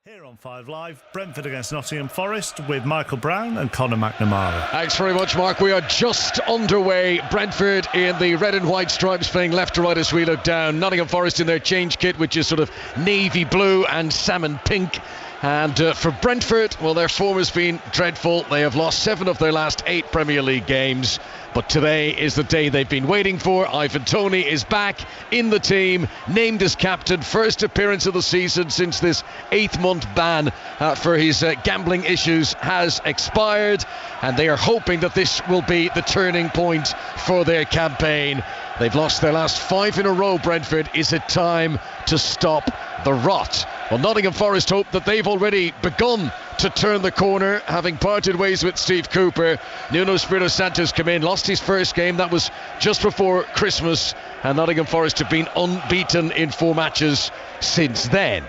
Here on 5 Live, Brentford against Nottingham Forest with Michael Brown and Conor McNamara. Thanks very much, Mark. We are just underway. Brentford in the red and white stripes, playing left to right as we look down. Nottingham Forest in their change kit, which is sort of navy blue and salmon pink. And for Brentford, well, their form has been dreadful. They have lost 7 of their last 8 Premier League games. But today is the day they've been waiting for. Ivan Toney is back in the team, named as captain. First appearance of the season since this 8-month ban for his gambling issues has expired. And they are hoping that this will be the turning point for their campaign. They've lost their last 5 in a row, Brentford. Is it time to stop the rot? Well, Nottingham Forest hope that they've already begun to turn the corner, having parted ways with Steve Cooper. Nuno Espirito Santos came in, lost his first game. That was just before Christmas. And Nottingham Forest have been unbeaten in 4 matches since then.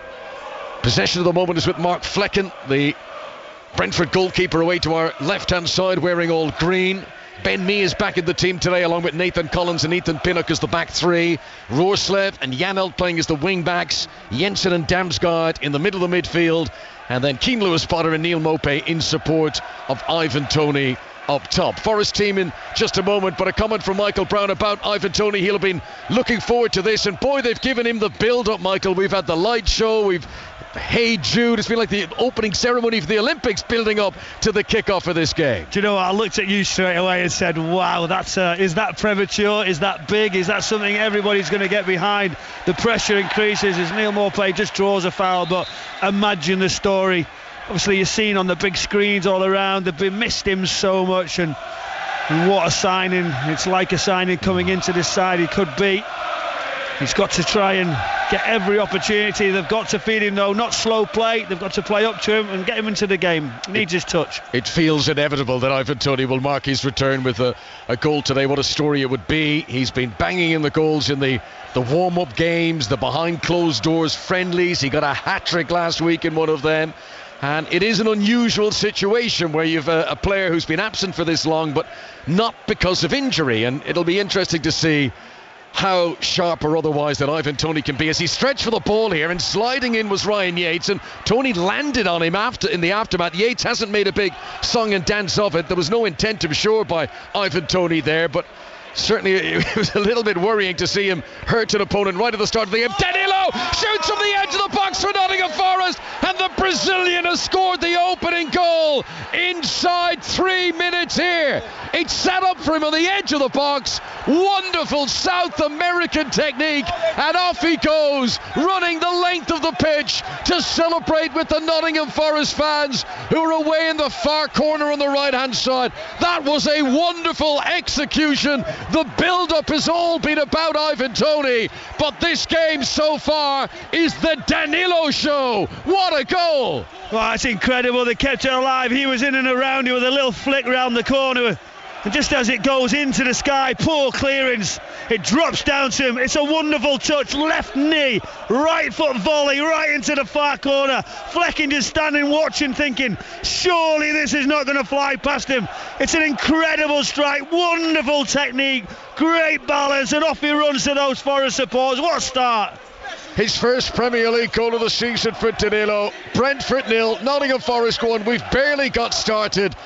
Possession of the moment is with Mark Flecken, the Brentford goalkeeper, away to our left-hand side, wearing all green. Ben Mee is back in the team today, along with Nathan Collins and Ethan Pinnock as the back 3. Roerslev and Janelt playing as the wing-backs. Jensen and Damsgaard in the middle of the midfield. And then Keane Lewis-Potter and Neil Mopé in support of Ivan Toney up top. Forest team in just a moment, but a comment from Michael Brown about Ivan Toney. He'll have been looking forward to this, and boy, they've given him the build-up, Michael. We've had the light show, we've Hey Jude. It's been like the opening ceremony for the Olympics, building up to the kickoff of this game. Do you know what? I looked at you straight away and said, wow, that's is that premature? Is that big? Is that something everybody's going to get behind? The pressure increases as Neil Mopé just draws a foul, but imagine the story. Obviously you're seeing on the big screens all around. They've missed him so much, and what a signing. It's like a signing coming into this side. He could be. He's got to try and get every opportunity. They've got to feed him, though, not slow play. They've got to play up to him and get him into the game. He needs his touch. It feels inevitable that Ivan Toney will mark his return with a goal today. What a story it would be. He's been banging in the goals in the warm-up games, the behind closed doors friendlies. He got a hat-trick last week in one of them. And it is an unusual situation where you've a player who's been absent for this long, but not because of injury. And it'll be interesting to see how sharp or otherwise that Ivan Toney can be as he stretched for the ball here, and sliding in was Ryan Yates, and Toney landed on him in the aftermath. Yates hasn't made a big song and dance of it. There was no intent, I'm sure, by Ivan Toney there, but certainly it was a little bit worrying to see him hurt an opponent right at the start of the game. Danilo shoots from the edge of the box for Nottingham Forest, and the Brazilian has scored the opening goal inside 3 minutes here. It's set up for him on the edge of the box. Wonderful South American technique, and off he goes, running the length of the pitch to celebrate with the Nottingham Forest fans who are away in the far corner on the right-hand side. That was a wonderful execution. The build-up has all been about Ivan Toney, but this game so far is the Danilo show. What a goal! Well, it's incredible. They kept it alive. He was in and around it with a little flick round the corner. And just as it goes into the sky, poor clearance, it drops down to him. It's a wonderful touch, left knee, right foot volley, right into the far corner. Flecken just standing watching, thinking, surely this is not going to fly past him. It's an incredible strike, wonderful technique, great balance, and off he runs to those Forest supporters. What a start. His first Premier League goal of the season for Danilo. Brentford 0, Nottingham Forest 1. We've barely got started.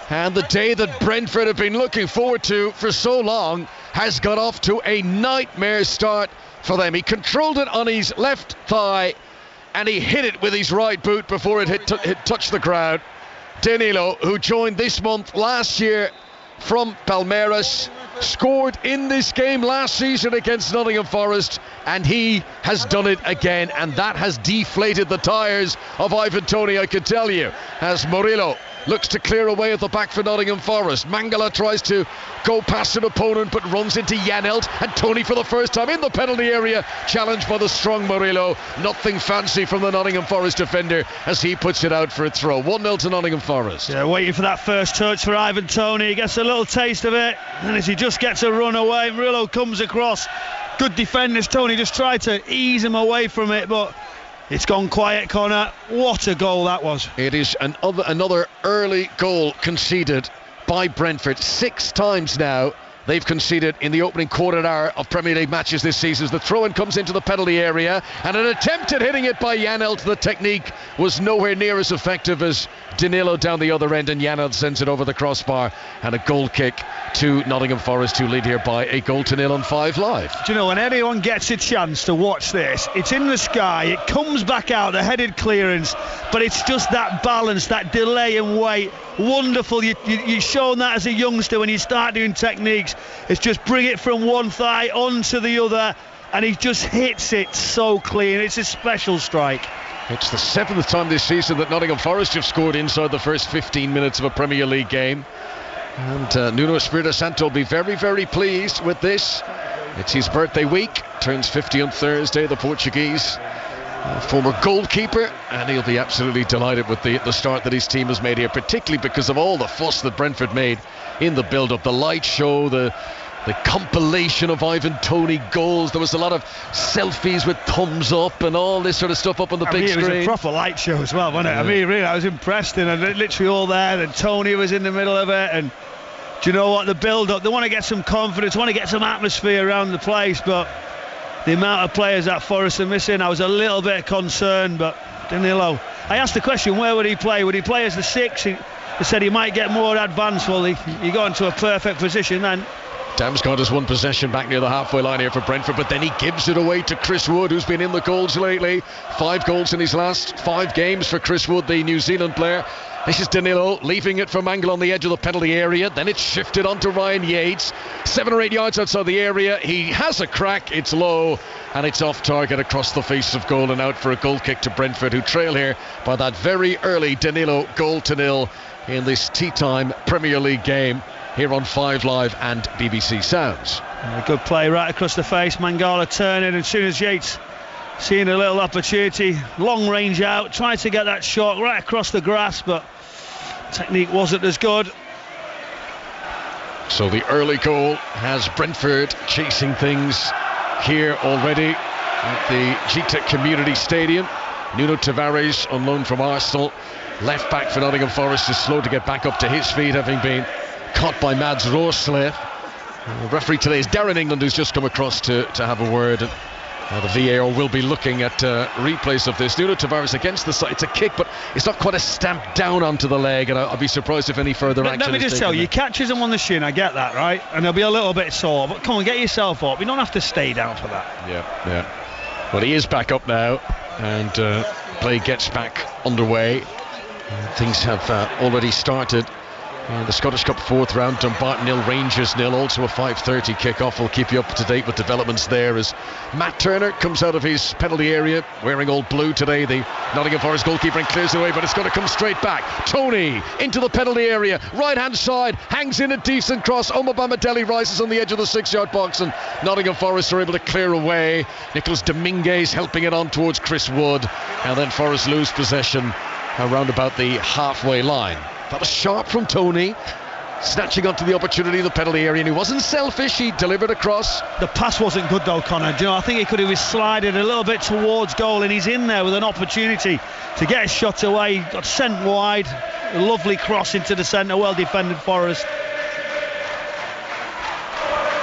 And the day that Brentford have been looking forward to for so long has got off to a nightmare start for them. He controlled it on his left thigh, and he hit it with his right boot before it touched the ground. Danilo, who joined this month last year from Palmeiras, scored in this game last season against Nottingham Forest, and he has done it again, and that has deflated the tyres of Ivan Toney, I can tell you, as Murillo looks to clear away at the back for Nottingham Forest. Mangala tries to go past an opponent but runs into Janelt, and Toney for the first time in the penalty area, challenged by the strong Murillo. Nothing fancy from the Nottingham Forest defender as he puts it out for a throw. 1-0 to Nottingham Forest. Yeah, waiting for that first touch for Ivan Toney. He gets a little taste of it, and as he just gets a run away, Murillo comes across. Good defenders. Toney just tried to ease him away from it, but it's gone quiet, Connor. What a goal that was. It is another early goal conceded by Brentford. 6 times now they've conceded in the opening quarter hour of Premier League matches this season. The throw-in comes into the penalty area, and an attempt at hitting it by Janelt. The technique was nowhere near as effective as Danilo down the other end, and Janelt sends it over the crossbar, and a goal kick to Nottingham Forest, who lead here by 8-0 on 5 Live. Do you know, when anyone gets a chance to watch this, it's in the sky, it comes back out, a headed clearance, but it's just that balance, that delay and wait. Wonderful. You've shown that as a youngster when you start doing techniques. It's just bring it from one thigh onto the other, and he just hits it so clean. It's a special strike. It's the 7th time this season that Nottingham Forest have scored inside the first 15 minutes of a Premier League game. And Nuno Espirito Santo will be very, very pleased with this. It's his birthday week, turns 50 on Thursday, the Portuguese former goalkeeper, and he'll be absolutely delighted with the start that his team has made here, particularly because of all the fuss that Brentford made in the build-up, the light show, the compilation of Ivan Toney goals. There was a lot of selfies with thumbs up and all this sort of stuff up on the big screen. It was a proper light show as well, wasn't it? I mean, really, I was impressed, and literally all there, and Toney was in the middle of it, and do you know what, the build-up, they want to get some confidence, want to get some atmosphere around the place, but the amount of players that Forest are missing, I was a little bit concerned. But Danilo, I asked the question, where would he play? Would he play as the 6? He said he might get more advanced. Well, he got into a perfect position then. Damsgaard has won possession back near the halfway line here for Brentford, but then he gives it away to Chris Wood, who's been in the goals lately. 5 goals in his last 5 games for Chris Wood, the New Zealand player. This is Danilo leaving it for Mangle on the edge of the penalty area. Then it's shifted onto Ryan Yates. 7 or 8 yards outside the area. He has a crack. It's low, and it's off target across the face of goal and out for a goal kick to Brentford, who trail here by that very early Danilo goal to nil in this tea time Premier League game here on 5 Live and BBC Sounds. A good play right across the face. Mangala turning, as soon as Yates seeing a little opportunity, long range out, trying to get that shot right across the grass, but technique wasn't as good. So the early goal has Brentford chasing things here already at the GTEC Community Stadium. Nuno Tavares on loan from Arsenal, left back for Nottingham Forest, is slow to get back up to his feet, having been caught by Mads Rorslev. The referee today is Darren England, who's just come across to have a word. The VAR will be looking at replays of this. Nuno Tavares against the side. It's a kick, but it's not quite a stamp down onto the leg, and I'll be surprised if any further action is taken. Let me just tell you, he catches him on the shin, I get that, right? And he'll be a little bit sore, but come on, get yourself up. You don't have to stay down for that. Yeah. Well, he is back up now, and play gets back underway. Things have already started. The Scottish Cup 4th round, Dumbarton 0, Rangers 0, also a 5:30 kick-off. We'll keep you up to date with developments there as Matt Turner comes out of his penalty area wearing all blue today, the Nottingham Forest goalkeeper, and clears it away, but it's going to come straight back. Toney into the penalty area, right hand side, hangs in a decent cross. Omar Bamadelli rises on the edge of the 6-yard box, and Nottingham Forest are able to clear away. Nicholas Dominguez helping it on towards Chris Wood, and then Forest lose possession around about the halfway line. That was sharp from Toney, snatching onto the opportunity in the penalty area, and he wasn't selfish, he delivered across. The pass wasn't good though, Connor. Do you know, I think he could have slided a little bit towards goal, and he's in there with an opportunity to get a shot away. He got sent wide, a lovely cross into the centre, well defended Forest.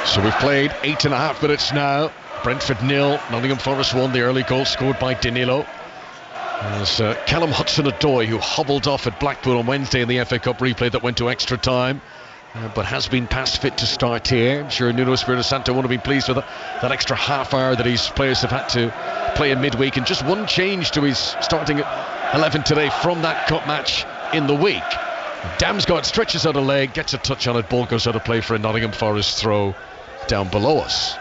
So we've played 8.5 minutes now. Brentford 0, Nottingham Forest 1, the early goal scored by Danilo. As Callum Hudson-Odoi, who hobbled off at Blackpool on Wednesday in the FA Cup replay that went to extra time, but has been past fit to start here. I'm sure Nuno Espirito Santo won't have been pleased with that extra half hour that his players have had to play in midweek, and just one change to his starting 11 today from that cup match in the week. Damsgaard stretches out a leg, gets a touch on it, ball goes out of play for a Nottingham Forest throw down below us.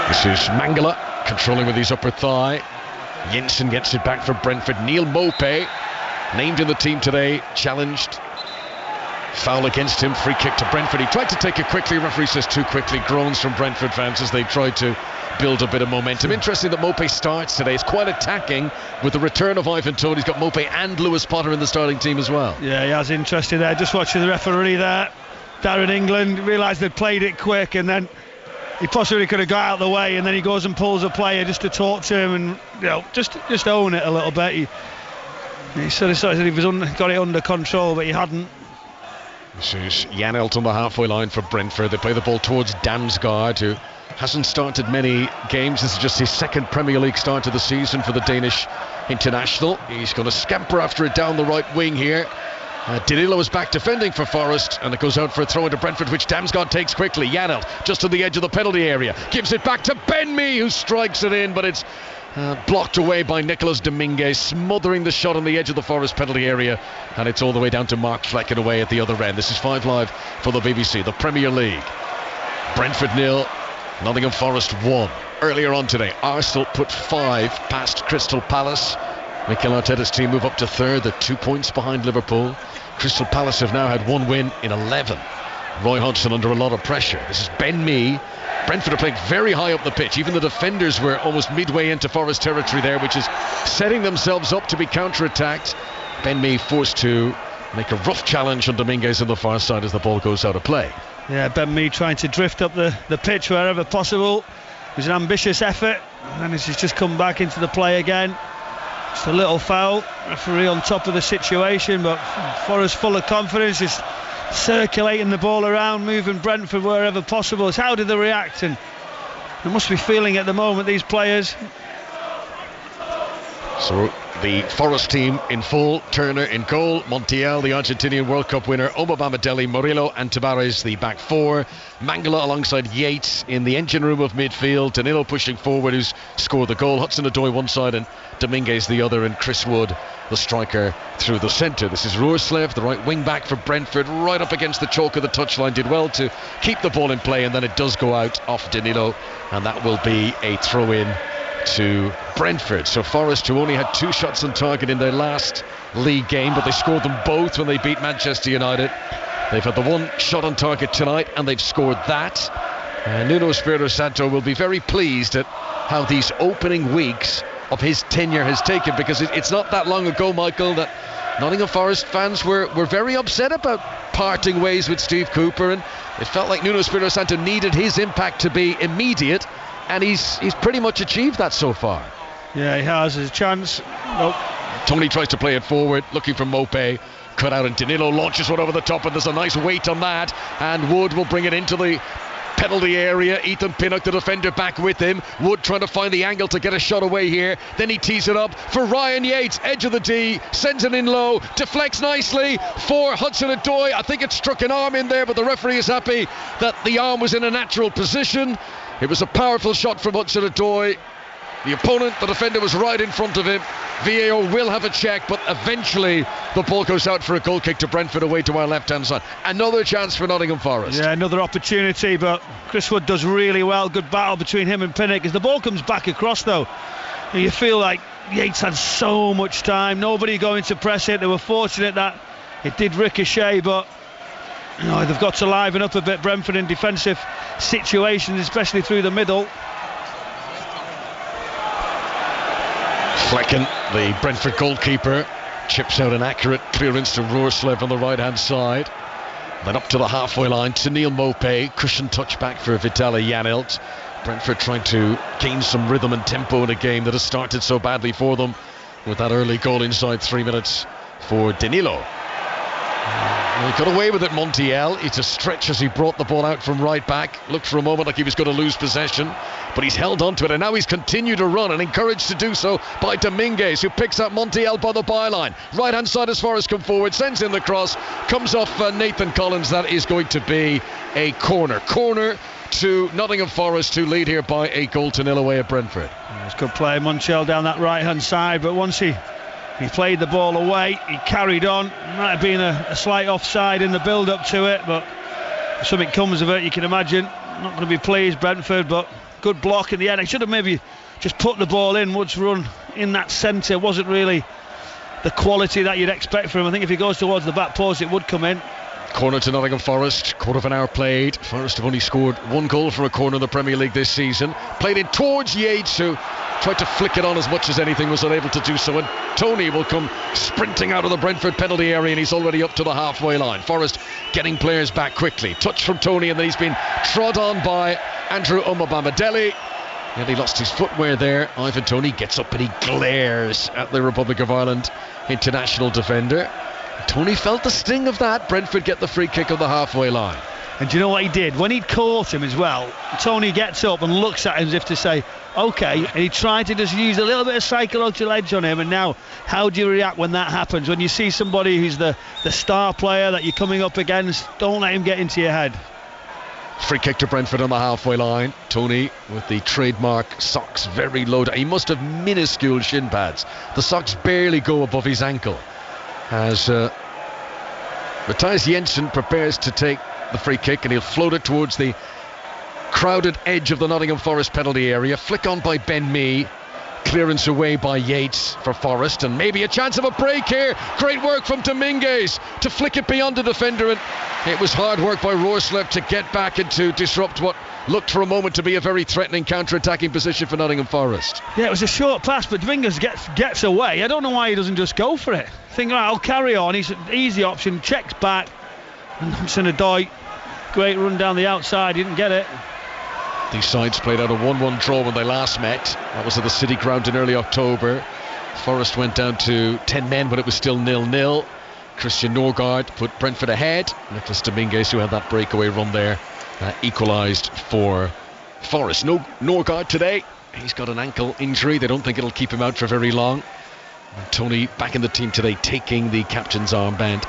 This is Mangala controlling with his upper thigh. Jensen gets it back for Brentford. Neil Mopé, named in the team today, challenged. Foul against him, free kick to Brentford. He tried to take it quickly, referee says too quickly. Groans from Brentford fans as they tried to build a bit of momentum. Interesting that Mopé starts today. It's quite attacking with the return of Ivan Toney. He's got Mopé and Lewis Potter in the starting team as well. Yeah, he has interested there. Just watching the referee there, Darren England, realised they'd played it quick, and then he possibly could have got out of the way, and then he goes and pulls a player just to talk to him and, you know, just own it a little bit. He sort of said he was got it under control, but he hadn't. This is Janelt on the halfway line for Brentford. They play the ball towards Damsgaard, who hasn't started many games. This is just his second Premier League start of the season for the Danish international. He's going to scamper after it down the right wing here. Danilo is back defending for Forest, and it goes out for a throw into Brentford, which Damsgaard takes quickly. Janelt just to the edge of the penalty area, gives it back to Ben Mee, who strikes it in, but it's blocked away by Nicolas Dominguez, smothering the shot on the edge of the Forest penalty area, and it's all the way down to Mark Flecken away at the other end. This is 5 Live for the BBC, the Premier League. Brentford 0, Nottingham Forest 1. Earlier on today, Arsenal put 5 past Crystal Palace. Mikel Arteta's team move up to third, they're 2 points behind Liverpool. Crystal Palace have now had 1 win in 11. Roy Hodgson under a lot of pressure. This is Ben Mee. Brentford are playing very high up the pitch. Even the defenders were almost midway into Forest territory there, which is setting themselves up to be counter-attacked. Ben Mee forced to make a rough challenge on Dominguez on the far side as the ball goes out of play. Yeah, Ben Mee trying to drift up the pitch wherever possible. It was an ambitious effort, and this has just come back into the play again. Just a little foul. Referee on top of the situation, but Forest full of confidence, just circulating the ball around, moving Brentford wherever possible. It's how did they react? And they must be feeling at the moment, these players. So the Forest team in full: Turner in goal, Montiel, the Argentinian World Cup winner, Omobamidele, Murillo and Tavares, the back four, Mangala alongside Yates in the engine room of midfield, Danilo pushing forward, who's scored the goal, Hudson-Odoi one side and Dominguez the other, and Chris Wood, the striker, through the centre. This is Roerslev, the right wing back for Brentford, right up against the choke of the touchline, did well to keep the ball in play, and then it does go out off Danilo, and that will be a throw-in to Brentford. So Forest, who only had 2 shots on target in their last league game, but they scored them both when they beat Manchester United. They've had the 1 shot on target tonight, and they've scored that. And Nuno Espirito Santo will be very pleased at how these opening weeks of his tenure has taken, because it's not that long ago, Michael, that Nottingham Forest fans were very upset about parting ways with Steve Cooper, and it felt like Nuno Espirito Santo needed his impact to be immediate, and he's pretty much achieved that so far. Yeah, he has his chance. Nope. Tony tries to play it forward, looking for Mopé, cut out, and Danilo launches one over the top, and there's a nice weight on that, and Wood will bring it into the penalty area. Ethan Pinnock, the defender, back with him. Wood trying to find the angle to get a shot away here. Then he tees it up for Ryan Yates, edge of the D, sends it in low, deflects nicely for Hudson-Odoi. I think it struck an arm in there, but the referee is happy that the arm was in a natural position. It was a powerful shot from Hudson-Odoi. The opponent, the defender, was right in front of him. VAR will have a check, but eventually the ball goes out for a goal kick to Brentford away to our left-hand side. Another chance for Nottingham Forest. Yeah, another opportunity, but Chris Wood does really well. Good battle between him and Pinnock. As the ball comes back across, though, you feel like Yates had so much time. Nobody going to press it. They were fortunate that it did ricochet, but they've got to liven up a bit, Brentford, in defensive situations, especially through the middle. Flecken, the Brentford goalkeeper, chips out an accurate clearance to Roerslev on the right-hand side. Then up to the halfway line to Neil Mopé, cushion touchback for Vitaly Janelt. Brentford trying to gain some rhythm and tempo in a game that has started so badly for them, with that early goal inside 3 minutes for Danilo. He got away with it, Montiel. It's a stretch as he brought the ball out from right back. Looked for a moment like he was going to lose possession, but he's held on to it, and now he's continued to run, and encouraged to do so by Dominguez, who picks up Montiel by the byline. Right hand side as Forest come forward, sends in the cross, comes off Nathan Collins. That is going to be a corner to Nottingham Forest, who lead here by 8-0 away at Brentford. It's good play, Montiel, down that right hand side, but once he played the ball away, he carried on. Might have been a slight offside in the build up to it, but if something comes of it, you can imagine. Not going to be pleased, Brentford, but good block in the end. He should have maybe just put the ball in. Wood's run in that centre wasn't really the quality that you'd expect from him. I think if he goes towards the back post, it would come in. Corner to Nottingham Forest, quarter of an hour played. Forest have only scored 1 goal from a corner in the Premier League this season. Played it towards Yates, who tried to flick it on as much as anything, was unable to do so, and Tony will come sprinting out of the Brentford penalty area, and he's already up to the halfway line. Forest getting players back quickly. Touch from Tony, and then he's been trod on by Andrew Omobamidele. And he lost his footwear there. Ivan Toney gets up and he glares at the Republic of Ireland international defender. Tony felt the sting of that. Brentford get the free kick on the halfway line. And do you know what he did? When he'd caught him as well, Tony gets up and looks at him as if to say, OK, and he tried to just use a little bit of psychological edge on him. And now, how do you react when that happens? When you see somebody who's the star player that you're coming up against, don't let him get into your head. Free kick to Brentford on the halfway line. Tony with the trademark socks very low down. He must have minuscule shin pads. The socks barely go above his ankle. As Matthias Jensen prepares to take the free kick, and he'll float it towards the crowded edge of the Nottingham Forest penalty area. Flick on by Ben Mee. Clearance away by Yates for Forest, and maybe a chance of a break here. Great work from Dominguez to flick it beyond the defender, and it was hard work by Roerslev to get back and to disrupt what looked for a moment to be a very threatening counter-attacking position for Nottingham Forest. Yeah, it was a short pass, but Dominguez gets away. I don't know why he doesn't just go for it. Think, right, I'll carry on. He's an easy option, checks back, and Hudson-Odoi, great run down the outside, he didn't get it. These sides played out a 1-1 draw when they last met. That was at the City Ground in early October. Forest went down to 10 men, but it was still 0-0. Christian Norgard put Brentford ahead. Nicholas Dominguez, who had that breakaway run there, equalised for Forest. No Norgard today. He's got an ankle injury. They don't think it'll keep him out for very long. And Tony back in the team today, taking the captain's armband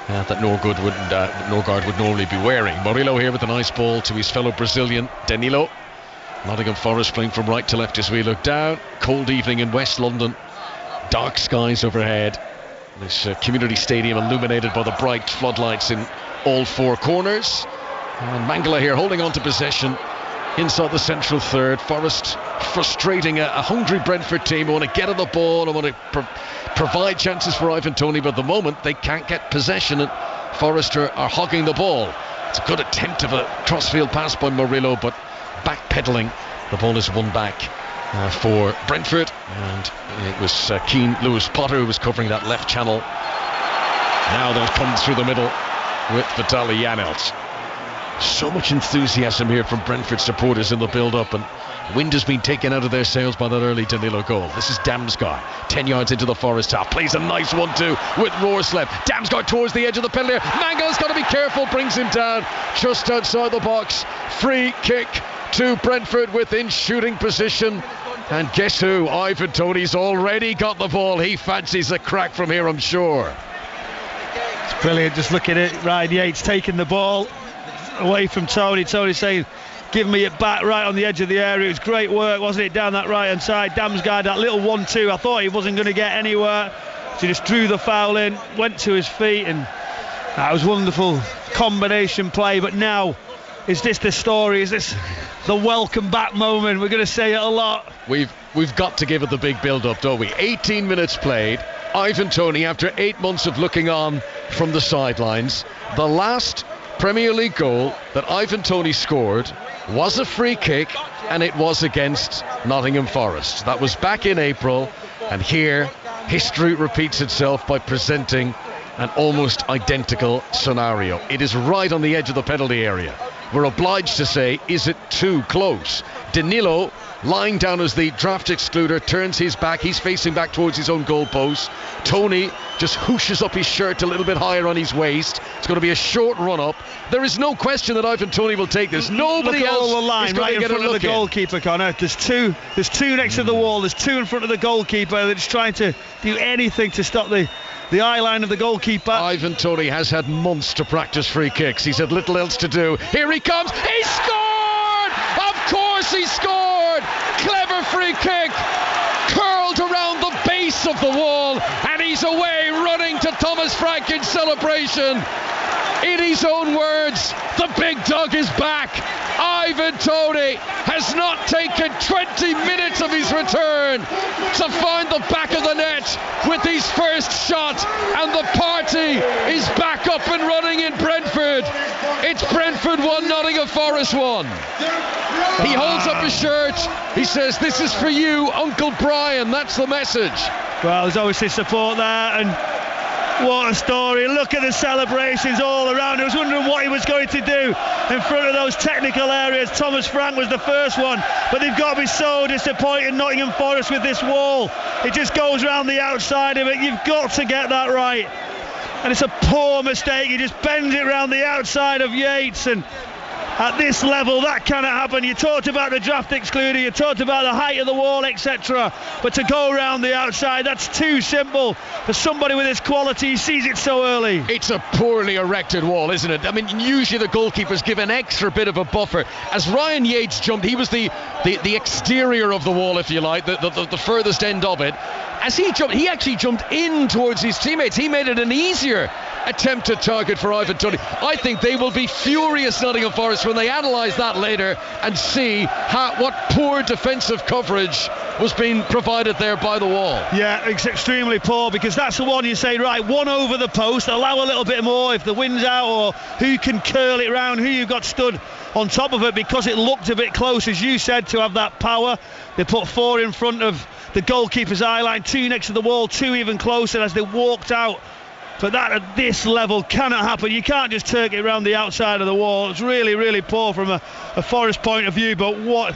that Norgard would normally be wearing. Murillo here with a nice ball to his fellow Brazilian Danilo. Nottingham Forest playing from right to left as we look down. Cold evening in West London, dark skies overhead. This community stadium illuminated by the bright floodlights in all four corners. And Mangala here holding on to possession inside the central third. Forest frustrating a hungry Brentford team who want to get on the ball and want to provide chances for Ivan Toney, but at the moment they can't get possession, and Forest are hogging the ball. It's a good attempt of a crossfield pass by Murillo, but backpedaling, the ball is won back for Brentford, and it was Keane Lewis Potter who was covering that left channel. Now they'll come through the middle with Vitaly Janelt. So much enthusiasm here from Brentford supporters in the build-up, and wind has been taken out of their sails by that early Danilo goal. This is Damsgaard, 10 yards into the Forest half, plays a nice 1-2 with Roerslev. Damsgaard towards the edge of the penalty area. Mangala's got to be careful, brings him down just outside the box. Free kick to Brentford within shooting position. And guess who? Ivan Toney's already got the ball. He fancies a crack from here, I'm sure. It's brilliant, just look at it. Ryan Yates taking the ball away from Tony. Tony saying, give me it back right on the edge of the area. It was great work, wasn't it, down that right hand side. Damsgaard, that little 1-2, I thought he wasn't going to get anywhere, so he just drew the foul in, went to his feet, and that was wonderful combination play. But now, is this the story? Is this the welcome back moment? We're going to say it a lot. We've got to give it the big build up, don't we? 18 minutes played. Ivan Toney, after 8 months of looking on from the sidelines, the last Premier League goal that Ivan Toney scored was a free kick, and it was against Nottingham Forest. That was back in April, and here history repeats itself by presenting an almost identical scenario. It is right on the edge of the penalty area. We're obliged to say, is it too close? Danilo, lying down as the draft excluder, turns his back. He's facing back towards his own goal post. Tony just whooshes up his shirt a little bit higher on his waist. It's going to be a short run up. There is no question that Ivan Toney will take this. Nobody look at else all the line is going right to get in front a look of the goalkeeper, Connor. There's two next to the wall. There's two in front of the goalkeeper. They're just trying to do anything to stop the eye line of the goalkeeper. Ivan Toney has had months to practice free kicks. He's had little else to do. Here he comes. He scored! Of course he scored! Clever free kick. Curled around the base of the wall, and he's away running to Thomas Frank in celebration. In his own words, the big dog is back. Ivan Toney has not taken 20 minutes of his return to find the back of the net with his first shot, and the party is back up and running in Brentford. It's Brentford 1, Nottingham Forest 1. He holds up his shirt. He says, "This is for you, Uncle Brian." That's the message. Well, there's obviously support there, and what a story. Look at the celebrations all around. I was wondering what he was going to do in front of those technical areas. Thomas Frank was the first one, but they've got to be so disappointed, Nottingham Forest, with this wall. It just goes around the outside of it. You've got to get that right. and it's a poor mistake. He just bends it round the outside of Yates, and at this level that cannot happen. You talked about the draft excluder, you talked about the height of the wall, etc., but to go around the outside, that's too simple for somebody with his quality. He sees it so early. It's a poorly erected wall, isn't it? I mean, usually the goalkeepers give an extra bit of a buffer. As Ryan Yates jumped, he was the exterior of the wall, if you like, the furthest end of it. As he jumped, he actually jumped in towards his teammates. He made it an easier attempted target for Ivan Toney. I think they will be furious, Nottingham Forest, when they analyse that later and see what poor defensive coverage was being provided there by the wall. Yeah, it's extremely poor, because that's the one you say, right, one over the post, allow a little bit more if the wind's out, or who can curl it round, who you've got stood on top of it, because it looked a bit close, as you said, to have that power. They put 4 in front of the goalkeeper's eye line, 2 next to the wall, 2 even closer as they walked out. But that at this level cannot happen. You can't just turk it around the outside of the wall. It's really, really poor from a Forest point of view, but what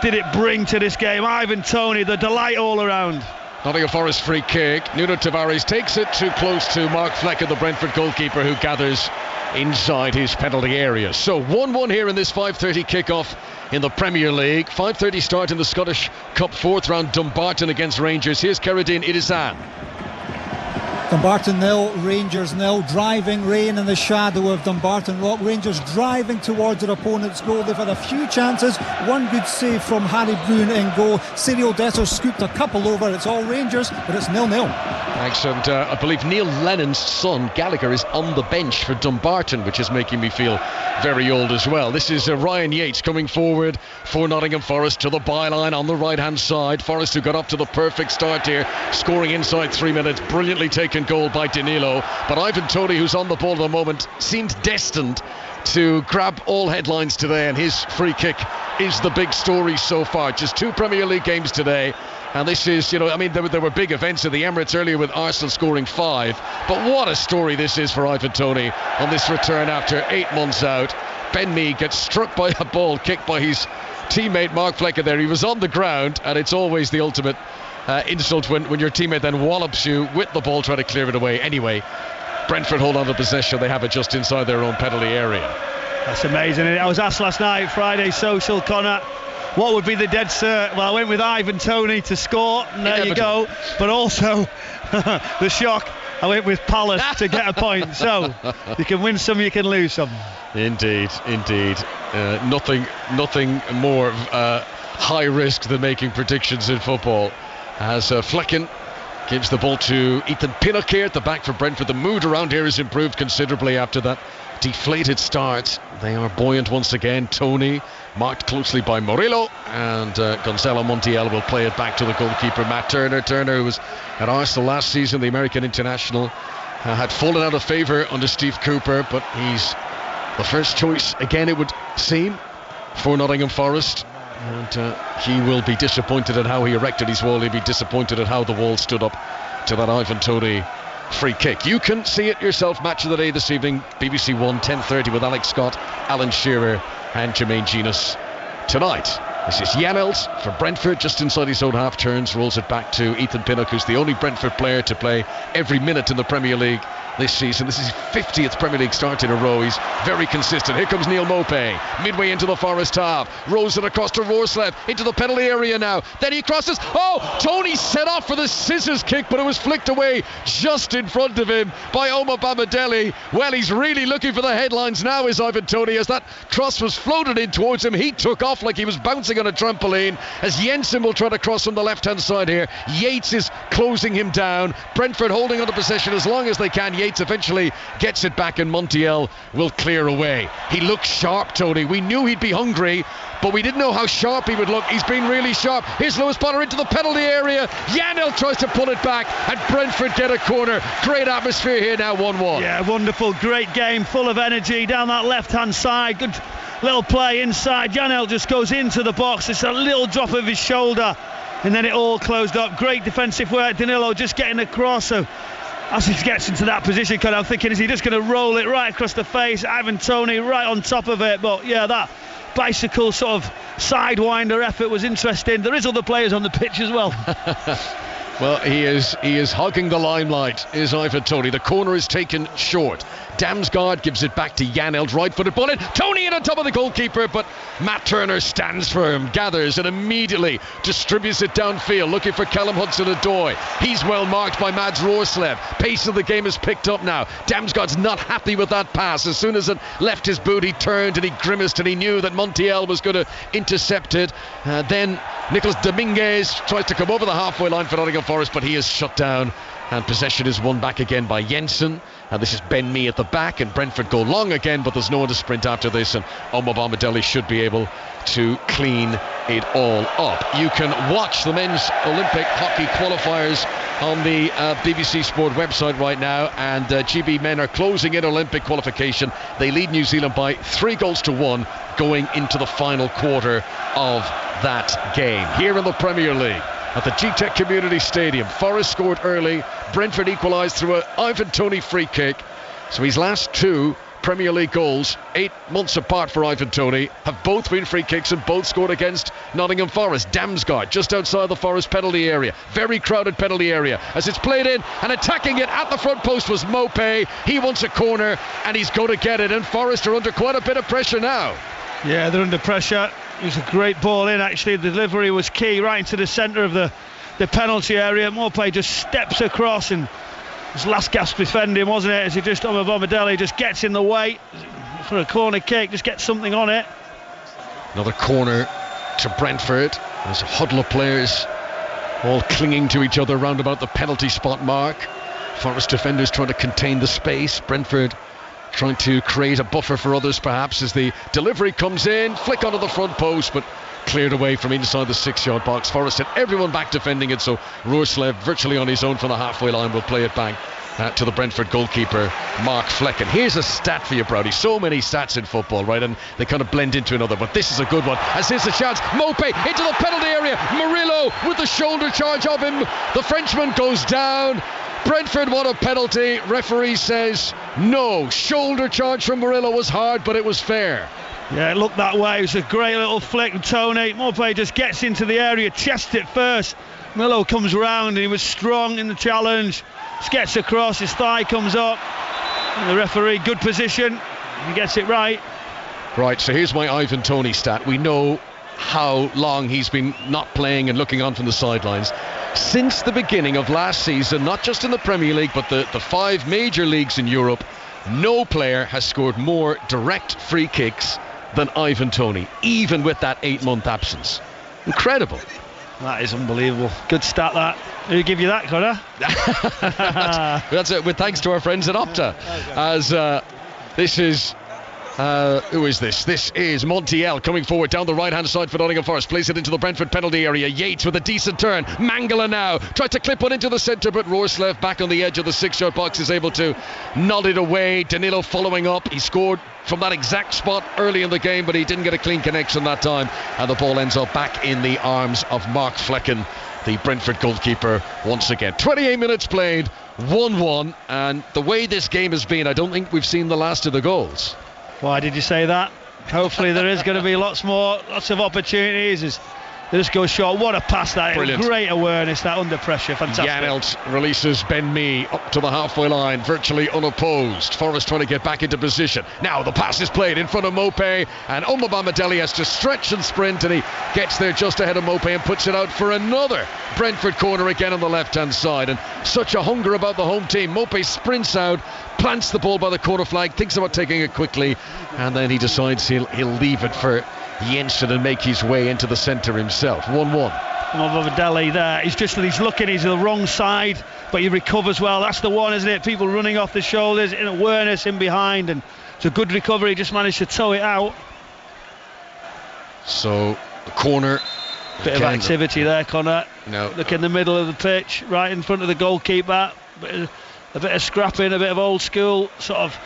did it bring to this game? Ivan Toney, the delight all around. Nottingham Forest free kick. Nuno Tavares takes it too close to Mark Flecker, the Brentford goalkeeper, who gathers inside his penalty area. So 1-1 here in this 5:30 kickoff in the Premier League. 5:30 start in the Scottish Cup 4th round. Dumbarton against Rangers. Here's Keradine Idrisan. Dumbarton 0, Rangers 0. Driving rain in the shadow of Dumbarton Rock. Rangers driving towards their opponent's goal. They've had a few chances. One good save from Harry Brune in goal. Cyril Dessers scooped a couple over. It's all Rangers, but it's 0-0. Thanks, and I believe Neil Lennon's son Gallagher is on the bench for Dumbarton, which is making me feel very old as well. This is Ryan Yates coming forward for Nottingham Forest to the byline on the right hand side. Forest, who got off to the perfect start here, scoring inside 3 minutes, brilliantly taken goal by Danilo. But Ivan Toney, who's on the ball at the moment, seemed destined to grab all headlines today, and his free kick is the big story so far. Just 2 Premier League games today, and this is, I mean, there were big events at the Emirates earlier with Arsenal scoring 5, but what a story this is for Ivan Toney on this return after 8 months out. Ben Mee gets struck by a ball kicked by his teammate Mark Flecker there. He was on the ground, and it's always the ultimate insult when your teammate then wallops you with the ball trying to clear it away. Anyway, Brentford hold on to possession. They have it just inside their own penalty area. That's amazing. I was asked last night, Friday Social, Connor, what would be the dead cert? Well, I went with Ivan Toney to score, and there you go. But also, the shock, I went with Palace to get a point. So, you can win some, you can lose some. Indeed. Nothing more high risk than making predictions in football. As Flecken gives the ball to Ethan Pinnock here at the back for Brentford. The mood around here has improved considerably after that deflated start. They are buoyant once again. Toney marked closely by Murillo, and Gonzalo Montiel will play it back to the goalkeeper Matt Turner. Turner, who was at Arsenal last season, the American international, had fallen out of favour under Steve Cooper, but he's the first choice again, it would seem, for Nottingham Forest. And he will be disappointed at how he erected his wall. He'll be disappointed at how the wall stood up to that Ivan Toney free kick. You can see it yourself. Match of the day this evening, BBC One, 10:30, with Alex Scott, Alan Shearer and Jermaine Genius tonight. This is Janelt for Brentford, just inside his own half, turns, rolls it back to Ethan Pinnock, who's the only Brentford player to play every minute in the Premier League this season. This is his 50th Premier League start in a row. He's very consistent. Here comes Neil Maupay, midway into the Forest half, rolls it across to Rorslev, into the penalty area now. Then he crosses. Oh, Toney set off for the scissors kick, but it was flicked away just in front of him by Omar Bamadeli. Well, he's really looking for the headlines now, is Ivan Toney, as that cross was floated in towards him. He took off like he was bouncing on a trampoline, as Jensen will try to cross from the left hand side here. Yates is closing him down. Brentford holding on to possession as long as they can. Yates eventually gets it back, and Montiel will clear away. He looks sharp, Toney. We knew he'd be hungry, but we didn't know how sharp he would look. He's been really sharp. Here's Lewis Potter into the penalty area. Janelt tries to pull it back, and Brentford get a corner. Great atmosphere here now, 1-1. Yeah, wonderful, great game, full of energy down that left hand side. Good little play inside. Janelt just goes into the box. It's a little drop of his shoulder, and then it all closed up. Great defensive work. Danilo just getting across. So as he gets into that position, I'm thinking, is he just going to roll it right across the face? Ivan Toney right on top of it. But yeah, that bicycle sort of sidewinder effort was interesting. There is other players on the pitch as well. Well, he is hogging the limelight, is Ivan Toney. The corner is taken short. Damsgaard gives it back to Janelt, right-footed ball in. Toney in on top of the goalkeeper, but Matt Turner stands firm, gathers and immediately distributes it downfield, looking for Callum Hudson-Odoi. He's well marked by Mads Roerslev. Pace of the game is picked up now. Damsgaard's not happy with that pass. As soon as it left his boot, he turned and he grimaced, and he knew that Montiel was going to intercept it. Then Nicolas Dominguez tries to come over the halfway line for Nottingham Forest, but he is shut down, and possession is won back again by Jensen. And this is Ben Mee at the back, and Brentford go long again, but there's no one to sprint after this, and Omobamidele should be able to clean it all up. You can watch the men's Olympic hockey qualifiers on the BBC Sport website right now, and GB men are closing in Olympic qualification. They lead New Zealand by 3-1 going into the final quarter of that game. Here in the Premier League at the G-Tech Community Stadium, Forest scored early, Brentford equalised through an Ivan Toney free kick. So his last 2 Premier League goals, 8 months apart for Ivan Toney, have both been free kicks and both scored against Nottingham Forest. Damsgaard just outside the Forest penalty area, very crowded penalty area, as it's played in, and attacking it at the front post was Mopé. He wants a corner and he's going to get it, and Forest are under quite a bit of pressure now. Yeah, they're under pressure. It was a great ball in, actually. The delivery was key, right into the centre of the penalty area. Mopé just steps across, and it was last gasp defending, wasn't it? As he just, Omobamidele just gets in the way for a corner kick, just gets something on it. Another corner to Brentford. There's a huddle of players all clinging to each other round about the penalty spot mark. Forest defenders trying to contain the space. Brentford trying to create a buffer for others, perhaps, as the delivery comes in, flick onto the front post, but cleared away from inside the 6-yard box. Forest had everyone back defending it, so Roerslev, virtually on his own from the halfway line, will play it back to the Brentford goalkeeper, Mark Flecken. Here's a stat for you, Browdy. So many stats in football, right, and they kind of blend into another, but this is a good one, as here's the chance. Mopé into the penalty area, Murillo with the shoulder charge of him. The Frenchman goes down. Brentford want a penalty. Referee says no. Shoulder charge from Murillo was hard, but it was fair. Yeah, it looked that way. It was a great little flick from Toney. Mopé just gets into the area, chests it first. Murillo comes round, and he was strong in the challenge. Just gets across, his thigh comes up. And the referee, good position. He gets it right. Right, so here's my Ivan Toney stat. We know how long he's been not playing and looking on from the sidelines. Since the beginning of last season, not just in the Premier League, but the 5 major leagues in Europe, no player has scored more direct free kicks than Ivan Toney, even with that 8-month absence. Incredible. That is unbelievable. Good stat, that. Who give you that, Connor? That's it, with thanks to our friends at Opta. As this is... who is this? This is Montiel coming forward down the right-hand side for Nottingham Forest. Plays it into the Brentford penalty area. Yates with a decent turn. Mangala now tried to clip one into the centre, but Roerslev back on the edge of the 6-yard box is able to nod it away. Danilo following up. He scored from that exact spot early in the game, but he didn't get a clean connection that time, and the ball ends up back in the arms of Mark Flecken, the Brentford goalkeeper, once again. 28 minutes played, 1-1, and the way this game has been, I don't think we've seen the last of the goals. Why did you say that? Hopefully there is going to be lots of opportunities as they just go short. What a pass that is. Great awareness, that under pressure. Fantastic. Janelt releases Ben Mee up to the halfway line, virtually unopposed. Forest trying to get back into position. Now the pass is played in front of Mopé, and Omobamidele has to stretch and sprint, and he gets there just ahead of Mopé and puts it out for another Brentford corner again on the left-hand side. And such a hunger about the home team. Mopé sprints out, plants the ball by the corner flag, thinks about taking it quickly, and then he decides he'll leave it for Jensen and make his way into the centre himself. 1-1. Omobamidele there, he's looking, he's the wrong side, but he recovers well. That's the one, isn't it? People running off the shoulders, in awareness in behind, and it's a good recovery. He just managed to tow it out. So the corner, bit of activity there, Connor. No, look in the middle of the pitch, right in front of the goalkeeper. A bit of scrapping, a bit of old school sort of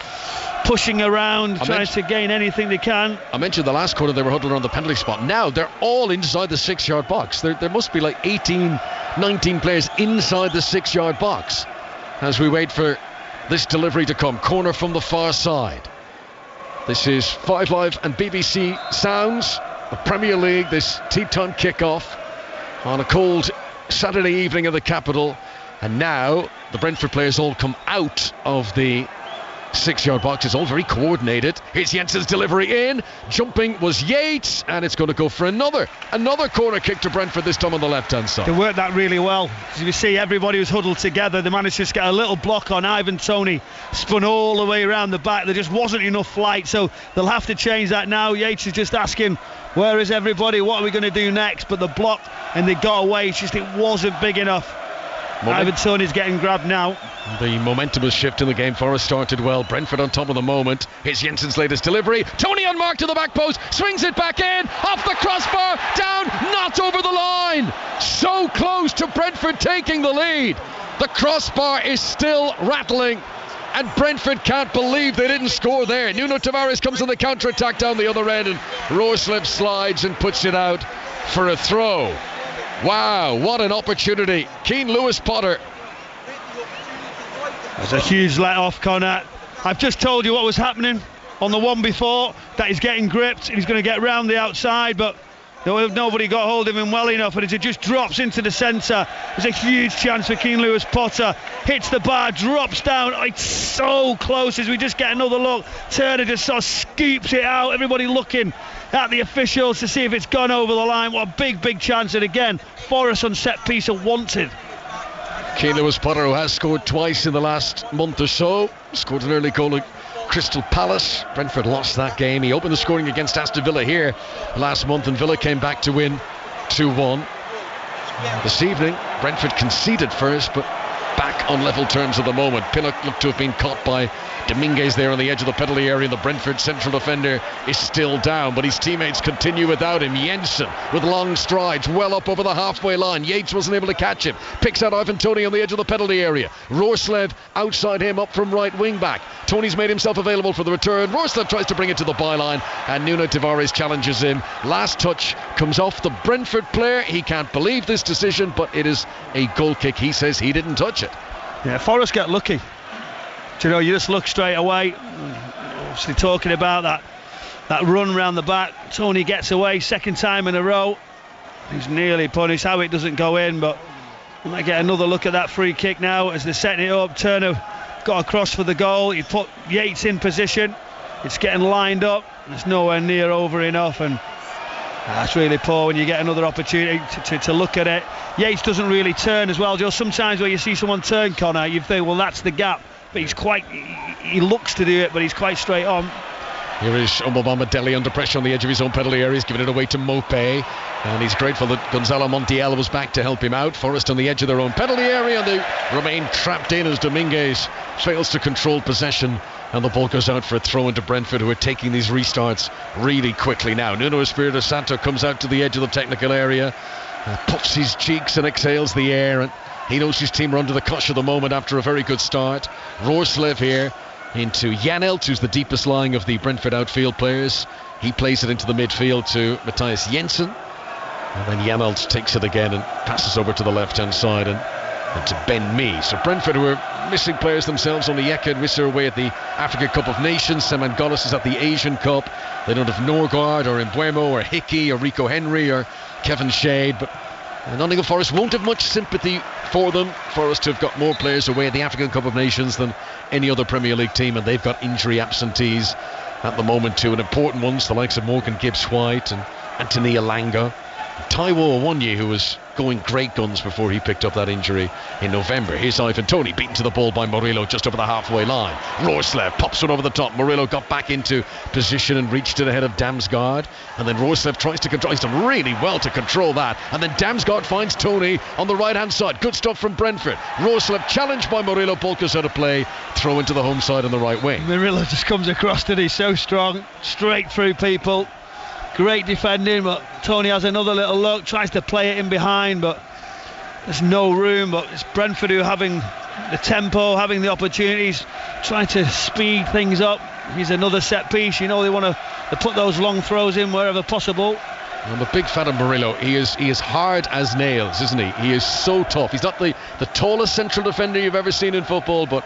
pushing around, trying to gain anything they can. I mentioned the last quarter they were huddled around the penalty spot. Now they're all inside the 6-yard box. There must be like 18, 19 players inside the 6-yard box as we wait for this delivery to come. Corner from the far side. This is 5 Live and BBC Sounds, the Premier League, this tea time kickoff on a cold Saturday evening in the capital, and now the Brentford players all come out of the 6-yard box. It's all very coordinated. Here's Jensen's delivery in. Jumping was Yates, and it's going to go for another corner kick to Brentford, this time on the left-hand side. They worked that really well. As you see, everybody was huddled together. They managed to just get a little block on Ivan Toney, spun all the way around the back. There just wasn't enough flight, so they'll have to change that now. Yates is just asking, where is everybody? What are we going to do next? But the block, and they got away. It's just, it wasn't big enough. Ivan Toney's getting grabbed now. The momentum was shift in the game. Forest started well. Brentford on top of the moment. Here's Jensen's latest delivery. Toney unmarked to the back post. Swings it back in. Off the crossbar. Down. Not over the line. So close to Brentford taking the lead. The crossbar is still rattling. And Brentford can't believe they didn't score there. Nuno Tavares comes on the counter-attack down the other end. And Roerslev slides and puts it out for a throw. Wow, what an opportunity. Keane Lewis-Potter. There's a huge let-off, Connor. I've just told you what was happening on the one before, that he's getting gripped and he's going to get round the outside, but nobody got hold of him well enough, and as it just drops into the centre, there's a huge chance for Keane Lewis-Potter. Hits the bar, drops down. It's so close. As we just get another look, Turner just sort of scoops it out. Everybody looking at the officials to see if it's gone over the line. What a big chance. And again, Forest on set piece are wanted. Keane Lewis-Potter, who has scored twice in the last month or so, scored an early goal at Crystal Palace. Brentford lost that game. He opened the scoring against Aston Villa here last month, and Villa came back to win 2-1. This evening, Brentford conceded first, but back on level terms at the moment. Pinnock looked to have been caught by Dominguez there on the edge of the penalty area, and the Brentford central defender is still down, but his teammates continue without him. Jensen with long strides well up over the halfway line. Yates wasn't able to catch him. Picks out Ivan Toney on the edge of the penalty area. Roerslev outside him up from right wing back. Tony's made himself available for the return. Roerslev tries to bring it to the byline, and Nuno Tavares challenges him. Last touch comes off the Brentford player. He can't believe this decision, but it is a goal kick. He says he didn't touch it. Yeah, Forest get lucky. Do you know, you just look straight away. Obviously talking about that run round the back. Toney gets away second time in a row. He's nearly punished. How it doesn't go in, but we might get another look at that free kick now as they're setting it up. Turner got across for the goal. He put Yates in position. It's getting lined up. It's nowhere near over enough, and that's really poor when you get another opportunity to look at it. Yates doesn't really turn as well. Just sometimes when you see someone turn, Connor, you think, well, that's the gap. But he looks to do it, but he's quite straight on. Here is Omobama Dele under pressure on the edge of his own penalty area. He's giving it away to Mopé, and he's grateful that Gonzalo Montiel was back to help him out. Forest on the edge of their own penalty area, and they remain trapped in as Dominguez fails to control possession, and the ball goes out for a throw into Brentford, who are taking these restarts really quickly now. Nuno Espirito Santo comes out to the edge of the technical area, puffs his cheeks and exhales the air, and he knows his team are under the cosh at the moment after a very good start. Roerslev here into Janelt, who's the deepest lying of the Brentford outfield players. He plays it into the midfield to Matthias Jensen, and then Janelt takes it again and passes over to the left hand side and to Ben Mee. So Brentford, who are missing players themselves, only Yeka and Wissa away at the African Cup of Nations. Seman Ghoddos is at the Asian Cup. They don't have Norgard or Mbeumo or Hickey or Rico Henry or Kevin Shade, but Nottingham Forest won't have much sympathy for them. Forest have got more players away at the African Cup of Nations than any other Premier League team, and they've got injury absentees at the moment too, and important ones, the likes of Morgan Gibbs-White and Anthony Elanga. Taiwo Awoniyi, who was going great guns before he picked up that injury in November. Here's Ivan Toney, beaten to the ball by Murillo just over the halfway line. Roerslev pops one over the top. Murillo got back into position and reached it ahead of Damsgaard, and then Roerslev tries to control. He's done really well to control that, and then Damsgaard finds Toney on the right hand side. Good stuff from Brentford. Roerslev challenged by Murillo. Ball goes out of play. Throw into the home side on the right wing. Murillo just comes across it. He's so strong, straight through people. Great defending, but Toney has another little look, tries to play it in behind, but there's no room. But it's Brentford who are having the tempo, having the opportunities, trying to speed things up. Here's another set piece. You know, they want to put those long throws in wherever possible. I'm a big fan of Murillo. He is hard as nails, isn't he? He is so tough. He's not the tallest central defender you've ever seen in football, but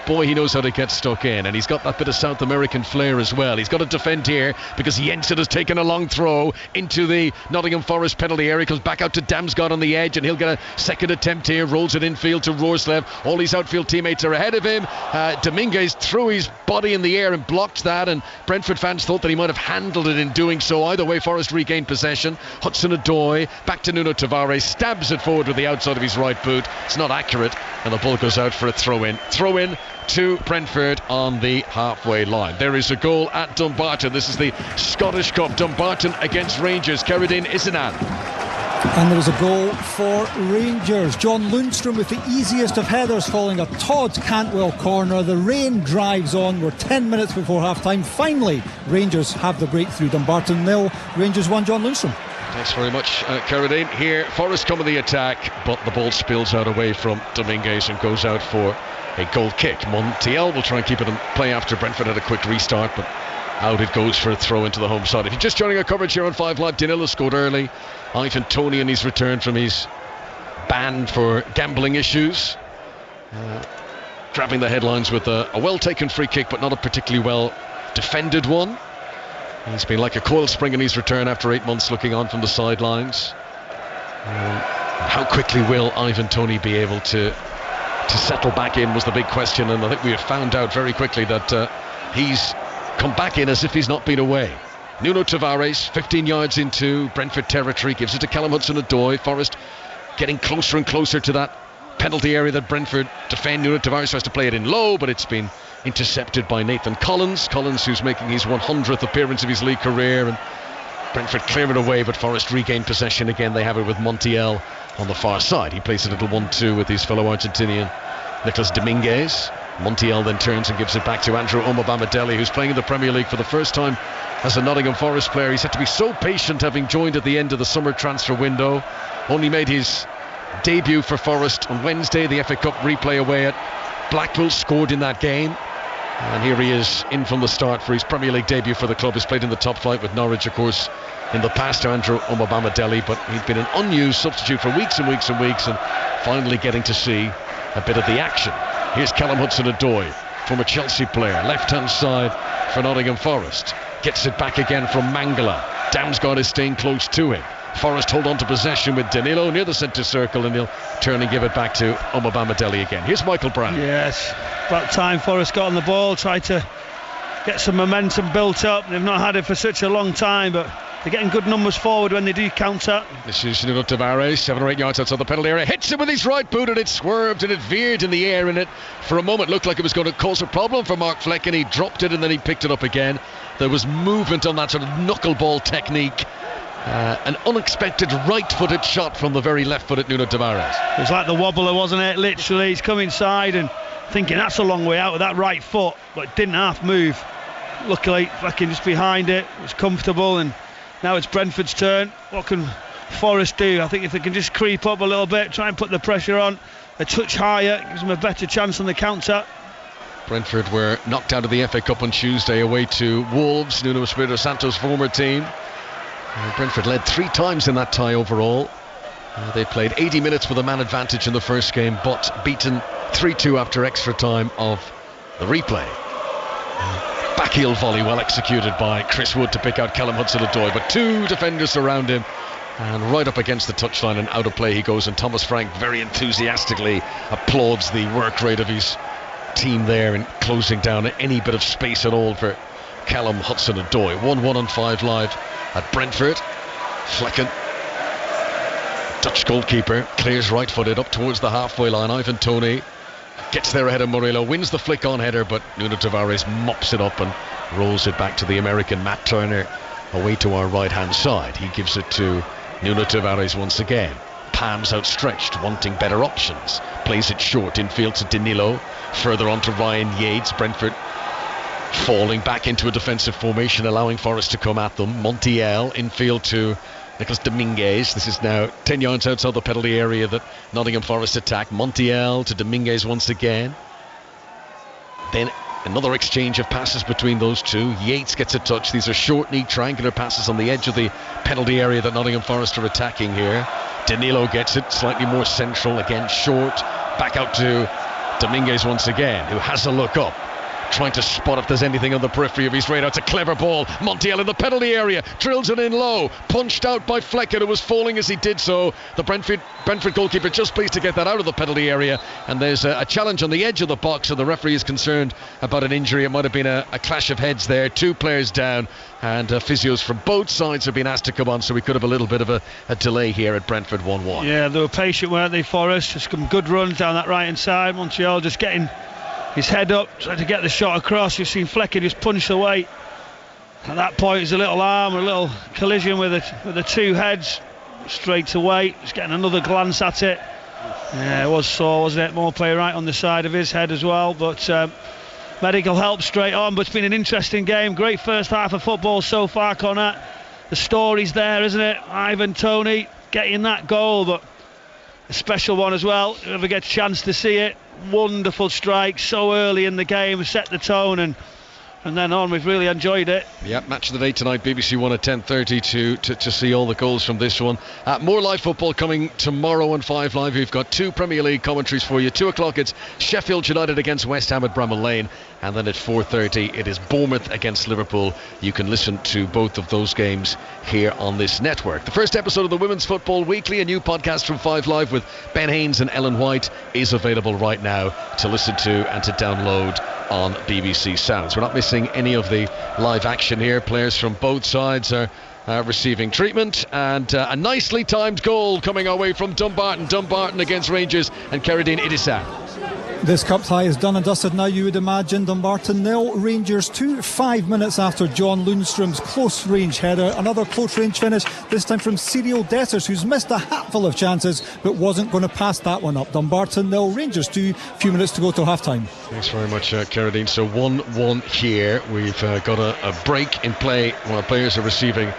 boy, he knows how to get stuck in, and he's got that bit of South American flair as well. He's got to defend here because Jensen has taken a long throw into the Nottingham Forest penalty area. Comes back out to Damsgaard on the edge, and he'll get a second attempt here. Rolls it infield to Roerslev. All his outfield teammates are ahead of him. Dominguez threw his body in the air and blocked that, and Brentford fans thought that he might have handled it in doing so. Either way, Forest regained possession. Hudson-Odoi back to Nuno Tavares, stabs it forward with the outside of his right boot. It's not accurate, and the ball goes out for a throw-in. Throw-in to Brentford on the halfway line. There is a goal at Dumbarton. This is the Scottish Cup. Dumbarton against Rangers. Keradine Isinan. And there was a goal for Rangers. John Lundstrom with the easiest of headers, following a Todd Cantwell corner. The rain drives on. We're 10 minutes before half-time. Finally, Rangers have the breakthrough. Dumbarton 0, Rangers 1. John Lundstrom. Thanks very much, Keradine. Here, Forest come in the attack, but the ball spills out away from Dominguez and goes out for a goal kick. Montiel will try and keep it in play after Brentford had a quick restart, but out it goes for a throw into the home side. If you're just joining our coverage here on 5 Live, Danilo scored early. Ivan Toney in his return from his ban for gambling issues. Grabbing the headlines with a well-taken free kick, but not a particularly well-defended one. He's been like a coil spring in his return after 8 months looking on from the sidelines. How quickly will Ivan Toney be able to settle back in was the big question, and I think we have found out very quickly that he's come back in as if he's not been away. Nuno Tavares, 15 yards into Brentford territory, gives it to Callum Hudson-Odoi. Forest getting closer and closer to that penalty area that Brentford defend. Nuno Tavares tries to play it in low, but it's been intercepted by Nathan Collins, who's making his 100th appearance of his league career, and Brentford clear it away, but Forest regain possession again. They have it with Montiel on the far side. He plays a little 1-2 with his fellow Argentinian Nicolas Dominguez. Montiel then turns and gives it back to Andrew Omobamidele, who's playing in the Premier League for the first time as a Nottingham Forest player. He's had to be so patient, having joined at the end of the summer transfer window. Only made his debut for Forest on Wednesday, the FA Cup replay away at Blackpool, scored in that game. And here he is in from the start for his Premier League debut for the club. He's played in the top flight with Norwich, of course, in the past, to Andrew Omobamidele, but he'd been an unused substitute for weeks and weeks and weeks, and finally getting to see a bit of the action. Here's Callum Hudson-Odoi, former Chelsea player, left-hand side for Nottingham Forest. Gets it back again from Mangala. Damsgaard is staying close to him. Forest hold on to possession with Danilo near the centre circle, and he'll turn and give it back to Omobamidele again. Here's Michael Brown. Yes, about time Forest got on the ball, tried to get some momentum built up. They've not had it for such a long time, but they're getting good numbers forward when they do counter. This is Nuno Tavares, 7 or 8 yards outside the penalty area, hits it with his right boot, and it swerved and it veered in the air, and it for a moment looked like it was going to cause a problem for Mark Fleck, and he dropped it and then he picked it up again. There was movement on that sort of knuckleball technique. An unexpected right-footed shot from the very left-footed Nuno Tavares. It was like the wobbler, wasn't it? Literally, he's come inside and thinking that's a long way out with that right foot, but it didn't half move. Luckily, Flecking just behind it. It was comfortable, and now it's Brentford's turn. What can Forest do? I think if they can just creep up a little bit, try and put the pressure on a touch higher, gives them a better chance on the counter. Brentford were knocked out of the FA Cup on Tuesday away to Wolves, Nuno Espirito Santo's former team. Brentford led 3 times in that tie overall. They played 80 minutes with a man advantage in the first game, but beaten 3-2 after extra time of the replay. Backheel volley well executed by Chris Wood to pick out Callum Hudson-Odoi, but 2 defenders around him, and right up against the touchline and out of play he goes, and Thomas Frank very enthusiastically applauds the work rate of his team there in closing down any bit of space at all for Callum Hudson-Odoi. 1-1 on 5 Live at Brentford. Flecken, Dutch goalkeeper, clears right-footed up towards the halfway line. Ivan Toney gets there ahead of Murillo, wins the flick-on header, but Nuno Tavares mops it up and rolls it back to the American Matt Turner away to our right-hand side. He gives it to Nuno Tavares once again. Palms outstretched, wanting better options. Plays it short infield to Danilo. Further on to Ryan Yates. Brentford falling back into a defensive formation, allowing Forest to come at them. Montiel infield to Nicolas Dominguez. This is now 10 yards outside the penalty area that Nottingham Forest attack. Montiel to Dominguez once again. Then another exchange of passes between those two. Yates gets a touch. These are short, neat, triangular passes on the edge of the penalty area that Nottingham Forest are attacking here. Danilo gets it, slightly more central, again short. Back out to Dominguez once again, who has a look up, trying to spot if there's anything on the periphery of his radar. It's a clever ball. Montiel in the penalty area, drills it in low, punched out by Flecken, who was falling as he did so. The Brentford goalkeeper just pleased to get that out of the penalty area, and there's a challenge on the edge of the box, and the referee is concerned about an injury. It might have been a clash of heads there. 2 players down, and physios from both sides have been asked to come on, so we could have a little bit of a delay here at Brentford 1-1. Yeah, they were patient, weren't they, Forest? Just some good runs down that right hand side. Montiel just getting his head up, trying to get the shot across. You've seen Flecken just punch away. At that point, it's a little arm, a little collision with the 2 heads straight away. Just getting another glance at it. Yeah, it was sore, wasn't it? More play right on the side of his head as well, but medical help straight on. But it's been an interesting game. Great first half of football so far, Connor. The story's there, isn't it? Ivan Toney getting that goal, but a special one as well. Whoever gets a chance to see it, wonderful strike so early in the game, set the tone, and from then on we've really enjoyed it. Yeah, match of the day tonight, BBC One at 10:30 to see all the goals from this one. More live football coming tomorrow on 5 Live. We've got 2 Premier League commentaries for you. 2 o'clock it's Sheffield United against West Ham at Bramall Lane, and then at 4:30 it is Bournemouth against Liverpool. You can listen to both of those games here on this network. The first episode of the Women's Football Weekly, a new podcast from 5 Live with Ben Haynes and Ellen White, is available right now to listen to and to download on BBC Sounds. We're not missing any of the live action here. Players from both sides are receiving treatment, and a nicely timed goal coming our way from Dumbarton against Rangers, and Keradine Idissa. This cup tie is done and dusted now, you would imagine. Dumbarton 0, Rangers 2, 5 minutes after John Lundstrom's close range header. Another close range finish, this time from Serial Debtors, who's missed a hatful of chances but wasn't going to pass that one up. Dumbarton 0, Rangers 2, few minutes to go till half time. Thanks very much, Keradine. So 1-1 here. We've got a break in play while players are receiving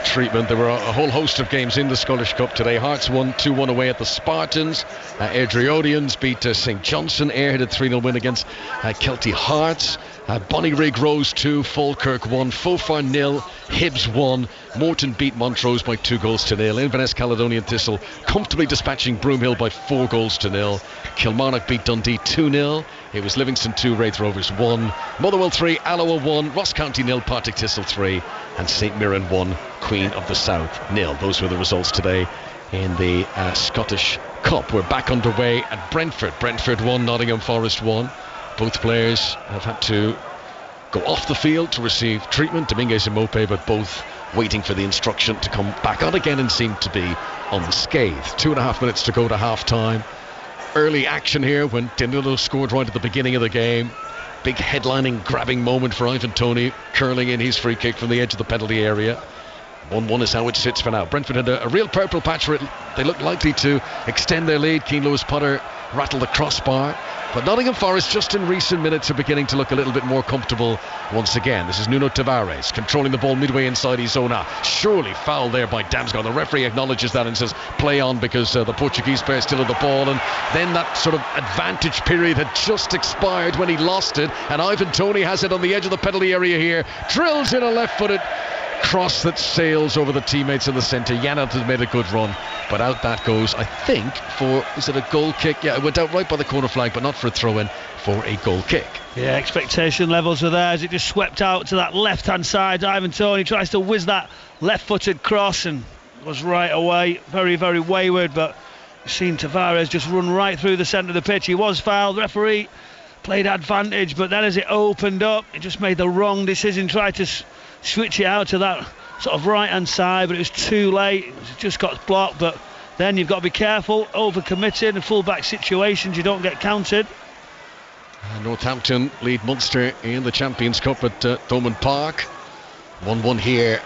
treatment. There were a whole host of games in the Scottish Cup today. Hearts won 2-1 away at the Spartans. Airdrieonians beat St Johnstone. Ayr had a 3-0 win against Kelty Hearts. Bonnyrigg Rose 2, Falkirk 1, Fofar 0, Hibs 1. Morton beat Montrose by 2-0. Inverness Caledonian Thistle comfortably dispatching Broomhill by 4-0. Kilmarnock beat Dundee 2-0. It was Livingston 2, Wraith Rovers 1, Motherwell 3, Alloa 1, Ross County 0, Partick Thistle 3, and St Mirren 1, Queen of the South 0. Those were the results today in the Scottish Cup. We're back underway at Brentford. Brentford 1, Nottingham Forest 1. Both players have had to go off the field to receive treatment. Dominguez and Mope, but both waiting for the instruction to come back on again and seem to be unscathed. 2.5 minutes to go to half time. Early action here when Danilo scored right at the beginning of the game. Big headlining, grabbing moment for Ivan Toney, curling in his free kick from the edge of the penalty area. 1-1 is how it sits for now. Brentford had a real purple patch where they looked likely to extend their lead. Keane Lewis Potter rattled the crossbar, but Nottingham Forest just in recent minutes are beginning to look a little bit more comfortable once again. This is Nuno Tavares controlling the ball midway inside his zone. Surely foul there by Damsgaard. The referee acknowledges that and says play on, because the Portuguese player still had the ball, and then that sort of advantage period had just expired when he lost it, and Ivan Toney has it on the edge of the penalty area here, drills in a left-footed cross that sails over the teammates in the centre. Janelt has made a good run, but out that goes, I think, for, is it a goal kick? Yeah, it went out right by the corner flag, but not for a throw-in, for a goal kick. Yeah, expectation levels were there as it just swept out to that left-hand side. Ivan Toney tries to whiz that left-footed cross and was right away. Very, very wayward, but you've seen Tavares just run right through the centre of the pitch. He was fouled. The referee played advantage, but then as it opened up, it just made the wrong decision, tried to switch it out to that sort of right hand side, but it was too late. It just got blocked. But then you've got to be careful, over committing in full-back situations, you don't get counted. Northampton lead Munster in the Champions Cup at Thomond Park. 1-1 here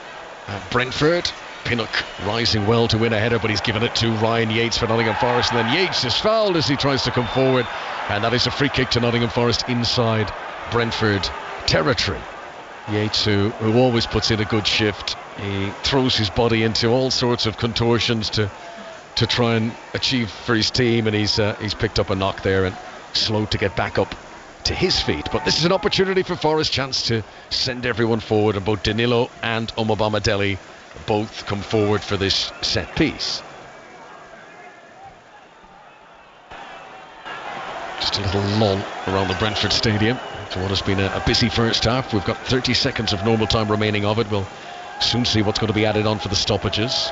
at Brentford. Pinnock rising well to win a header, but he's given it to Ryan Yates for Nottingham Forest, and then Yates is fouled as he tries to come forward, and that is a free kick to Nottingham Forest inside Brentford territory. Yates, who always puts in a good shift, he throws his body into all sorts of contortions to try and achieve for his team, and he's picked up a knock there and slow to get back up to his feet. But this is an opportunity for Forest, chance to send everyone forward, and both Danilo and Omobamidele both come forward for this set piece. Just a little lull around the Brentford stadium for what has been a busy first half. We've got 30 seconds of normal time remaining of it. We'll soon see what's going to be added on for the stoppages.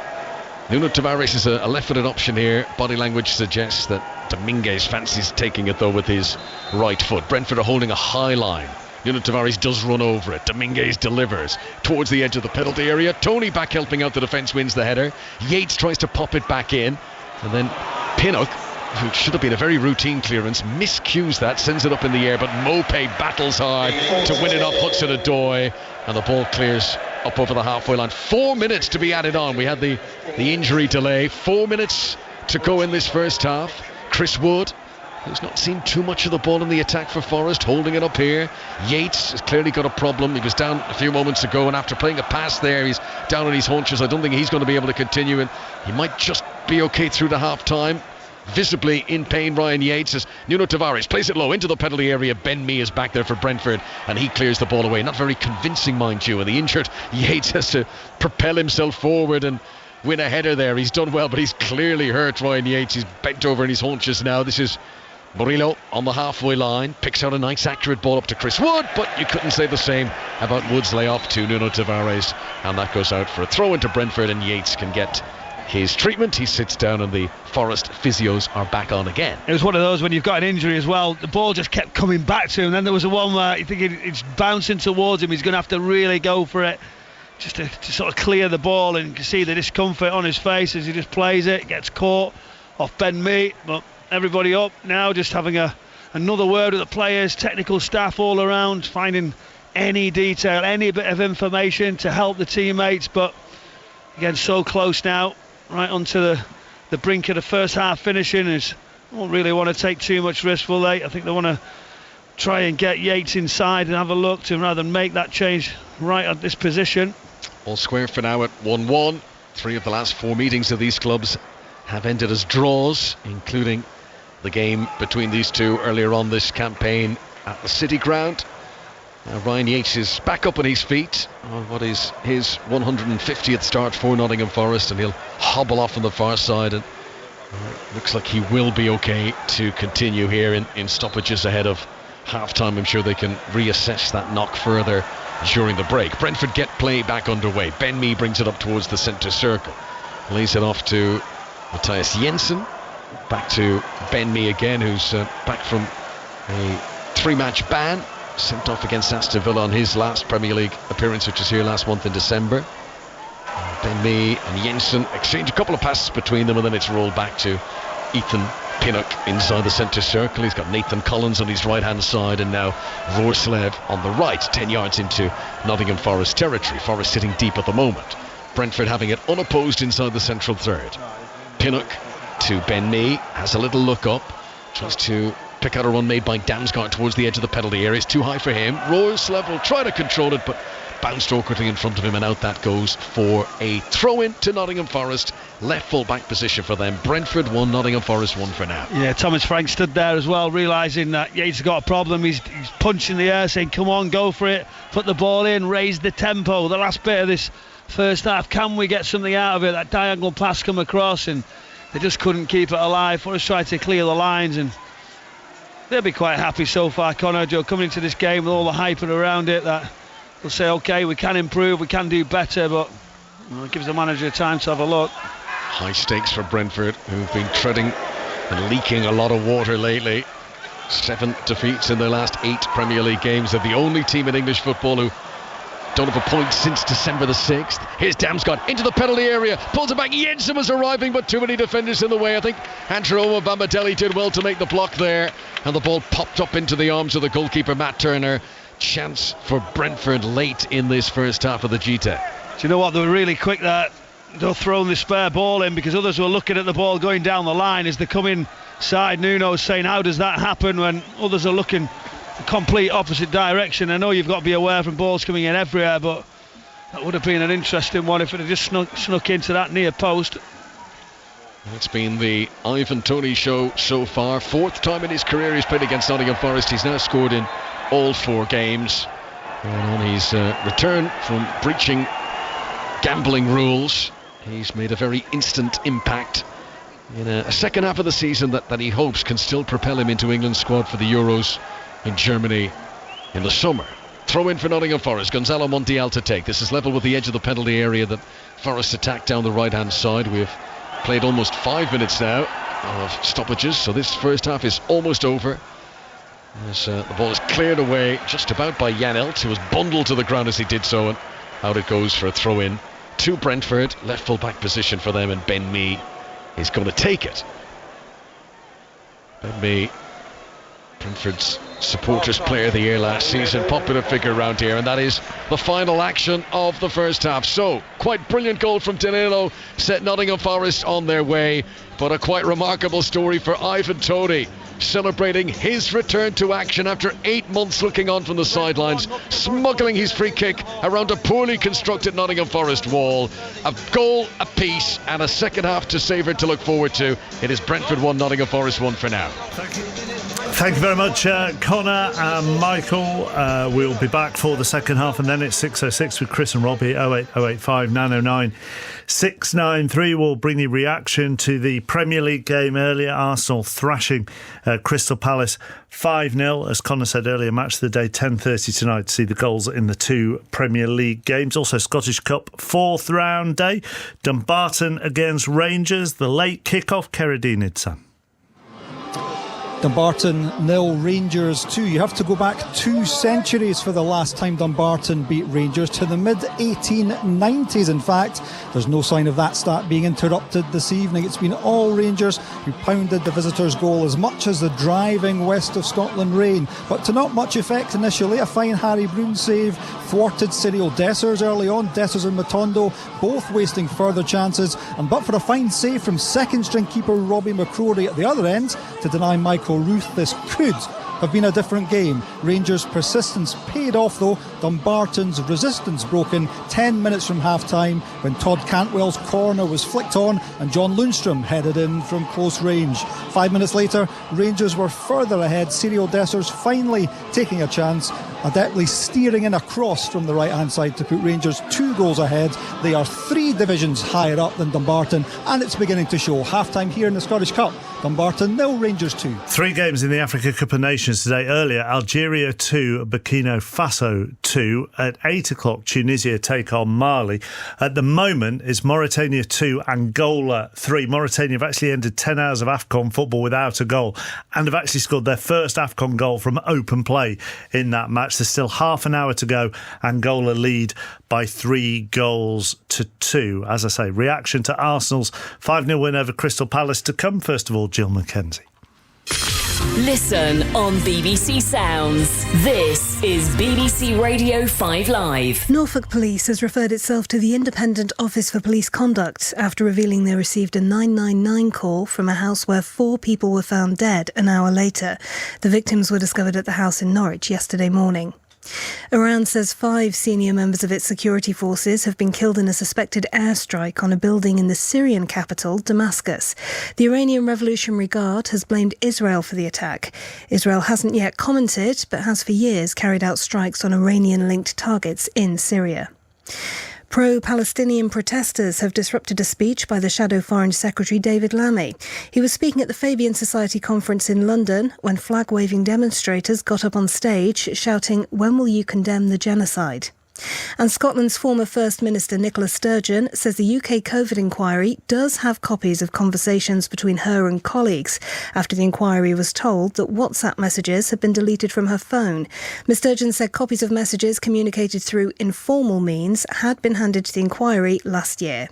Nuno Tavares is a left-footed option here. Body language suggests that Dominguez fancies taking it though with his right foot. Brentford are holding a high line. Nuno Tavares does run over it. Dominguez delivers towards the edge of the penalty area. Tony back helping out the defence, wins the header. Yates tries to pop it back in, and then Pinnock, who should have been a very routine clearance, miscues that, sends it up in the air, but Mopé battles hard to win it off Hudson-Odoi, and the ball clears up over the halfway line. 4 minutes to be added on. We had the injury delay. 4 minutes to go in this first half. Chris Wood, who's not seen too much of the ball in the attack for Forest, holding it up here. Yates has clearly got a problem. He was down a few moments ago, and after playing a pass there, he's down on his haunches. I don't think he's going to be able to continue, and he might just be okay through the half-time. Visibly in pain, Ryan Yates, as Nuno Tavares plays it low into the penalty area. Ben Mee is back there for Brentford, and he clears the ball away. Not very convincing, mind you, and the injured Yates has to propel himself forward and win a header there. He's done well, but he's clearly hurt, Ryan Yates. He's bent over in his haunches now. This is Murillo on the halfway line, picks out a nice accurate ball up to Chris Wood, but you couldn't say the same about Wood's layoff to Nuno Tavares, and that goes out for a throw into Brentford, and Yates can get his treatment. He sits down, and the Forest physios are back on again. It was one of those when you've got an injury as well, the ball just kept coming back to him. Then there was a one where you think it's bouncing towards him, he's going to have to really go for it just to sort of clear the ball, and you can see the discomfort on his face as he just plays it, gets caught off Ben Mee. But everybody up now, just having another word with the players, technical staff all around, finding any detail, any bit of information to help the teammates. But again, so close now, right onto the brink of the first half finishing. Is won't really want to take too much risk, will they? I think they want to try and get Yates inside and have a look to rather than make that change right at this position. All square for now at 1-1. 3 of the last 4 meetings of these clubs have ended as draws, including the game between these two earlier on this campaign at the City Ground. Ryan Yates is back up on his feet on what is his 150th start for Nottingham Forest, and he'll hobble off on the far side, and looks like he will be okay to continue here in stoppages ahead of half-time. I'm sure they can reassess that knock further during the break. Brentford get play back underway. Ben Mee brings it up towards the centre circle, lays it off to Matthias Jensen. Back to Ben Mee again, who's back from a 3-match ban, sent off against Aston Villa on his last Premier League appearance, which was here last month in December. Ben Mee and Jensen exchange a couple of passes between them, and then it's rolled back to Ethan Pinnock inside the centre circle. He's got Nathan Collins on his right hand side, and now Roerslev on the right, 10 yards into Nottingham Forest territory. Forest sitting deep at the moment. Brentford having it unopposed inside the central third. Pinnock to Ben Mee, has a little look up, tries to pick out a run made by Damsgaard towards the edge of the penalty area. It's too high for him. Roerslev will try to control it, but bounced awkwardly in front of him, and out that goes for a throw-in to Nottingham Forest. Left full-back position for them. Brentford 1, Nottingham Forest 1 for now. Yeah, Thomas Frank stood there as well, realising that Yates has got a problem. He's punching the air, saying, come on, go for it, put the ball in, raise the tempo. The last bit of this first half, can we get something out of it? That diagonal pass come across, and they just couldn't keep it alive. Forest tried to clear the lines, and they'll be quite happy so far, Connor, Joe, coming into this game with all the hype around it, that they'll say, OK, we can improve, we can do better, but it gives the manager time to have a look. High stakes for Brentford, who've been treading and leaking a lot of water lately. 7 defeats in their last 8 Premier League games. They're the only team in English football who don't have a point since December the 6th. Here's Damsgaard into the penalty area, pulls it back. Jensen was arriving, but too many defenders in the way. I think Andrew Bambadelli did well to make the block there, and the ball popped up into the arms of the goalkeeper Matt Turner. Chance for Brentford late in this first half of the GTEC. Do you know what, they were really quick there. They're throwing the spare ball in, because others were looking at the ball going down the line as they come inside. Nuno's saying, how does that happen when others are looking the complete opposite direction? I know you've got to be aware from balls coming in everywhere, but that would have been an interesting one if it had just snuck into that near post. It's been the Ivan Toney show so far. 4th time in his career he's played against Nottingham Forest. He's now scored in all 4 games. And on his return from breaching gambling rules, he's made a very instant impact in a second half of the season that he hopes can still propel him into England's squad for the Euros in Germany in the summer. Throw in for Nottingham Forest. Gonzalo Montiel to take. This is level with the edge of the penalty area that Forest attacked down the right-hand side. We have played almost 5 minutes now of stoppages, so this first half is almost over. As the ball is cleared away just about by Jan Elst, who was bundled to the ground as he did so, and out it goes for a throw-in to Brentford. Left full-back position for them, and Ben Mee is going to take it. Ben Mee, Brentford's supporters player of the year last season, popular figure around here, and that is the final action of the first half. So, quite brilliant goal from Danilo set Nottingham Forest on their way, but a quite remarkable story for Ivan Toney, celebrating his return to action after 8 months looking on from the sidelines, smuggling his free kick around a poorly constructed Nottingham Forest wall. A goal apiece and a second half to savour to look forward to. It is Brentford 1, Nottingham Forest 1 for now. Thank you very much, Connor and Michael. We'll be back for the second half, and then it's 6:06 with Chris and Robbie. 08085 909 693. We'll bring you reaction to the Premier League game earlier. Arsenal thrashing Crystal Palace 5-0. As Connor said earlier, match of the day 10:30 tonight to see the goals in the two Premier League games. Also Scottish Cup 4th round day. Dumbarton against Rangers. The late kick-off. Keradine Sam. Dumbarton 0, Rangers 2. You have to go back 2 centuries for the last time Dumbarton beat Rangers, to the mid-1890s in fact. There's no sign of that stat being interrupted this evening. It's been all Rangers who pounded the visitors' goal, as much as the driving west of Scotland rain, but to not much effect initially. A fine Harry Brune save thwarted Cyril Dessers early on. Dessers and Matondo both wasting further chances, and but for a fine save from second string keeper Robbie McCrory at the other end to deny Michael Ruth, this could have been a different game. Rangers' persistence paid off though. Dumbarton's resistance broken 10 minutes from half-time when Todd Cantwell's corner was flicked on and John Lundstrom headed in from close range. 5 minutes later, Rangers were further ahead. Cyril Dessers finally taking a chance, adeptly steering in a cross from the right-hand side to put Rangers 2 goals ahead. They are 3 divisions higher up than Dumbarton, and it's beginning to show. Half-time here in the Scottish Cup. Dumbarton 0, Rangers 2. 3 games in the Africa Cup of Nations today. Earlier, Algeria 2, Burkina Faso 2. At 8 o'clock, Tunisia take on Mali. At the moment, it's Mauritania 2, Angola 3. Mauritania have actually ended 10 hours of AFCON football without a goal, and have actually scored their first AFCON goal from open play in that match. There's still half an hour to go. Angola lead by 3-2. As I say, reaction to Arsenal's 5-0 win over Crystal Palace to come. First of all, Jill Mackenzie. Listen on BBC Sounds. This is BBC Radio 5 Live. Norfolk Police has referred itself to the Independent Office for Police Conduct after revealing they received a 999 call from a house where 4 people were found dead an hour later. The victims were discovered at the house in Norwich yesterday morning. Iran says 5 senior members of its security forces have been killed in a suspected airstrike on a building in the Syrian capital, Damascus. The Iranian Revolutionary Guard has blamed Israel for the attack. Israel hasn't yet commented, but has for years carried out strikes on Iranian-linked targets in Syria. Pro-Palestinian protesters have disrupted a speech by the Shadow Foreign Secretary David Lammy. He was speaking at the Fabian Society conference in London when flag-waving demonstrators got up on stage shouting, "When will you condemn the genocide?" And Scotland's former First Minister Nicola Sturgeon says the UK COVID inquiry does have copies of conversations between her and colleagues after the inquiry was told that WhatsApp messages had been deleted from her phone. Ms Sturgeon said copies of messages communicated through informal means had been handed to the inquiry last year.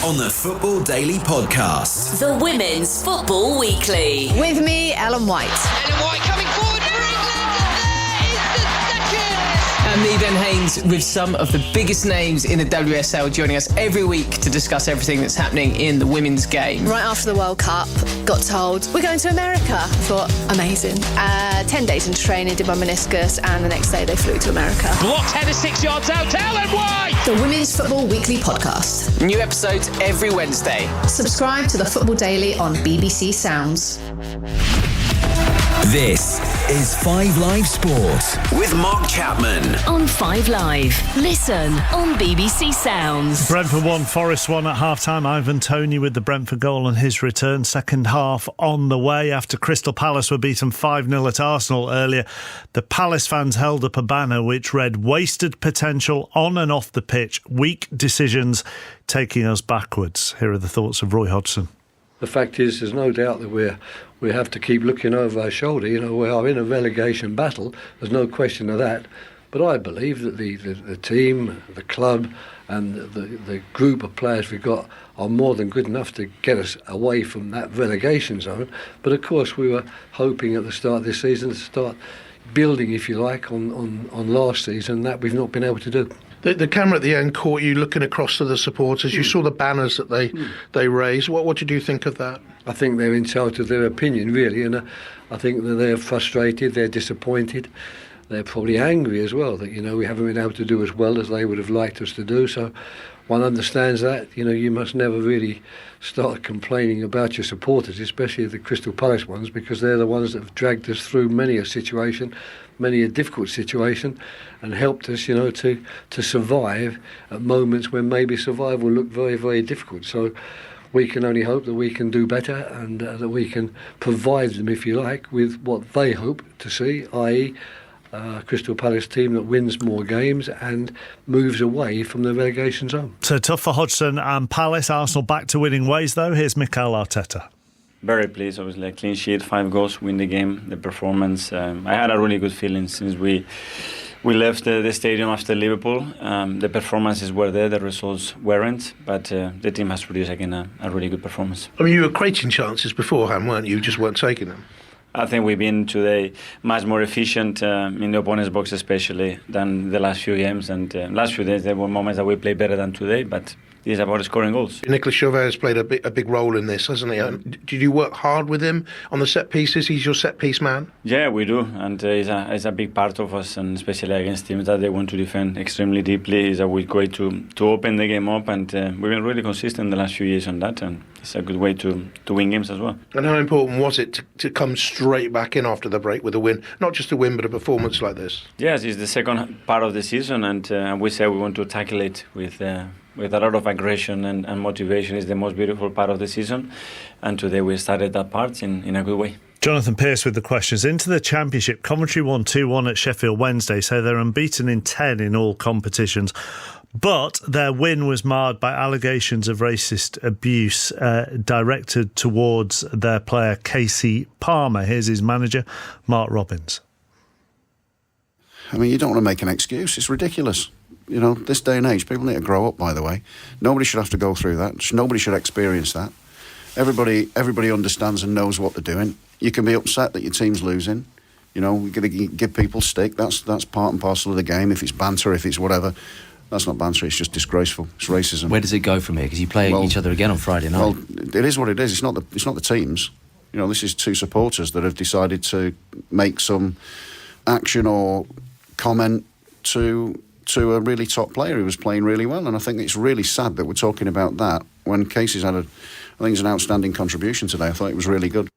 On the Football Daily Podcast. The Women's Football Weekly. With me, Ellen White. Ellen White coming forward for England, and there is the second! And me, Ben Haynes, with some of the biggest names in the WSL, joining us every week to discuss everything that's happening in the women's game. Right after the World Cup, got told, we're going to America. I thought, amazing. 10 days into training, did my meniscus, and the next day they flew to America. Blocked header 6 yards out, Ellen White! The Women's Football Weekly Podcast. New episodes every Wednesday. Subscribe to the Football Daily on BBC Sounds. This is 5 Live Sport with Mark Chapman. On 5 Live. Listen on BBC Sounds. Brentford 1, Forest 1 at half-time. Ivan Toney with the Brentford goal on his return. Second half on the way after Crystal Palace were beaten 5-0 at Arsenal earlier. The Palace fans held up a banner which read, "Wasted potential on and off the pitch. Weak decisions taking us backwards." Here are the thoughts of Roy Hodgson. The fact is, there's no doubt that we have to keep looking over our shoulder. You know, we are in a relegation battle. There's no question of that. But I believe that the team, the club, and the group of players we've got are more than good enough to get us away from that relegation zone. But of course, we were hoping at the start of this season to start building, if you like, on last season. That we've not been able to do. The camera at the end caught you looking across to the supporters. You saw the banners that they raised. What did you think of that? I think they're entitled to their opinion, really, and I think that they're frustrated, they're disappointed, they're probably angry as well that, you know, we haven't been able to do as well as they would have liked us to do. So one understands that. You know, you must never really start complaining about your supporters, especially the Crystal Palace ones, because they're the ones that have dragged us through many a situation, many a difficult situation, and helped us, you know, to survive at moments when maybe survival looked very, very difficult. So we can only hope that we can do better and that we can provide them, if you like, with what they hope to see, i.e. Crystal Palace team that wins more games and moves away from the relegation zone. So tough for Hodgson and Palace. Arsenal back to winning ways, though. Here's Mikel Arteta. Very pleased, obviously. A clean sheet, 5 goals, win the game, the performance. I had a really good feeling since we left the stadium after Liverpool. The performances were there, the results weren't, but the team has produced again a really good performance. I mean, you were creating chances beforehand, weren't you? You just weren't taking them. I think we've been today much more efficient in the opponent's box, especially than the last few games. And last few days there were moments that we played better than today, but it's about scoring goals. Nicolas Chauvet has played a big role in this, hasn't he? Did you work hard with him on the set pieces? He's your set piece man. Yeah, we do, and he's a big part of us, and especially against teams that they want to defend extremely deeply. He's a way to open the game up, and we've been really consistent the last few years on that, and it's a good way to win games as well. And how important was it to come straight back in after the break with a win? Not just a win, but a performance like this. Yes, it's the second part of the season, and we said we want to tackle it with a lot of aggression and motivation. Is the most beautiful part of the season, and today we started that part in a good way. Jonathan Pearce with the questions. Into the Championship, Coventry won 2-1 at Sheffield Wednesday, so they're unbeaten in 10 in all competitions. But their win was marred by allegations of racist abuse directed towards their player Casey Palmer. Here's his manager, Mark Robbins. I mean, you don't want to make an excuse. It's ridiculous. You know, this day and age, people need to grow up, by the way. Nobody should have to go through that. Nobody should experience that. Everybody understands and knows what they're doing. You can be upset that your team's losing. You know, you've got to give people stick. That's part and parcel of the game. If it's banter, if it's whatever, that's not banter. It's just disgraceful. It's racism. Where does it go from here? Because you play each other again on Friday night. Well, it is what it is. It's not the teams. You know, this is two supporters that have decided to make some action or comment to a really top player who was playing really well, and I think it's really sad that we're talking about that when Casey's had I think it's an outstanding contribution today. I thought it was really good.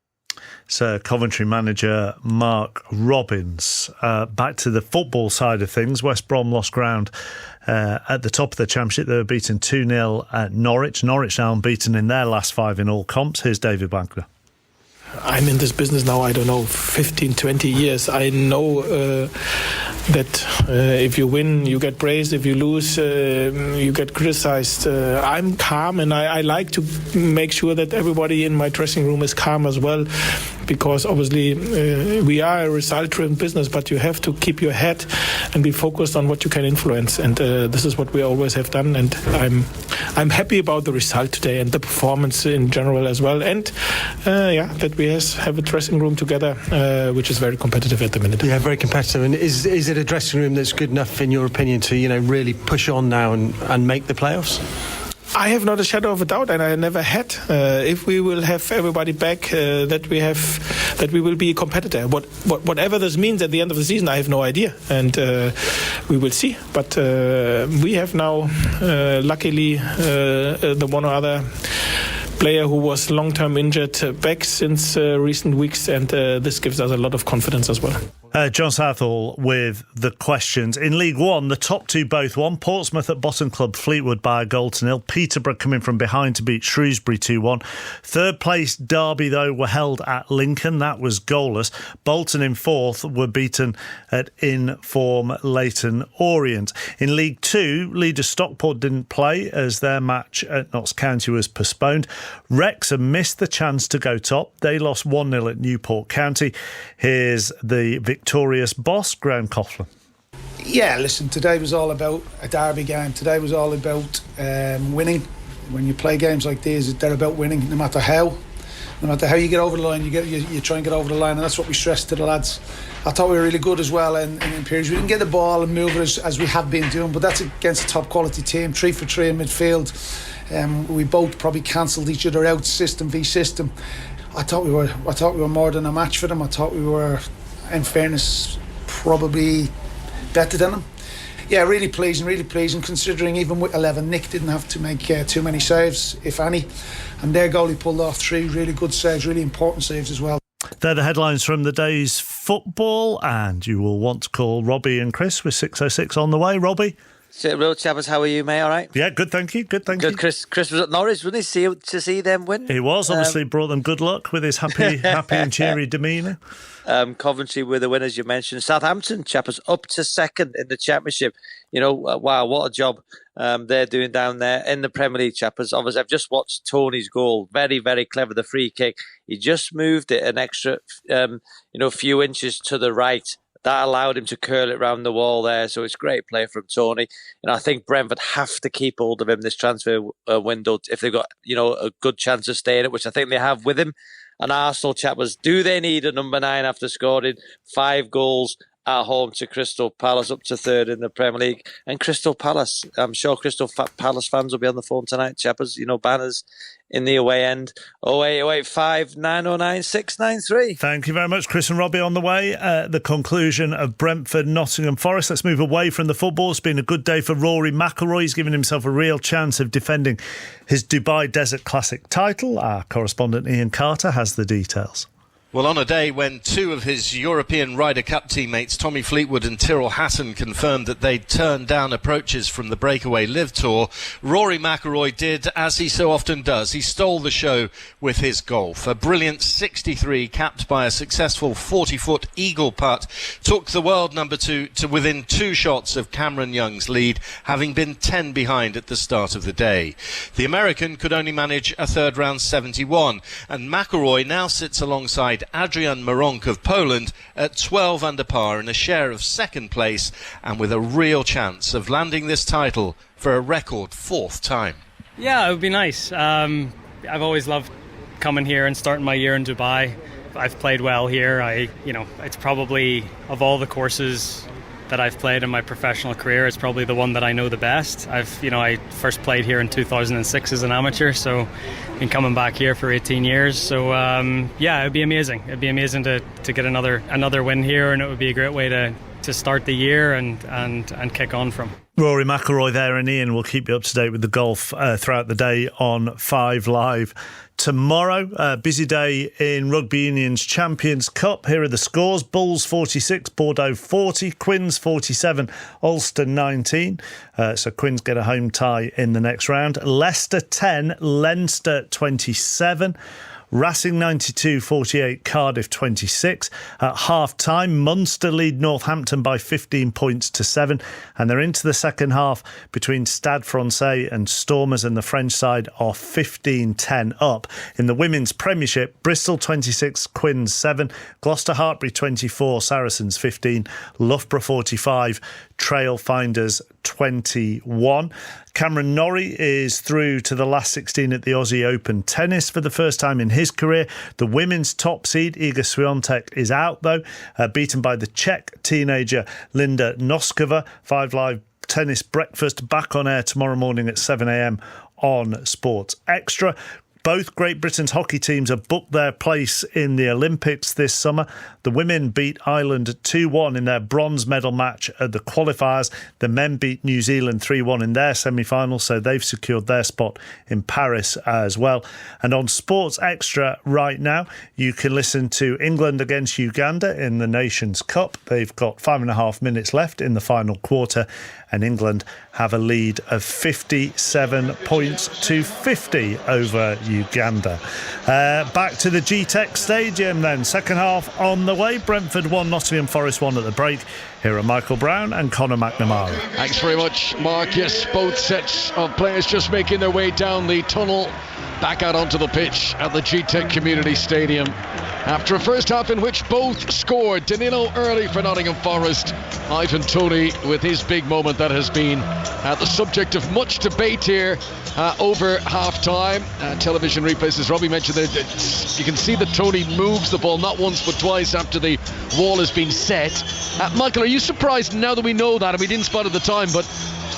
So Coventry manager Mark Robbins. Back to the football side of things, West Brom lost ground at the top of the Championship. They were beaten 2-0 at Norwich. Norwich now unbeaten in their last 5 in all comps. Here's David Wagner. I'm in this business now, I don't know, 15, 20 years. I know that if you win, you get praised. If you lose, you get criticized. I'm calm, and I like to make sure that everybody in my dressing room is calm as well, because obviously we are a result-driven business, but you have to keep your head and be focused on what you can influence. And this is what we always have done. And I'm happy about the result today and the performance in general as well. And that we have a dressing room together, which is very competitive at the minute. Yeah, very competitive. And is it a dressing room that's good enough, in your opinion, to really push on now and make the playoffs? I have not a shadow of a doubt, and I never had. If we will have everybody back, that we will be a competitor. Whatever this means at the end of the season, I have no idea, and we will see. But we have now, luckily, the one or other player who was long-term injured back since recent weeks, and this gives us a lot of confidence as well. John Southall with the questions. In League One, the top two both won. Portsmouth at Bottom Club Fleetwood by 1-0. Peterborough coming from behind to beat Shrewsbury 2-1. Third place Derby, though, were held at Lincoln. That was goalless. Bolton in fourth were beaten at in-form Leyton Orient. In League Two, leader Stockport didn't play as their match at Notts County was postponed. Wrexham missed the chance to go top. They lost 1-0 at Newport County. Here's the victorious boss, Graham Coughlin. Yeah, listen, today was all about a derby game. Today was all about winning. When you play games like these, they're about winning, no matter how. No matter how you get over the line, you try and get over the line, and that's what we stressed to the lads. I thought we were really good as well in periods. We didn't get the ball and move it as we have been doing, but that's against a top quality team. 3 for 3 in midfield. We both probably cancelled each other out, system v system. I thought we were more than a match for them. I thought we were, in fairness, probably better than them. Yeah, really pleasing considering even with 11, Nick didn't have to make too many saves, if any, and their goalie pulled off 3 really good saves, really important saves as well. They're the headlines from the day's football, and you will want to call Robbie and Chris with 606 on the way. Robbie? Real Chappers, how are you, mate? All right? Yeah, good, thank you. Good. Chris was at Norwich, wasn't he, to see them win? He was, obviously brought them good luck with his happy and cheery demeanour. Coventry were the winners, you mentioned. Southampton, Chappers, up to second in the Championship. You know, wow, what a job they're doing down there in the Premier League, Chappers. Obviously, I've just watched Tony's goal. Very, very clever, the free kick. He just moved it an extra, few inches to the right. That allowed him to curl it round the wall there. So it's great play from Tony. And I think Brentford have to keep hold of him this transfer window if they've got, a good chance of staying it, which I think they have with him. And Arsenal, Chappers, do they need a number 9 after scoring 5 goals at home to Crystal Palace, up to third in the Premier League? And Crystal Palace, I'm sure Crystal Palace fans will be on the phone tonight, Chappers. Banners in the away end. 08085 909 693. Thank you very much, Chris and Robbie. On the way, the conclusion of Brentford Nottingham Forest. Let's move away from the football. It's been a good day for Rory McIlroy. He's given himself a real chance of defending his Dubai Desert Classic title. Our correspondent Ian Carter has the details. Well, on a day when 2 of his European Ryder Cup teammates, Tommy Fleetwood and Tyrrell Hatton, confirmed that they'd turned down approaches from the breakaway Live Tour, Rory McIlroy did, as he so often does. He stole the show with his golf. A brilliant 63, capped by a successful 40-foot eagle putt, took the world number 2 to within 2 shots of Cameron Young's lead, having been 10 behind at the start of the day. The American could only manage a third round 71, and McIlroy now sits alongside Adrian Maronk of Poland at 12 under par in a share of second place, and with a real chance of landing this title for a record 4th time. Yeah, it would be nice. I've always loved coming here and starting my year in Dubai. I've played well here. It's probably, of all the courses that I've played in my professional career, it's probably the one that I know the best. I first played here in 2006 as an amateur, so been coming back here for 18 years. So it'd be amazing. It'd be amazing to get another win here, and it would be a great way to start the year and kick on from. Rory McIlroy there, and Ian will keep you up to date with the golf throughout the day on 5 Live. Tomorrow, busy day in Rugby Union's Champions Cup. Here are the scores. Bulls 46, Bordeaux 40, Quins 47, Ulster 19. So Quins get a home tie in the next round. Leicester 10, Leinster 27. Racing 92-48, Cardiff 26. At half-time, Munster lead Northampton by 15 points to 7. And they're into the second half between Stade Francais and Stormers, and the French side are 15-10 up. In the Women's Premiership, Bristol 26, Quins 7. Gloucester Hartpury 24, Saracens 15. Loughborough 45, Trailfinders 21. Cameron Norrie is through to the last 16 at the Aussie Open Tennis for the first time in his career. The women's top seed, Iga Swiatek, is out, though, beaten by the Czech teenager Linda Noskova. 5 Live Tennis Breakfast back on air tomorrow morning at 7 a.m. on Sports Extra. both Great Britain's hockey teams have booked their place in the Olympics this summer. The women beat Ireland 2-1 in their bronze medal match at the qualifiers. The men beat New Zealand 3-1 in their semi-final, so they've secured their spot in Paris as well. And on Sports Extra right now, you can listen to England against Uganda in the Nations Cup. They've got 5.5 minutes left in the final quarter, and England have a lead of 57 points to 50 over Uganda. Back to the G-Tech Stadium then. Second half on the way. Brentford 1, Nottingham Forest 1 at the break. Here are Michael Brown and Conor McNamara. Thanks very much, Mark. Yes, both sets of players just making their way down the tunnel back out onto the pitch at the G-Tech Community Stadium. After a first half in which both scored, Danilo early for Nottingham Forest, Ivan Toney with his big moment that has been the subject of much debate here over half-time. Television replays, as Robbie mentioned, you can see that Toney moves the ball not once but twice after the wall has been set. Michael, are you surprised now that we know that, and we didn't spot at the time, but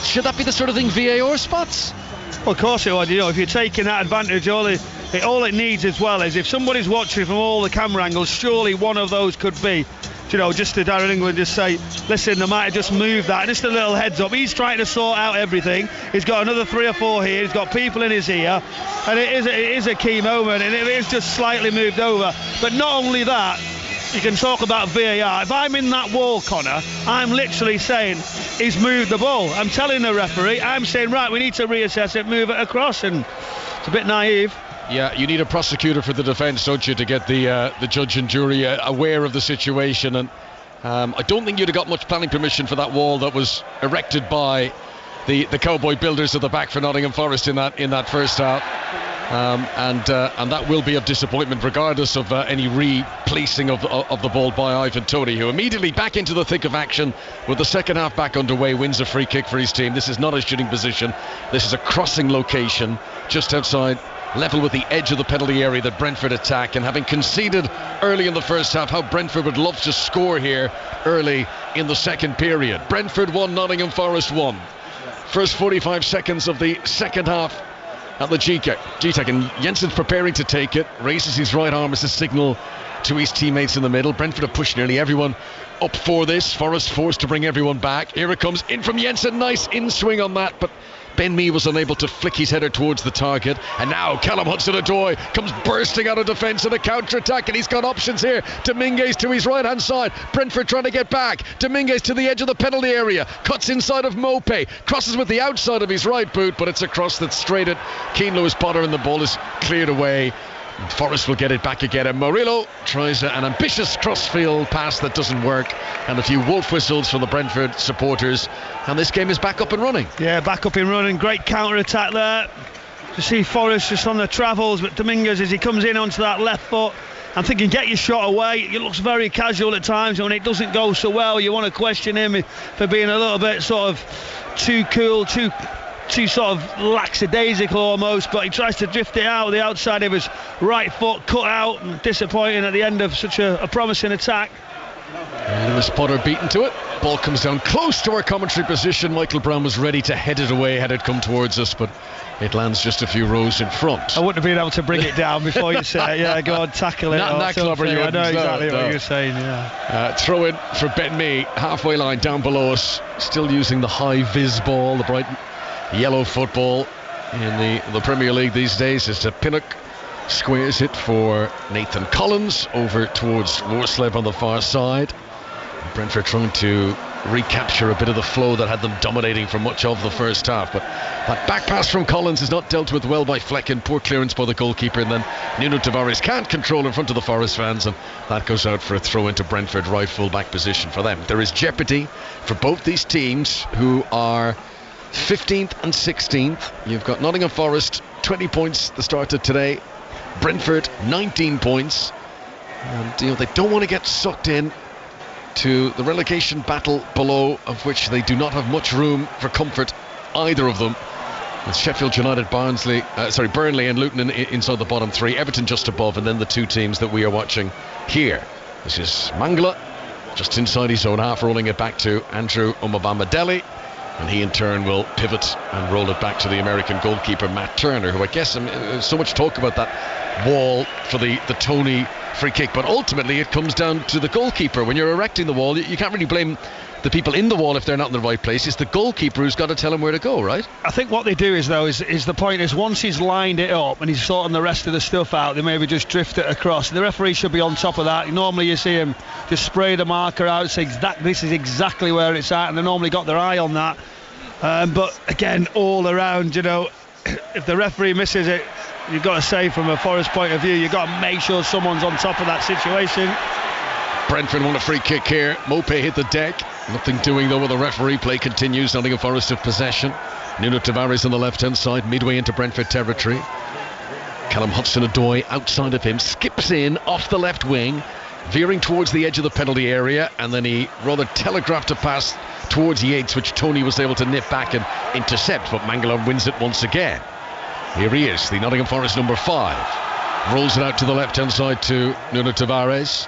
should that be the sort of thing VAR spots? Well, of course it would. If you're taking that advantage, all it needs as well is if somebody's watching from all the camera angles, surely one of those could be, just to Darren England just say, listen, they might have just moved that. Just a little heads up. He's trying to sort out everything. He's got another 3 or 4 here. He's got people in his ear, and it is a key moment, and it is just slightly moved over. But not only that, you can talk about VAR. If I'm in that wall, Connor, I'm literally saying he's moved the ball. I'm telling the referee, I'm saying, right, we need to reassess it, move it across, and it's a bit naive. Yeah, you need a prosecutor for the defence, don't you, to get the judge and jury aware of the situation. And I don't think you'd have got much planning permission for that wall that was erected by the cowboy builders at the back for Nottingham Forest in that first half. And that will be of disappointment regardless of any replacing of the ball by Ivan Toney, who immediately back into the thick of action with the second half back underway, wins a free kick for his team. This is not a shooting position, this is a crossing location just outside, level with the edge of the penalty area that Brentford attack, and having conceded early in the first half, how Brentford would love to score here early in the second period. Brentford 1, Nottingham Forest 1. First 45 seconds of the second half at the G-Tech, and Jensen's preparing to take it, raises his right arm as a signal to his teammates in the middle. Brentford have pushed nearly everyone up for this. Forest forced to bring everyone back. Here it comes in from Jensen, nice in swing on that, but Ben Mee was unable to flick his header towards the target. And now Callum Hudson-Odoi comes bursting out of defence in a counter-attack, and he's got options here. Dominguez to his right-hand side. Brentford trying to get back. Dominguez to the edge of the penalty area. Cuts inside of Mopé. Crosses with the outside of his right boot, but it's a cross that's straight at Keane Lewis-Potter, and the ball is cleared away. Forest will get it back again, and Murillo tries an ambitious crossfield pass that doesn't work, and a few wolf whistles from the Brentford supporters, and this game is back up and running. Yeah, back up and running. Great counter-attack there. To see Forest just on the travels, but Dominguez, as he comes in onto that left foot, I'm thinking, get your shot away. It looks very casual at times, and when it doesn't go so well, you want to question him for being a little bit sort of too cool, too sort of lackadaisical almost, but he tries to drift it out with the outside of his right foot, cut out, and disappointing at the end of such a promising attack. Lewis Potter beaten to it. Ball comes down close to our commentary position. Michael Brown was ready to head it away had it come towards us, but it lands just a few rows in front. I wouldn't have been able to bring it down before you say, yeah, go on, tackle it. Not that clever, you I know exactly what you're saying, yeah. Throw in for Ben Mee, halfway line down below us, still using the high vis ball, the bright yellow football in the Premier League these days. As Pinnock squares it for Nathan Collins over towards Worsleb on the far side. Brentford trying to recapture a bit of the flow that had them dominating for much of the first half, but that back pass from Collins is not dealt with well by Flecken. Poor clearance by the goalkeeper, and then Nuno Tavares can't control in front of the Forest fans, and that goes out for a throw into Brentford, right full back position for them. There is jeopardy for both these teams, who are 15th and 16th. You've got Nottingham Forest 20 points at the start of today, Brentford 19 points, and they don't want to get sucked in to the relegation battle below, of which they do not have much room for comfort, either of them, with Sheffield United, Burnley and Luton inside the bottom three, Everton just above, and then the two teams that we are watching here. This is Mangala just inside his own half, rolling it back to Andrew Umabamidele. And he in turn will pivot and roll it back to the American goalkeeper Matt Turner, who I guess, so much talk about that wall for the Tony free kick, but ultimately it comes down to the goalkeeper. When you're erecting the wall, you can't really blame the people in the wall if they're not in the right place. It's the goalkeeper who's got to tell him where to go, right? I think what they do is the point is, once he's lined it up and he's sorting the rest of the stuff out, they maybe just drift it across. The referee should be on top of that. Normally you see him just spray the marker out, say this is exactly where it's at, and they normally got their eye on that. But again, all around, if the referee misses it, you've got to say, from a Forest point of view, you've got to make sure someone's on top of that situation. Brentford want a free kick here. Mopé hit the deck. Nothing doing though with the referee. Play continues. Nottingham Forest have possession. Nuno Tavares on the left-hand side, midway into Brentford territory. Callum Hudson-Odoi outside of him, skips in off the left wing, veering towards the edge of the penalty area, and then he rather telegraphed a pass towards Yates, which Tony was able to nip back and intercept, but Mangala wins it once again. Here he is, the Nottingham Forest number 5. Rolls it out to the left-hand side to Nuno Tavares.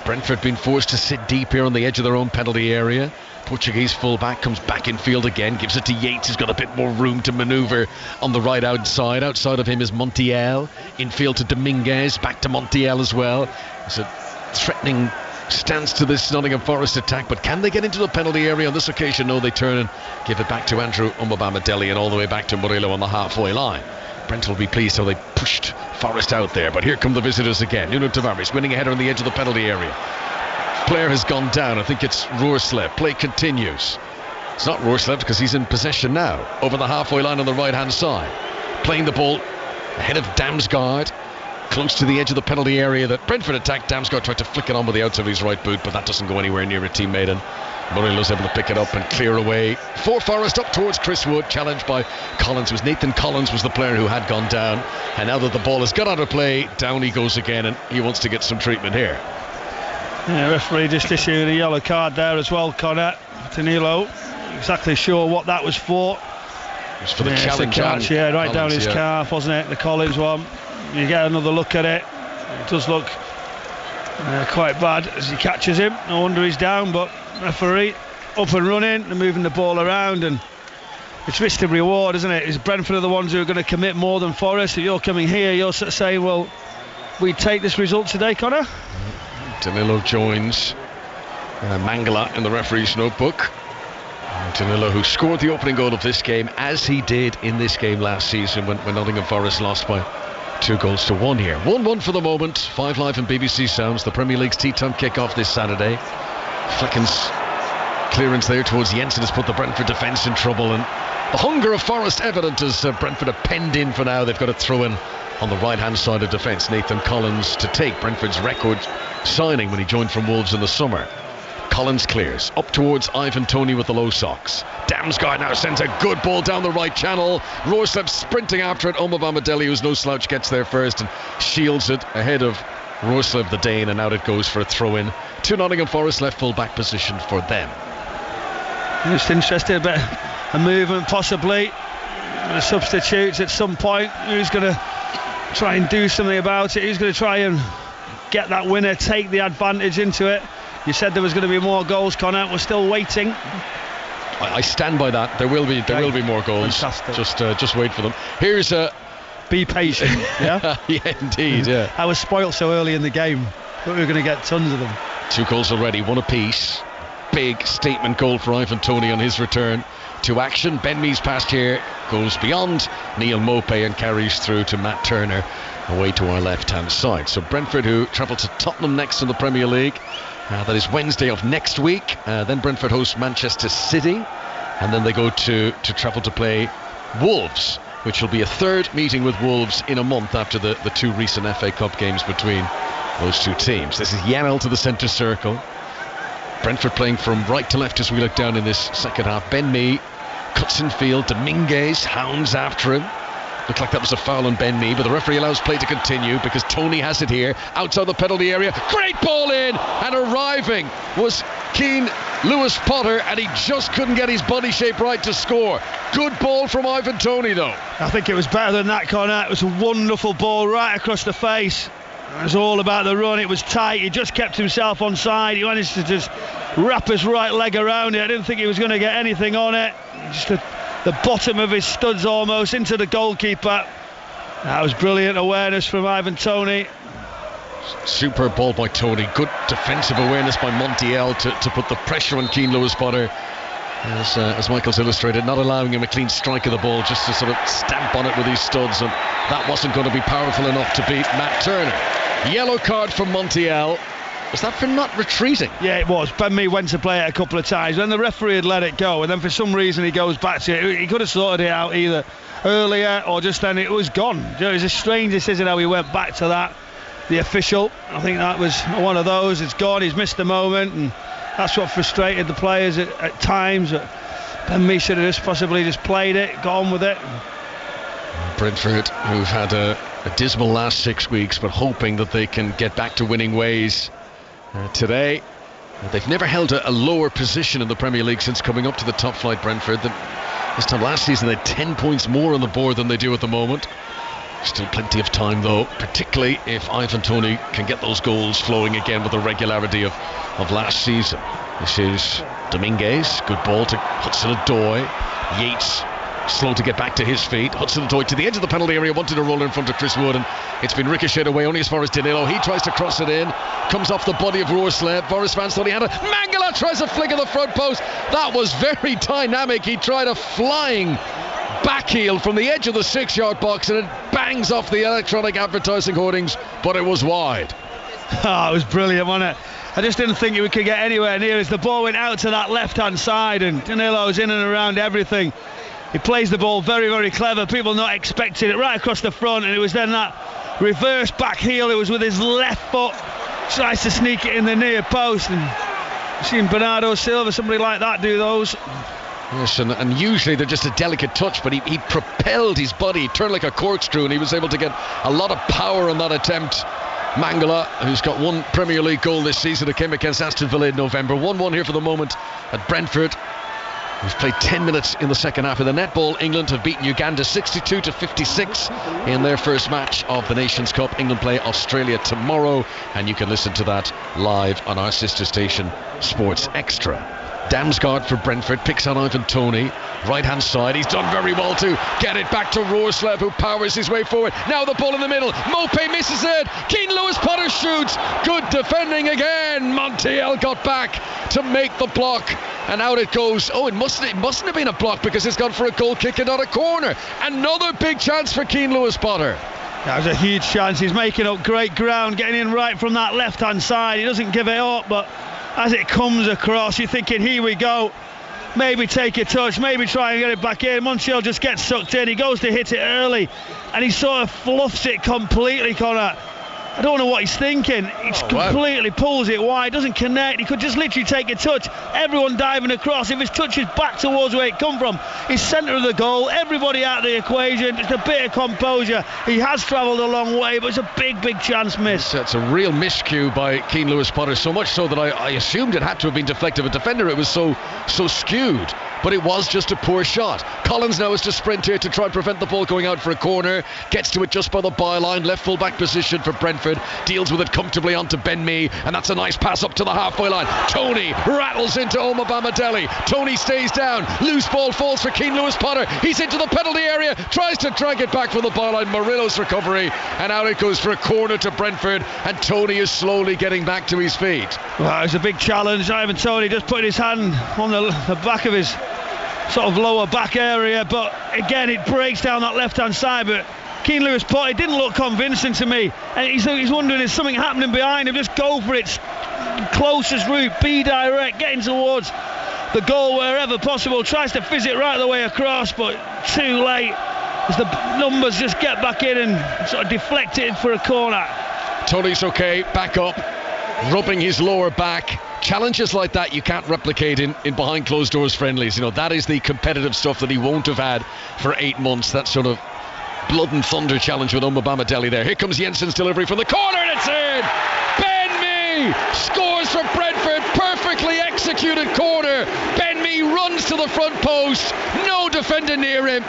Brentford being forced to sit deep here on the edge of their own penalty area. Portuguese full-back comes back in field again, gives it to Yates, who's got a bit more room to manoeuvre on the right outside. Outside of him is Montiel. Infield to Dominguez, back to Montiel as well. It's a threatening stance to this Nottingham Forest attack, but can they get into the penalty area on this occasion? No, they turn and give it back to Andrew Umobamidele and all the way back to Murillo on the halfway line. Brent will be pleased how they pushed Forest out there, but here come the visitors again. Nuno Tavares winning a header on the edge of the penalty area. Player has gone down. I think it's Roerslev. Play continues. It's not Roerslev because he's in possession now, over the halfway line on the right hand side, playing the ball ahead of Damsgaard, close to the edge of the penalty area that Brentford attacked. Damsgaard tried to flick it on with the outside of his right boot, but that doesn't go anywhere near a teammate, and Murillo's able to pick it up and clear away for Forest up towards Chris Wood, challenged by Collins. It was Nathan Collins was the player who had gone down, and now that the ball has got out of play, down he goes again, and he wants to get some treatment here. Yeah, referee just issued a yellow card there as well, Connor. Danilo, exactly sure what that was for. It was for the challenge. Right Collins, down his calf, wasn't it? The Collins one. You get another look at it. It does look quite bad as he catches him. No wonder he's down, but referee up and running and moving the ball around, and it's risk and reward, isn't it? Is Brentford are the ones who are going to commit more than Forest? If you're coming here, you're sort of saying, well, we take this result today, Connor. Danilo joins Mangala in the referee's notebook. Danilo, who scored the opening goal of this game, as he did in this game last season when Nottingham Forest lost by 2-1 here. 1-1 for the moment. 5 Live and BBC Sounds. The Premier League's tea time kick-off this Saturday. Flicken's clearance there towards Jensen has put the Brentford defence in trouble, and the hunger of Forest evident as Brentford are penned in for now. They've got to throw in on the right hand side of defence Nathan Collins to take Brentford's record signing when he joined from Wolves in the summer. Collins clears up towards Ivan Toney with the low socks. Damsgaard now sends a good ball down the right channel. Roerslev sprinting after it. Umobamidele, who's no slouch, gets there first and shields it ahead of Roerslev the Dane, and out it goes for a throw in to Nottingham Forest, left full back position for them. Just interested, a bit of movement possibly. The substitutes at some point. Who's going to try and do something about it? Who's going to try and get that winner, take the advantage into it? You said there was going to be more goals, Connor. We're still waiting. I stand by that. There will be more goals. Fantastic. Just wait for them. Here's a. Be patient. Yeah. Yeah, indeed. Yeah. I was spoilt so early in the game, but we were going to get tons of them. 2 goals already, 1 apiece. Big statement goal for Ivan Toney on his return to action. Ben Mee's pass here goes beyond Neil Mopé and carries through to Matt Turner away to our left hand side. So Brentford, who travel to Tottenham next in the Premier League. That is Wednesday of next week. Then Brentford host Manchester City, and then they go to travel to play Wolves, which will be a third meeting with Wolves in a month after the 2 recent FA Cup games between those 2 teams. This is Yanel to the centre circle. Brentford playing from right to left as we look down in this second half. Ben Mee cuts in field. Dominguez hounds after him. Looked like that was a foul on Ben Mee, but the referee allows play to continue because Toney has it here outside the penalty area. Great ball in, and arriving was Keane Lewis Potter, and he just couldn't get his body shape right to score. Good ball from Ivan Toney though. I think it was better than that, Connor. It was a wonderful ball right across the face. It was all about the run. It was tight. He just kept himself on side. He managed to just wrap his right leg around it. I didn't think he was going to get anything on it. Just the bottom of his studs almost into the goalkeeper. That was brilliant awareness from Ivan Toney. Superb ball by Toney. Good defensive awareness by Montiel to put the pressure on Keane Lewis-Potter. As Michael's illustrated, not allowing him a clean strike of the ball, just to sort of stamp on it with his studs, and that wasn't going to be powerful enough to beat Matt Turner. Yellow card from Montiel. Was that for not retreating? Yeah, it was. Ben Mee went to play it a couple of times. Then the referee had let it go, and then for some reason he goes back to it. He could have sorted it out either earlier or just then. It was gone. It was a strange decision how he went back to that. The official, I think that was one of those. It's gone. He's missed the moment, and that's what frustrated the players at times. Ben Mee should have possibly just played it, gone with it. Brentford, who've had a dismal last 6 weeks, but hoping that they can get back to winning ways today. They've never held a lower position in the Premier League since coming up to the top flight. Brentford, this time last season they had 10 points more on the board than they do at the moment. Still plenty of time though, particularly if Ivan Toney can get those goals flowing again with the regularity of last season. This is Dominguez, good ball to Hudson-Odoi. Yates slow to get back to his feet. Hudson-Odoi to the edge of the penalty area, wanted to roll in front of Chris Wood, and it's been ricocheted away only as far as Danilo. He tries to cross it in, comes off the body of Roerslev. Boris Vance thought he had it. Mangala tries a flick of the front post. That was very dynamic. He tried a flying backheel from the edge of the 6-yard box, and it bangs off the electronic advertising hoardings, but it was wide. Oh, it was brilliant, wasn't it? I just didn't think we could get anywhere near as the ball went out to that left-hand side, and Danilo's in and around everything. He plays the ball very, very clever. People not expecting it right across the front, and it was then that reverse back heel. It was with his left foot, tries to sneak it in the near post, and I've seen Bernardo Silva, somebody like that, do those. Yes, and usually they're just a delicate touch, but he propelled his body, he turned like a corkscrew, and he was able to get a lot of power on that attempt. Mangala, who's got one Premier League goal this season, it came against Aston Villa in November. 1-1 here for the moment at Brentford. We've played 10 minutes in the second half of the netball. England have beaten Uganda 62-56 in their first match of the Nations Cup. England play Australia tomorrow, and you can listen to that live on our sister station, Sports Extra. Damsgaard for Brentford picks on Ivan Toney, right hand side. He's done very well to get it back to Roerslev, who powers his way forward. Now the ball in the middle. Mopé misses it. Keane Lewis-Potter shoots. Good defending again. Montiel got back to make the block, and out it goes. Oh, it mustn't have been a block because it's gone for a goal kick and not a corner. Another big chance for Keane Lewis-Potter. That was a huge chance. He's making up great ground, getting in right from that left hand side. He doesn't give it up, but as it comes across, you're thinking, here we go. Maybe take a touch, maybe try and get it back in. Montiel just gets sucked in. He goes to hit it early, and he sort of fluffs it completely, Connor. I don't know what he's thinking. He completely pulls it wide, doesn't connect. He could just literally take a touch. Everyone diving across. If his touch is back towards where it come from, he's centre of the goal. Everybody out of the equation. Just a bit of composure. He has travelled a long way, but it's a big, big chance miss. It's a real miscue by Keane Lewis-Potter. So much so that I assumed it had to have been deflected. A defender, it was so skewed. But it was just a poor shot. Collins now has to sprint here to try and prevent the ball going out for a corner. Gets to it just by the byline. Left full back position for Brentford. Deals with it comfortably onto Ben Mee, and that's a nice pass up to the halfway line. Toney rattles into Omar Bamadeli. Toney stays down. Loose ball falls for Keane Lewis-Potter. He's into the penalty area. Tries to drag it back from the byline. Murillo's recovery, and out it goes for a corner to Brentford, and Toney is slowly getting back to his feet. Well, it's a big challenge. Ivan Toney just putting his hand on the back of his sort of lower back area, but again it breaks down that left hand side. But Keane Lewis-Potter didn't look convincing to me, and he's wondering, is something happening behind him? Just go for it, closest route, be direct, getting towards the goal wherever possible. Tries to fizz it right the way across, but too late as the numbers just get back in and sort of deflect it for a corner. Toney's okay, back up, rubbing his lower back. Challenges like that you can't replicate in behind closed doors friendlies. You know, that is the competitive stuff that he won't have had for 8 months. That sort of blood and thunder challenge with Omar Bamadeli there. Here comes Jensen's delivery from the corner, and it's in! Ben Mee scores for Brentford. Perfectly executed corner. Ben Mee runs to the front post. No defender near him.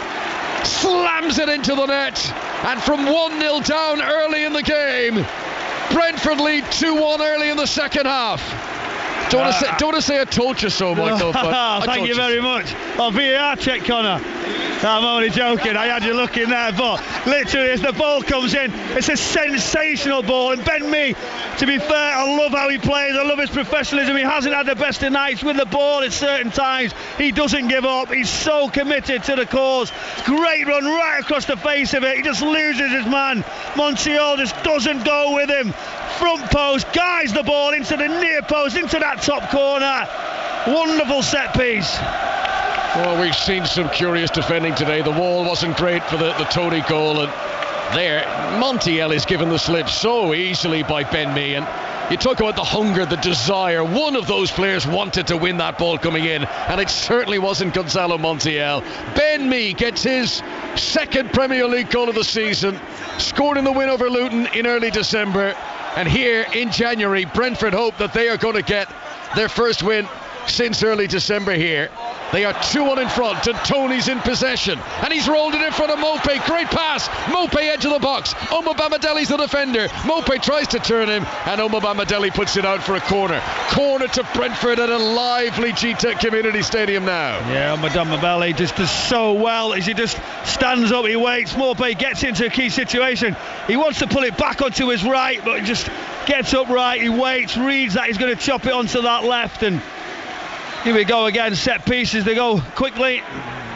Slams it into the net. And from 1-0 down early in the game, Brentford lead 2-1 early in the second half. Don't want to say I told you so, Michael. But thank you very much. Oh, VAR check, Connor. I'm only joking. I had you looking there, but literally as the ball comes in, it's a sensational ball. And Ben Mee, to be fair, I love how he plays. I love his professionalism. He hasn't had the best of nights with the ball at certain times. He doesn't give up. He's so committed to the cause. Great run right across the face of it. He just loses his man. Montiel just doesn't go with him. Front post, guides the ball into the near post, into that top corner. Wonderful set piece. Well, we've seen some curious defending today. The wall wasn't great for the Tony goal, and there Montiel is given the slip so easily by Ben Mee. And you talk about the hunger, the desire. One of those players wanted to win that ball coming in, and it certainly wasn't Gonzalo Montiel. Ben Mee gets his second Premier League goal of the season, scored in the win over Luton in early December, and here in January Brentford hope that they are going to get their first win since early December here. They are 2-1 in front, and Tony's in possession, and he's rolled it in front of Mope. Great pass. Mope edge of the box. Omar Bamadeli's the defender. Mope tries to turn him, and Omar Bamadeli puts it out for a corner. Corner to Brentford at a lively GTEC Community Stadium now. Yeah, Omar Bamadeli just does so well as he just stands up, he waits. Mope gets into a key situation. He wants to pull it back onto his right, but he just gets upright, he waits, reads that he's going to chop it onto that left, and here we go again, set pieces, they go quickly.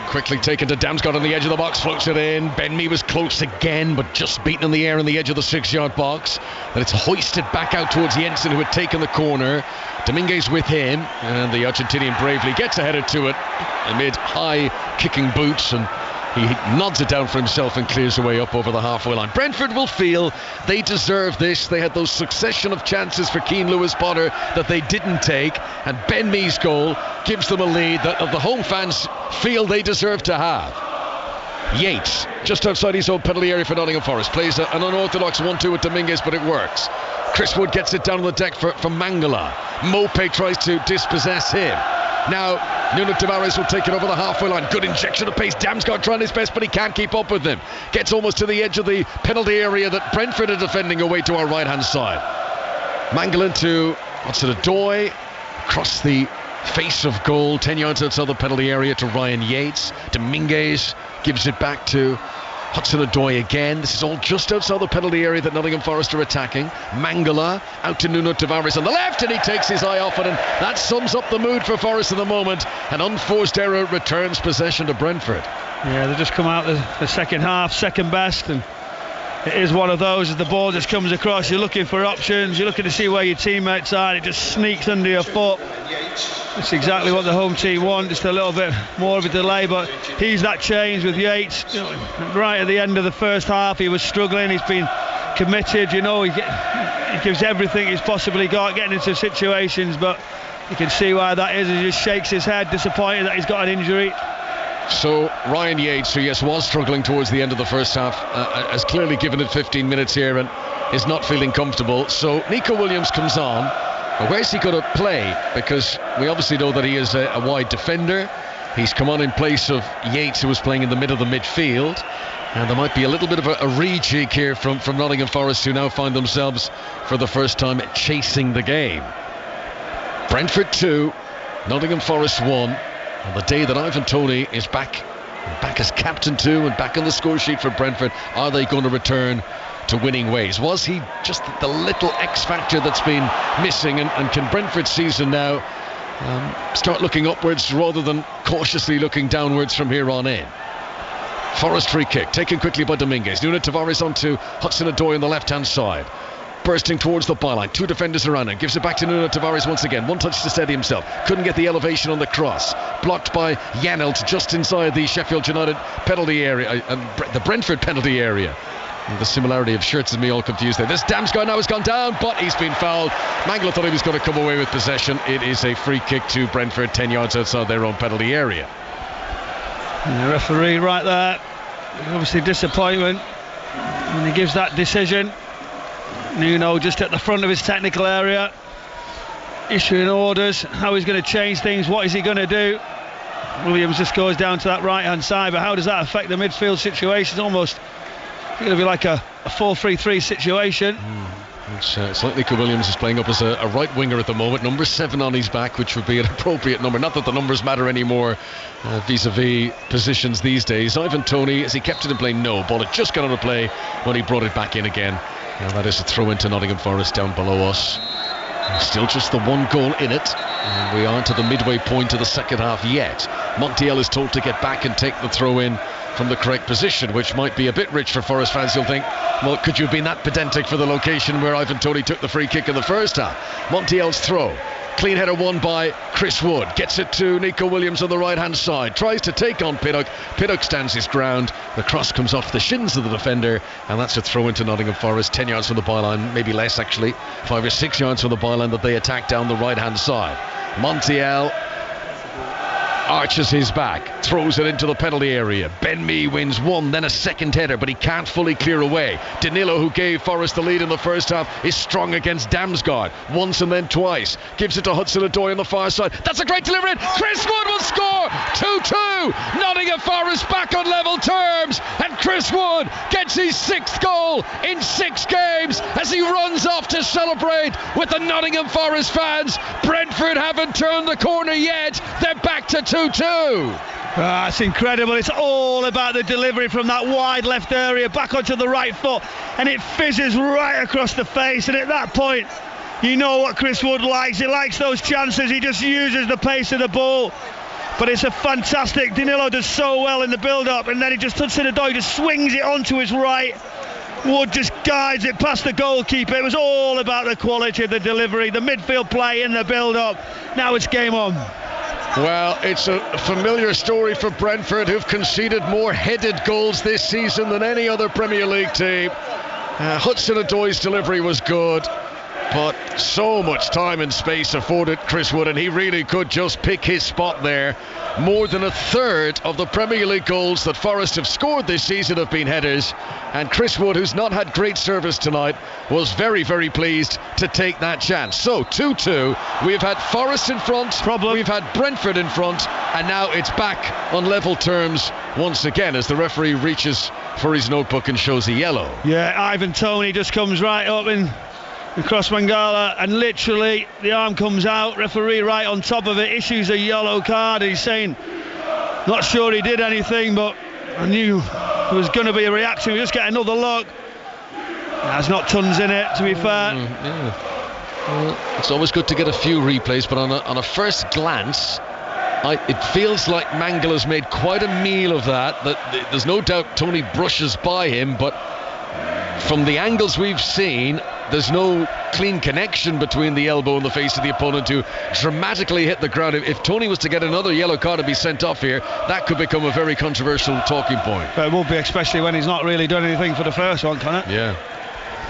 Quickly taken to Damsgaard on the edge of the box, floats it in. Ben Mee was close again, but just beaten in the air on the edge of the 6-yard box. Then it's hoisted back out towards Jensen, who had taken the corner. Dominguez with him, and the Argentinian bravely gets a header to it amid high kicking boots, and he nods it down for himself and clears away up over the halfway line. Brentford will feel they deserve this. They had those succession of chances for Keane Lewis-Potter that they didn't take, and Ben Mee's goal gives them a lead that the home fans feel they deserve to have. Yates, just outside his own penalty area for Nottingham Forest, plays an unorthodox 1-2 with Dominguez, but it works. Chris Wood gets it down on the deck for Mangala. Mope tries to dispossess him. Now Nuno Tavares will take it over the halfway line. Good injection of pace. Damsgaard trying his best, but he can't keep up with them. Gets almost to the edge of the penalty area that Brentford are defending away to our right hand side. Mangala to Hudson-Odoi, across the face of goal, 10 yards outside the penalty area to Ryan Yates. Dominguez gives it back to Hudson-Odoi again. This is all just outside the penalty area that Nottingham Forest are attacking. Mangala out to Nuno Tavares on the left, and he takes his eye off it, and that sums up the mood for Forest at the moment. An unforced error returns possession to Brentford. Yeah, they just come out the second half, second best, and it is one of those as the ball just comes across. You're looking for options, you're looking to see where your teammates are, and it just sneaks under your foot. That's exactly what the home team want, just a little bit more of a delay, but he's that change with Yates. Right at the end of the first half he was struggling, he's been committed, he gives everything he's possibly got getting into situations, but you can see why that is. He just shakes his head, disappointed that he's got an injury. So Ryan Yates, who was struggling towards the end of the first half, has clearly given it 15 minutes here and is not feeling comfortable. So Nico Williams comes on. But where's he going to play? Because we obviously know that he is a wide defender. He's come on in place of Yates, who was playing in the middle of the midfield. And there might be a little bit of a rejig here from Nottingham Forest, who now find themselves for the first time chasing the game. Brentford 2, Nottingham Forest 1. On the day that Ivan Toney is back as captain too, and back on the score sheet for Brentford, are they going to return to winning ways? Was he just the little X factor that's been missing, and can Brentford's season now start looking upwards rather than cautiously looking downwards from here on in? Forest free kick taken quickly by Dominguez. Nuno Tavares onto Hudson-Odoi on the left hand side, bursting towards the byline. Two defenders around him. Gives it back to Nuno Tavares once again. One touch to steady himself. Couldn't get the elevation on the cross. Blocked by Janelt just inside the Sheffield United penalty area, the Brentford penalty area. And the similarity of shirts has me all confused there. This Damsgaard now has gone down, but he's been fouled. Mangala thought he was going to come away with possession. It is a free kick to Brentford, 10 yards outside their own penalty area. And the referee right there, obviously disappointment when he gives that decision. Nuno just at the front of his technical area, issuing orders, how he's going to change things, what is he going to do. Williams just goes down to that right hand side, but how does that affect the midfield situation? It's almost going to be like a 4-3-3 situation. It's like Nico Williams is playing up as a right winger at the moment, number 7 on his back, which would be an appropriate number. Not that the numbers matter anymore vis-a-vis positions these days. Ivan Toney, has he kept it in play? No. Ball had just got out of play when he brought it back in again. Now that is a throw into Nottingham Forest down below us. Still just the one goal in it, and we aren't to the midway point of the second half yet. Montiel is told to get back and take the throw in from the correct position, which might be a bit rich for Forest fans. You'll think, well, could you have been that pedantic for the location where Ivan Toney took the free kick in the first half? Montiel's throw, clean header won by Chris Wood, gets it to Nico Williams on the right hand side, tries to take on Pinnock. Pinnock stands his ground, the cross comes off the shins of the defender, and that's a throw into Nottingham Forest, 10 yards from the byline, maybe less actually, 5 or 6 yards from the byline that they attack down the right hand side. Montiel arches his back, throws it into the penalty area. Ben Mee wins one, then a second header, but he can't fully clear away. Danilo, who gave Forest the lead in the first half, is strong against Damsgaard, once and then twice. Gives it to Hudson-Odoi on the far side. That's a great delivery. Chris Wood will score. 2-2. Nottingham Forest back on level terms, and Chris Wood gets his 6th goal in 6 games as he runs off to celebrate with the Nottingham Forest fans. Brentford haven't turned the corner yet. They're back to 2-2. It's incredible. It's all about the delivery from that wide left area back onto the right foot, and it fizzes right across the face. And at that point, you know what Chris Wood likes. He likes those chances. He just uses the pace of the ball. But it's a fantastic. Danilo does so well in the build-up, and then he just Hudson-Odoi just swings it onto his right. Wood just guides it past the goalkeeper. It was all about the quality of the delivery, the midfield play in the build-up. Now it's game on. Well, it's a familiar story for Brentford, who've conceded more headed goals this season than any other Premier League team. Hudson-Odoi's delivery was good, but so much time and space afforded Chris Wood, and he really could just pick his spot there. More than a third of the Premier League goals that Forest have scored this season have been headers, and Chris Wood, who's not had great service tonight, was very, very pleased to take that chance. So 2-2. We've had Forest in front, we've had Brentford in front, and now it's back on level terms once again as the referee reaches for his notebook and shows a yellow. Yeah, Ivan Toney just comes right up in across Mangala, and literally the arm comes out, referee right on top of it issues a yellow card. He's saying not sure he did anything, but I knew there was going to be a reaction. We just get another look. There's not tons in it, to be fair. Well, it's always good to get a few replays, but on a first glance it feels like Mangala's made quite a meal of that there's no doubt Toney brushes by him, but from the angles we've seen, there's no clean connection between the elbow and the face of the opponent to dramatically hit the ground. If Toney was to get another yellow card and be sent off here, that could become a very controversial talking point. But it won't be, especially when he's not really done anything for the first one, can it? Yeah.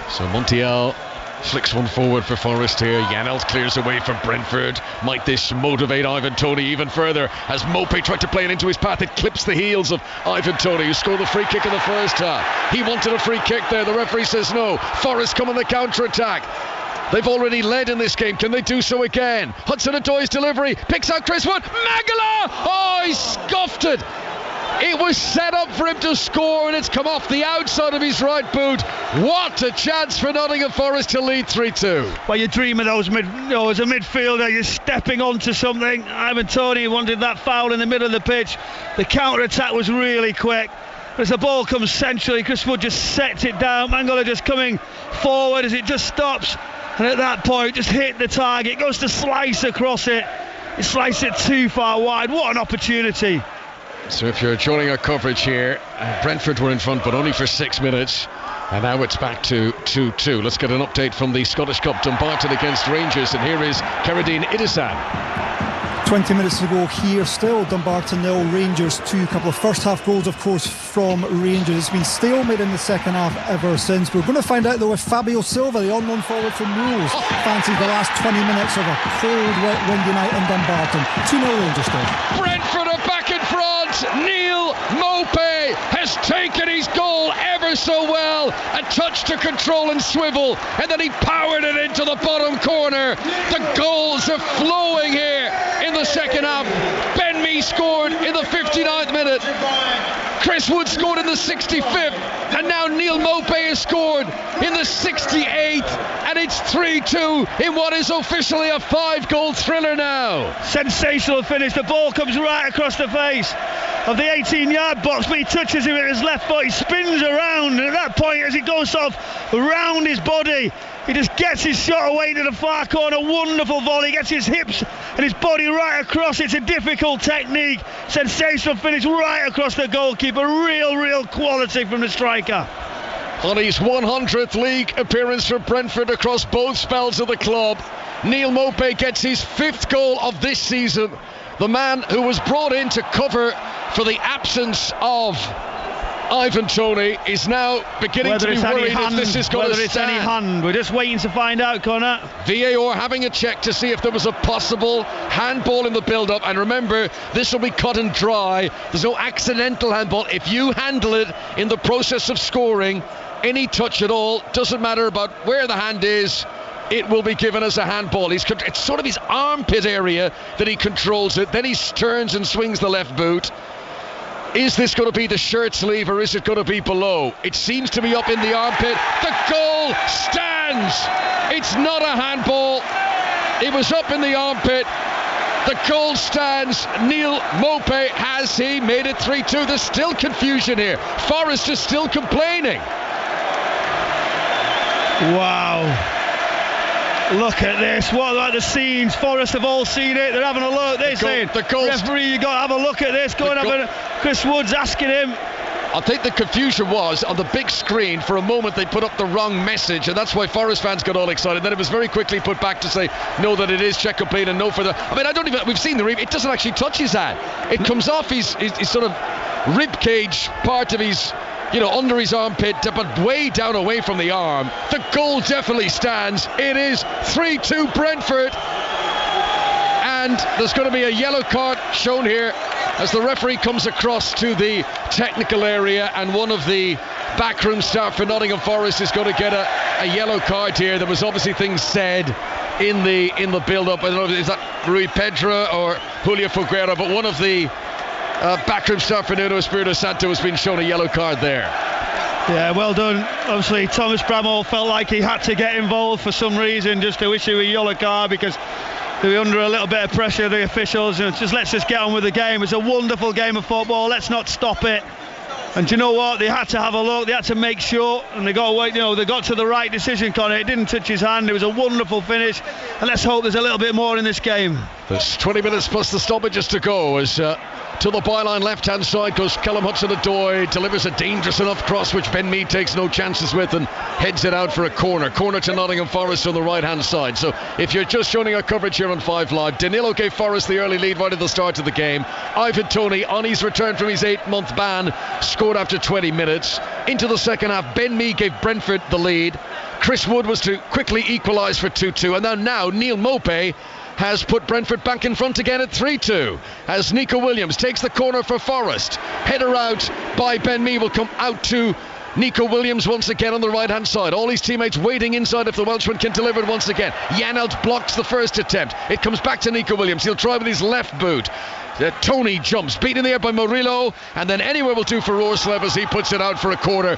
So Montiel flicks one forward for Forest here. Janelt clears away from Brentford. Might this motivate Ivan Toney even further? As Mopé tried to play it into his path, it clips the heels of Ivan Toney, who scored the free kick in the first half. He wanted a free kick there. The referee says no. Forest come on the counter-attack. They've already led in this game. Can they do so again? Hudson-Odoi's delivery picks out Chris Wood. Mangala! Oh, he scuffed it. It was set up for him to score, and it's come off the outside of his right boot. What a chance for Nottingham Forest to lead 3-2. Well, you dream of those as a midfielder, you're stepping onto something. Ivan Toney wanted that foul in the middle of the pitch. The counter-attack was really quick. As the ball comes centrally, Chris Wood just sets it down. Mangala just coming forward as it just stops. And at that point, just hit the target. Goes to slice across it. He sliced it too far wide. What an opportunity. So if you're joining our coverage here, Brentford were in front but only for 6 minutes, and now it's back to 2-2. Let's get an update from the Scottish Cup. Dumbarton against Rangers, and here is Keradine Idissan. 20 minutes to go here, still Dumbarton 0, Rangers 2. Couple of first half goals, of course, from Rangers. It's been stalemate in the second half ever since. We're going to find out though if Fabio Silva, the unknown forward from Wolves, fancies the last 20 minutes of a cold, wet, windy night in Dumbarton. 2-0 Rangers still. Brentford are back in front. Neil Mopé has taken his goal ever so well. A touch to control and swivel, and then he powered it into the bottom corner. The goals are flowing here in the second half. Ben Ben Mee scored in the 59th minute. Chris Wood scored in the 65th. And now Neil Maupay has scored in the 68th. And it's 3-2 in what is officially a 5-goal thriller now. Sensational finish. The ball comes right across the face of the 18-yard box, but he touches him with his left foot. He spins around, and at that point, as he goes sort of around his body, he just gets his shot away to the far corner. Wonderful volley, gets his hips and his body right across. It's a difficult technique. Sensational finish right across the goalkeeper. Real quality from the striker. On his 100th league appearance for Brentford across both spells of the club, Neil Maupay gets his 5th goal of this season. The man who was brought in to cover for the absence of Ivan Toney is now beginning to be worried if this is going to stand. Whether it's any hand, we're just waiting to find out, Connor. VAR having a check to see if there was a possible handball in the build-up, and remember, this will be cut and dry. There's no accidental handball. If you handle it in the process of scoring, any touch at all, doesn't matter about where the hand is, it will be given as a handball. It's sort of his armpit area that he controls it. Then he turns and swings the left boot. Is this going to be the shirt sleeve, or is it going to be below? It seems to be up in the armpit. The goal stands. It's not a handball. It was up in the armpit. The goal stands. Neil Maupay, has he made it 3-2? There's still confusion here. Forest is still complaining. Wow. Look at this. What about the scenes? Forest have all seen it. They're having a look. They're saying, referee, you got to have a look at this. Go and have a... Chris Wood's asking him. I think the confusion was on the big screen. For a moment they put up the wrong message, and that's why Forest fans got all excited. Then it was very quickly put back to say no, that it is check complete and no further. I mean, I don't even, we've seen the it doesn't actually touch his hand. It comes off his sort of rib cage, part of his, under his armpit, but way down away from the arm. The goal definitely stands. It is 3-2 Brentford, and there's going to be a yellow card shown here as the referee comes across to the technical area, and one of the backroom staff for Nottingham Forest is going to get a yellow card here. There was obviously things said in the build-up. I don't know if that Rui Pedro or Julio Figueira, but one of the backroom staff for Nuno Espirito Santo has been shown a yellow card there. Yeah, well done. Obviously, Thomas Bramall felt like he had to get involved for some reason, just to issue a yellow card, because they were under a little bit of pressure, the officials. And just let's just get on with the game. It's a wonderful game of football. Let's not stop it. And do you know what? They had to have a look. They had to make sure, and they got away. They got to the right decision, Connor. It didn't touch his hand. It was a wonderful finish. And let's hope there's a little bit more in this game. There's 20 minutes plus the stoppages to go as to the byline left-hand side goes Callum Hudson-Odoi, delivers a dangerous enough cross which Ben Mee takes no chances with and heads it out for a corner to Nottingham Forest on the right-hand side. So if you're just joining our coverage here on 5 Live, Danilo gave Forest the early lead right at the start of the game. Ivan Toney, on his return from his 8-month ban, scored after 20 minutes. Into the second half, Ben Mee gave Brentford the lead. Chris Wood was to quickly equalise for 2-2, and now Neil Maupay has put Brentford back in front again at 3-2 as Nico Williams takes the corner for Forest. Header out by Ben Mee will come out to Nico Williams once again on the right hand side. All his teammates waiting inside if the Welshman can deliver it once again. Janelt blocks the first attempt. It comes back to Nico Williams. He'll try with his left boot. Toney jumps, beaten in the air by Murillo, and then anywhere will do for Roerslev as he puts it out for a corner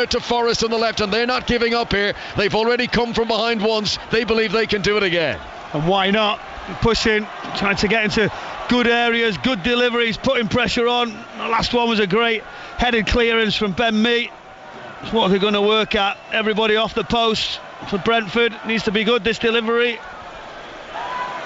to Forest on the left, and they're not giving up here. They've already come from behind once. They believe they can do it again. And why not? Pushing, trying to get into good areas, good deliveries, putting pressure on. The last one was a great headed clearance from Ben Mee. It's what they're going to work at. Everybody off the post for Brentford. Needs to be good, this delivery.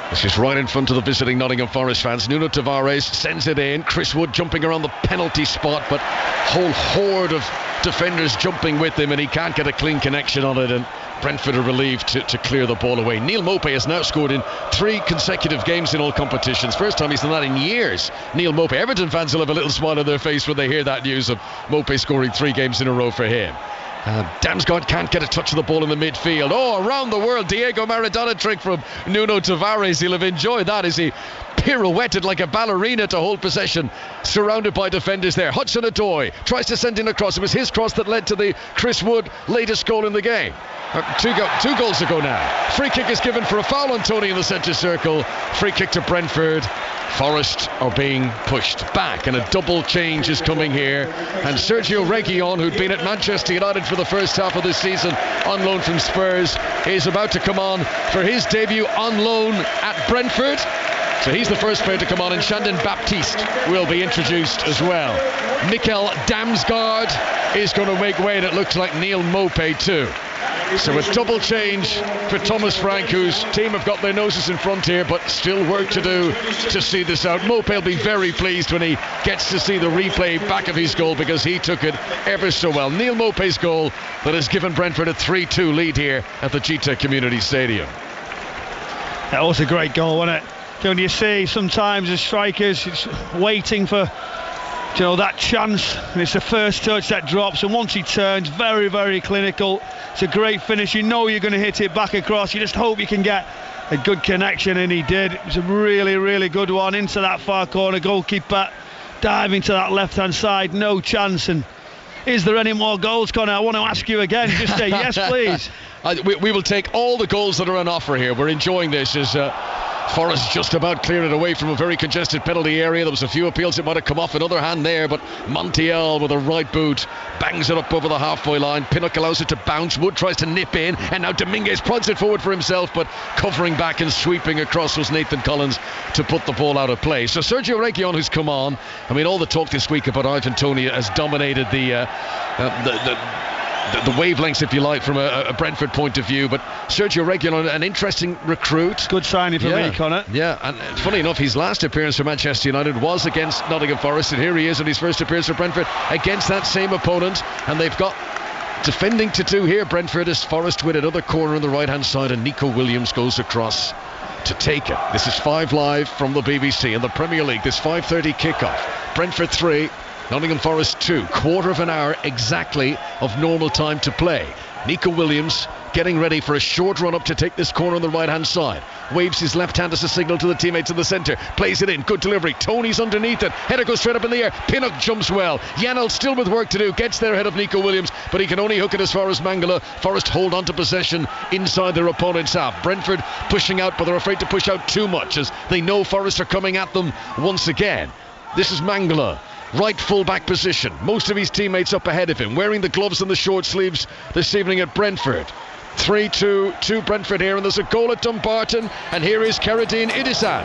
This is right in front of the visiting Nottingham Forest fans. Nuno Tavares sends it in. Chris Wood jumping around the penalty spot, but whole horde of defenders jumping with him, and he can't get a clean connection on it, and Brentford are relieved to clear the ball away. Neil Maupay has now scored in 3 consecutive games in all competitions. First time he's done that in years. Neil Maupay. Everton fans will have a little smile on their face when they hear that news of Maupay scoring 3 games in a row for him. Damsgaard can't get a touch of the ball in the midfield. Around the world, Diego Maradona trick from Nuno Tavares. He'll have enjoyed that as he pirouetted like a ballerina to hold possession, surrounded by defenders there. Hudson-Odoi tries to send in a cross. It was his cross that led to the Chris Wood latest goal in the game. Two goals ago now. Free kick is given for a foul on Tony in the centre circle. Free kick to Brentford. Forest are being pushed back, and a double change is coming here. And Sergio Reguilon, who'd been at Manchester United for the first half of this season on loan from Spurs, is about to come on for his debut on loan at Brentford. So he's the first player to come on, and Chandon Baptiste will be introduced as well. Mikkel Damsgaard is going to make way, and it looks like Neil Maupay too. So a double change for Thomas Frank, whose team have got their noses in front here, but still work to do to see this out. Maupay will be very pleased when he gets to see the replay back of his goal, because he took it ever so well. Neil Maupay's goal that has given Brentford a 3-2 lead here at the Gita Community Stadium. That was a great goal, wasn't it? When you see sometimes as strikers, it's waiting for that chance, and it's the first touch that drops, and once he turns, very, very clinical. It's a great finish. You know you're going to hit it back across. You just hope you can get a good connection, and he did. It was a really, really good one into that far corner. Goalkeeper diving to that left-hand side, no chance. And is there any more goals, Connor? I want to ask you again. Just say yes, please. We will take all the goals that are on offer here. We're enjoying this as Forest just about cleared it away from a very congested penalty area. There was a few appeals, it might have come off another hand there, but Montiel with a right boot bangs it up over the halfway line. Pinnock allows it to bounce. Wood tries to nip in, and now Dominguez prods it forward for himself, but covering back and sweeping across was Nathan Collins to put the ball out of play. So Sergio Reguilon, who's come on, I mean, all the talk this week about Ivan Toney has dominated the wavelengths, if you like, from a Brentford point of view. But Sergio Reguilon, an interesting recruit. Good signing for me, Connor. Yeah, and funny enough, his last appearance for Manchester United was against Nottingham Forest, and here he is in his first appearance for Brentford against that same opponent. And they've got defending to do here, Brentford, as Forest win another corner on the right-hand side, and Nico Williams goes across to take it. This is 5 Live from the BBC in the Premier League. This 5:30 kickoff. Brentford 3, Nottingham Forest 2. Quarter of an hour exactly of normal time to play. Nico Williams getting ready for a short run up to take this corner on the right hand side. Waves his left hand as a signal to the teammates in the centre. Plays it in. Good delivery. Tony's underneath it. Header goes straight up in the air. Pinnock jumps well. Janel still with work to do. Gets there ahead of Nico Williams, but he can only hook it as far as Mangala. Forest hold on to possession inside their opponent's half. Brentford pushing out, but they're afraid to push out too much as they know Forest are coming at them once again. This is Mangala. Right full-back position. Most of his teammates up ahead of him, wearing the gloves and the short sleeves this evening at Brentford. 3-2 to Brentford here, and there's a goal at Dumbarton, and here is Keradine Idisan.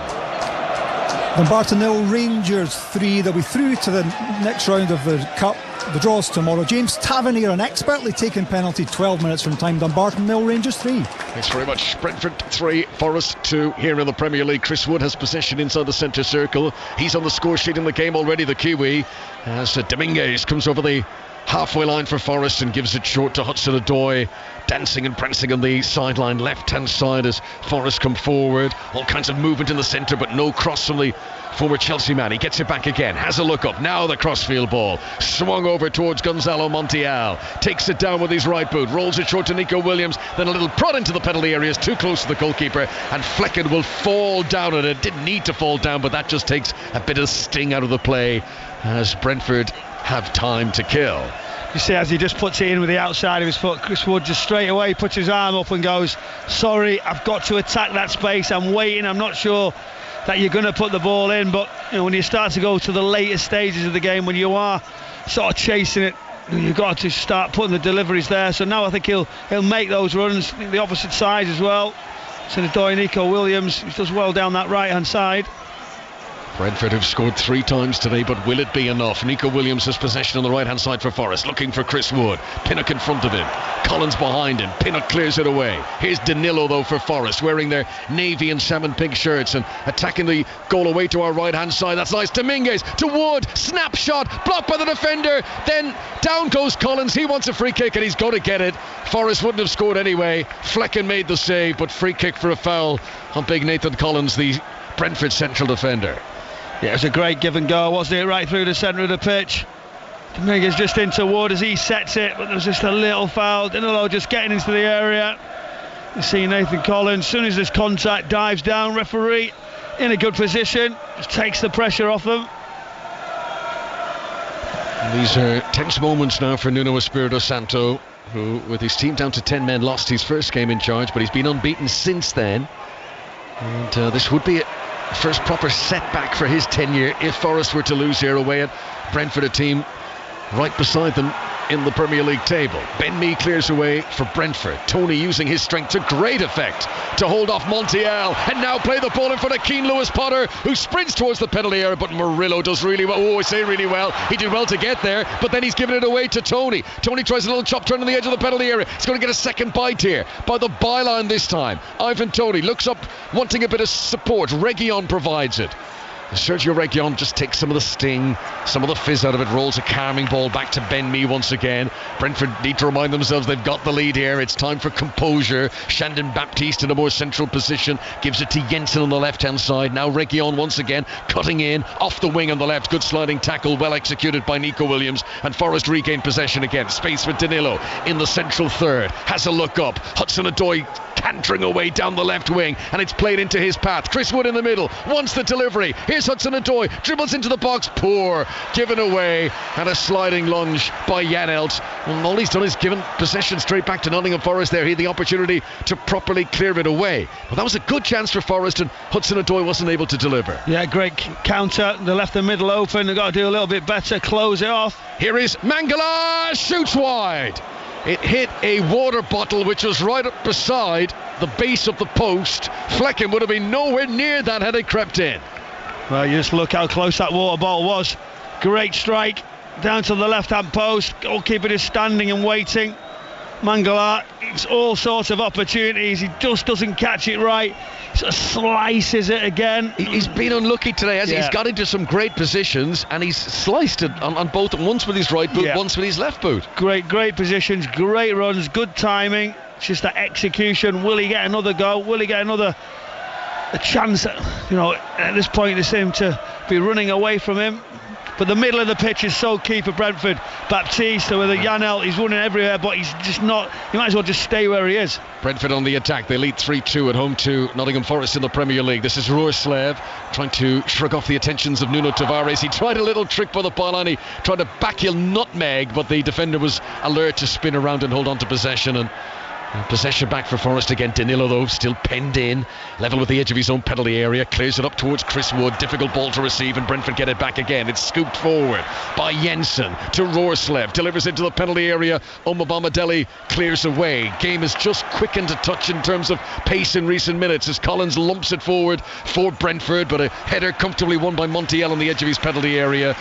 Dumbarton 0, Rangers 3. They'll be through to the next round of the Cup. The draws tomorrow. James Tavernier, an expertly taken penalty 12 minutes from time. Dumbarton 0, Rangers 3. Thanks very much. Brentford 3, Forest 2 here in the Premier League. Chris Wood has possession inside the centre circle. He's on the score sheet in the game already, the Kiwi, as Dominguez comes over the halfway line for Forest and gives it short to Hudson-Odoi, dancing and prancing on the sideline left hand side as Forest come forward. All kinds of movement in the centre, but no cross from the former Chelsea man. He gets it back again, has a look up. Now the crossfield ball swung over towards Gonzalo Montiel, takes it down with his right boot, rolls it short to Nico Williams, then a little prod into the penalty area, is too close to the goalkeeper, and Flecken will fall down on it. Didn't need to fall down, but that just takes a bit of sting out of the play as Brentford have time to kill. You see, as he just puts it in with the outside of his foot, Chris Wood just straight away puts his arm up and goes, sorry, I've got to attack that space, I'm waiting, I'm not sure that you're going to put the ball in. But when you start to go to the later stages of the game, when you are sort of chasing it, you've got to start putting the deliveries there. So now I think he'll make those runs the opposite side as well. So the Nico Williams, he does well down that right hand side. Brentford have scored 3 times today, but will it be enough? Nico Williams has possession on the right hand side for Forest, looking for Chris Wood. Pinnock in front of him, Collins behind him. Pinnock clears it away. Here's Danilo though for Forest, wearing their navy and salmon pink shirts and attacking the goal away to our right hand side. That's nice. Dominguez to Wood, snapshot, blocked by the defender. Then down goes Collins. He wants a free kick and he's going to get it. Forest wouldn't have scored anyway. Flecken made the save, but free kick for a foul on big Nathan Collins, the Brentford central defender. Yeah, it was a great give and go, wasn't it? Right through the centre of the pitch. Dominguez just into Wood as he sets it, but there's just a little foul. Danilo just getting into the area. You see Nathan Collins, as soon as there's contact, dives down. Referee in a good position, just takes the pressure off them. And these are tense moments now for Nuno Espirito Santo, who, with his team down to 10 men, lost his first game in charge, but he's been unbeaten since then. And this would be a first proper setback for his tenure if Forest were to lose here away at Brentford, a team right beside them in the Premier League table. Ben Mee clears away for Brentford. Tony using his strength to great effect to hold off Montiel, and now play the ball in front of Keane Lewis-Potter, who sprints towards the penalty area, but Murillo does really well. Oh, I say really well. He did well to get there, but then he's given it away to Tony. Tony tries a little chop turn on the edge of the penalty area. He's going to get a second bite here by the byline this time. Ivan Toney looks up, wanting a bit of support. Reguilon provides it. Sergio Reguilon just takes some of the sting, some of the fizz out of it, rolls a calming ball back to Ben Mee once again. Brentford need to remind themselves they've got the lead here. It's time for composure. Shandon Baptiste in a more central position, gives it to Jensen on the left-hand side. Now Reguilon once again, cutting in, off the wing on the left. Good sliding tackle, well executed by Nico Williams, and Forest regain possession again. Space for Danilo in the central third. Has a look up. Hudson-Odoi cantering away down the left wing, and it's played into his path. Chris Wood in the middle, wants the delivery. Here's Hudson-Odoi, dribbles into the box, poor, given away, and a sliding lunge by Janelt. And all he's done is given possession straight back to Nottingham Forest there. He had the opportunity to properly clear it away. Well, that was a good chance for Forest, and Hudson-Odoi wasn't able to deliver. Yeah, great counter. They left the middle open. They've got to do a little bit better, close it off. Here is Mangala, shoots wide. It hit a water bottle which was right up beside the base of the post. Flecken would have been nowhere near that had it crept in. Well, you just look how close that water bottle was. Great strike down to the left-hand post. Goalkeeper is standing and waiting. Mangala, it's all sorts of opportunities. He just doesn't catch it right. Sort of slices it again. He's been unlucky today, hasn't he? He's got into some great positions, and he's sliced it on both, once with his right boot, once with his left boot. Great positions, great runs, good timing. It's just that execution. Will he get another goal? Will he get a chance? At this point they seem to be running away from him. But the middle of the pitch is so key for Brentford. Baptiste with a Janelt, he's running everywhere, but he's just not. He might as well just stay where he is. Brentford on the attack. They lead 3-2 at home to Nottingham Forest in the Premier League. This is Roerslev trying to shrug off the attentions of Nuno Tavares. He tried a little trick by the byline. He tried to backheel nutmeg, but the defender was alert to spin around and hold on to possession. And possession back for Forest again. Danilo, though, still penned in, level with the edge of his own penalty area, clears it up towards Chris Wood. Difficult ball to receive, and Brentford get it back again. It's scooped forward by Jensen to Roerslev, delivers into the penalty area. Omobamidele clears away. Game has just quickened a touch in terms of pace in recent minutes as Collins lumps it forward for Brentford, but a header comfortably won by Montiel on the edge of his penalty area.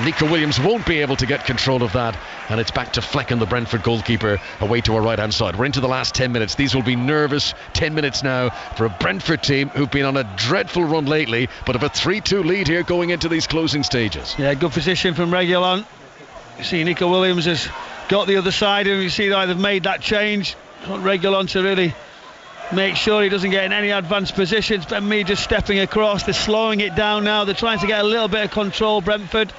Nico Williams won't be able to get control of that, and it's back to Flecken, the Brentford goalkeeper, away to our right hand side. We're into the last 10 minutes. These will be nervous 10 minutes now for a Brentford team who've been on a dreadful run lately, but have a 3-2 lead here going into these closing stages. Yeah, good position from Reguilon. You see Nico Williams has got the other side, and you see that they've made that change. Want Reguilon to really make sure he doesn't get in any advanced positions. Ben Mee just stepping across. They're slowing it down now. They're trying to get a little bit of control, Brentford.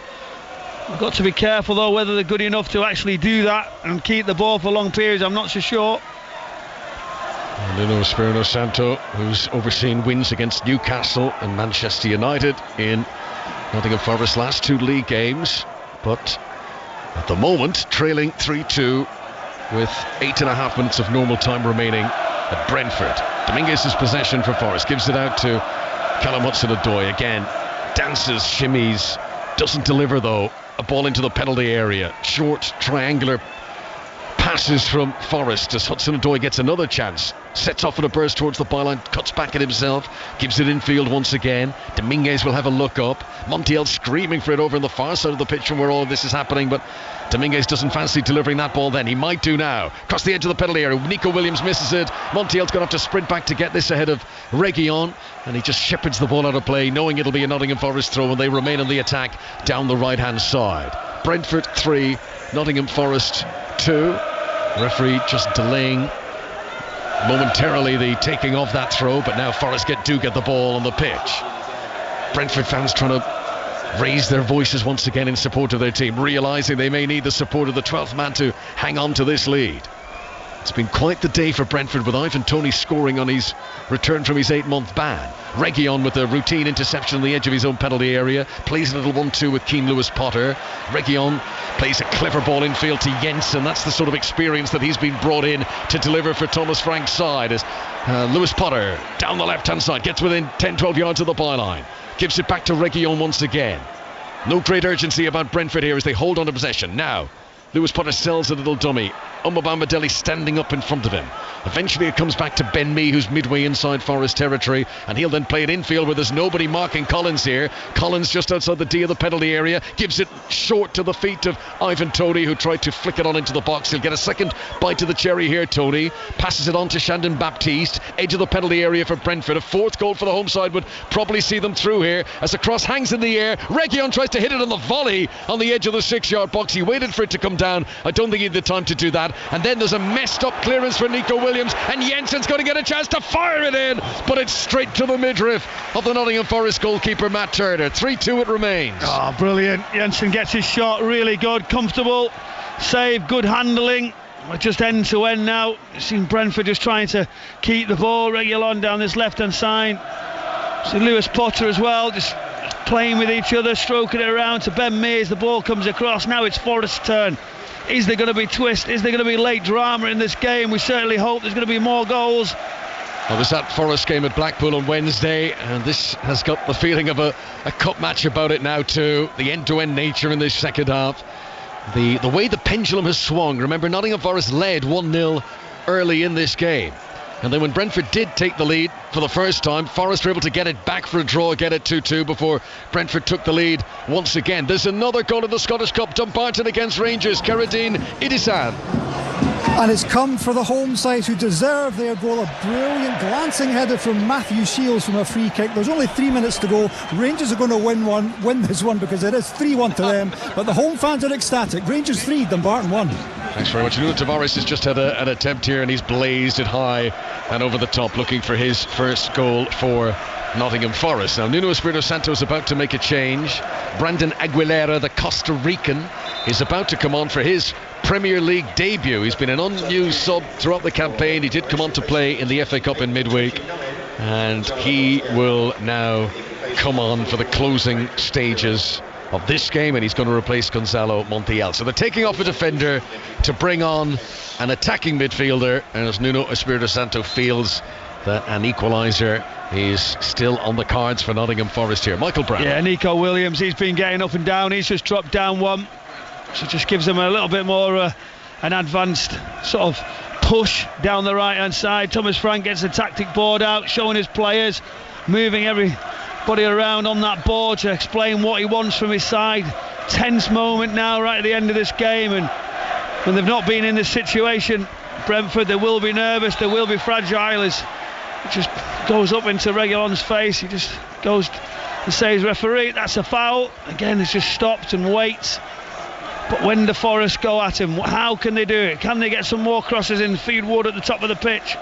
We've got to be careful though whether they're good enough to actually do that and keep the ball for long periods. I'm not so sure. Nuno Espirito Santo, who's overseen wins against Newcastle and Manchester United in Nottingham Forest's last 2 league games, but at the moment trailing 3-2 with 8.5 minutes of normal time remaining at Brentford. Dominguez's possession for Forest, gives it out to Callum Hudson-Odoi again, dances, shimmies, doesn't deliver though. A ball into the penalty area, short triangular passes from Forest as Hudson-Odoi gets another chance, sets off in a burst towards the byline, cuts back at himself, gives it infield once again. Dominguez will have a look up. Montiel screaming for it over on the far side of the pitch from where all of this is happening, but Dominguez doesn't fancy delivering that ball then. He might do now. Across the edge of the penalty area, Nico Williams misses it. Montiel's going to have to sprint back to get this ahead of Reguilon, and he just shepherds the ball out of play, knowing it'll be a Nottingham Forest throw, and they remain on the attack down the right hand side. Brentford 3, Nottingham Forest 2. Referee just delaying momentarily the taking of that throw, but now Forest do get the ball on the pitch. Brentford fans trying to raise their voices once again in support of their team, realising they may need the support of the 12th man to hang on to this lead. It's been quite the day for Brentford, with Ivan Toney scoring on his return from his 8-month ban. Reguilon with a routine interception on the edge of his own penalty area. Plays a little 1-2 with Keane Lewis-Potter. Reguilon plays a clever ball infield to Jensen. That's the sort of experience that he's been brought in to deliver for Thomas Frank's side. As Lewis-Potter down the left-hand side gets within 10-12 yards of the byline. Gives it back to Reguilon once again. No great urgency about Brentford here as they hold on to possession. Now Lewis-Potter sells a little dummy. Omobamidele standing up in front of him. Eventually it comes back to Ben Mee, who's midway inside Forest territory, and he'll then play it infield where there's nobody marking Collins here. Collins just outside the D of the penalty area, gives it short to the feet of Ivan Toney, who tried to flick it on into the box. He'll get a second bite to the cherry here. Toney passes it on to Shandon Baptiste, edge of the penalty area for Brentford. A fourth goal for the home side would probably see them through here as the cross hangs in the air. Reguilon tries to hit it on the volley on the edge of the 6-yard box. He waited for it to come down. I don't think he had the time to do that. And then there's a messed up clearance for Nico Williams, and Jensen's going to get a chance to fire it in, but it's straight to the midriff of the Nottingham Forest goalkeeper Matt Turner. 3-2 it remains. Oh, brilliant. Jensen gets his shot really good, comfortable save, good handling. Just end to end now. You've seen Brentford just trying to keep the ball. Reguilon down this left hand side. See Lewis-Potter as well, just playing with each other, stroking it around to Ben Mee as the ball comes across. Now it's Forest's turn. Is there going to be twist? Is there going to be late drama in this game? We certainly hope there's going to be more goals. Well, there's that Forest game at Blackpool on Wednesday, and this has got the feeling of a cup match about it now too. The end-to-end nature in this second half. The way the pendulum has swung. Remember, Nottingham Forest led 1-0 early in this game. And then when Brentford did take the lead for the first time, Forest were able to get it back for a draw, get it 2-2 before Brentford took the lead once again. There's another goal in the Scottish Cup. Dumbarton against Rangers. Keradine Idisan. And it's come for the home side, who deserve their goal. A brilliant glancing header from Matthew Shields from a free kick. There's only 3 minutes to go. Rangers are going to win this one because it is 3-1 to them. But the home fans are ecstatic. Rangers 3, Dumbarton 1. Thanks very much. Nuno Tavares has just had an attempt here, and he's blazed it high and over the top, looking for his first goal for Nottingham Forest. Now Nuno Espirito Santo is about to make a change. Brandon Aguilera, the Costa Rican, is about to come on for his Premier League debut. He's been an unused sub throughout the campaign. He did come on to play in the FA Cup in midweek, and he will now come on for the closing stages of this game, and he's going to replace Gonzalo Montiel. So they're taking off a defender to bring on an attacking midfielder, and as Nuno Espirito Santo feels that an equaliser is still on the cards for Nottingham Forest here. Michael Brown. Yeah, Nico Williams, he's been getting up and down. He's just dropped down one, so it just gives them a little bit more an advanced sort of push down the right hand side. Thomas Frank gets the tactic board out, showing his players, moving everybody around on that board to explain what he wants from his side. Tense moment now right at the end of this game, and when they've not been in this situation, Brentford, they will be nervous, they will be fragile. As it just goes up into Reguilon's face, he just goes and says, referee, that's a foul. Again, it's just stopped and waits. But when the Forest go at him, how can they do it? Can they get some more crosses in, feed Wood at the top of the pitch?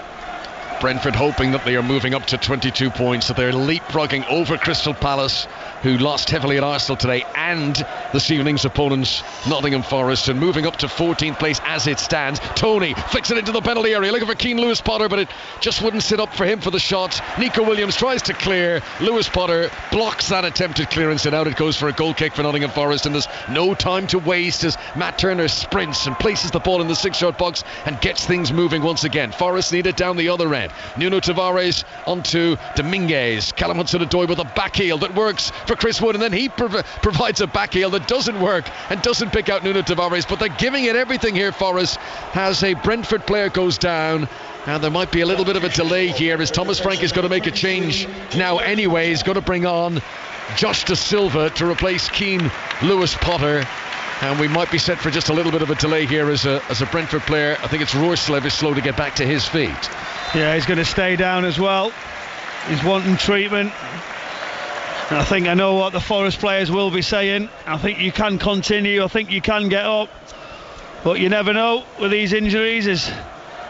Brentford hoping that they are moving up to 22 points, that they're leapfrogging over Crystal Palace, who lost heavily at Arsenal today, and this evening's opponents Nottingham Forest, and moving up to 14th place as it stands. Toney flicks it into the penalty area, looking for Keane Lewis-Potter, but it just wouldn't sit up for him for the shot. Nico Williams tries to clear. Lewis-Potter blocks that attempted clearance, and out it goes for a goal kick for Nottingham Forest, and there's no time to waste as Matt Turner sprints and places the ball in the 6-yard box and gets things moving once again. Forest need it down the other end. Nuno Tavares onto Dominguez. Callum Hudson-Odoi with a back heel that works for Chris Wood, and then he provides a back heel that doesn't work and doesn't pick out Nuno Tavares, but they're giving it everything here. Forest has a Brentford player goes down, and there might be a little bit of a delay here as Thomas Frank is going to make a change now anyway. He's going to bring on Josh Da Silva to replace Keane Lewis-Potter, and we might be set for just a little bit of a delay here as a Brentford player. I think it's Roerslev is slow to get back to his feet. Yeah, he's going to stay down as well. He's wanting treatment. And I know what the Forest players will be saying. I think you can continue, I think you can get up, but you never know with these injuries. As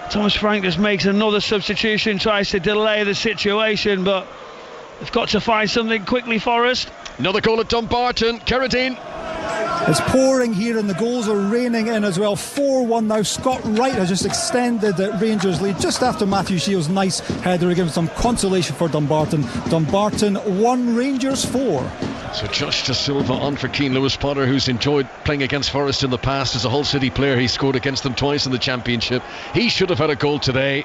Thomas Frank just makes another substitution, tries to delay the situation, but they've got to find something quickly. Forest. Another goal at Dumbarton. Keradine. It's pouring here and the goals are raining in as well. 4-1 now. Scott Wright has just extended the Rangers lead just after Matthew Shields' nice header, giving some consolation for Dumbarton. Dumbarton 1, Rangers 4. So Josh Da Silva on for Keane Lewis Potter, who's enjoyed playing against Forest in the past. As a Hull City player, he scored against them twice in the Championship. He should have had a goal today.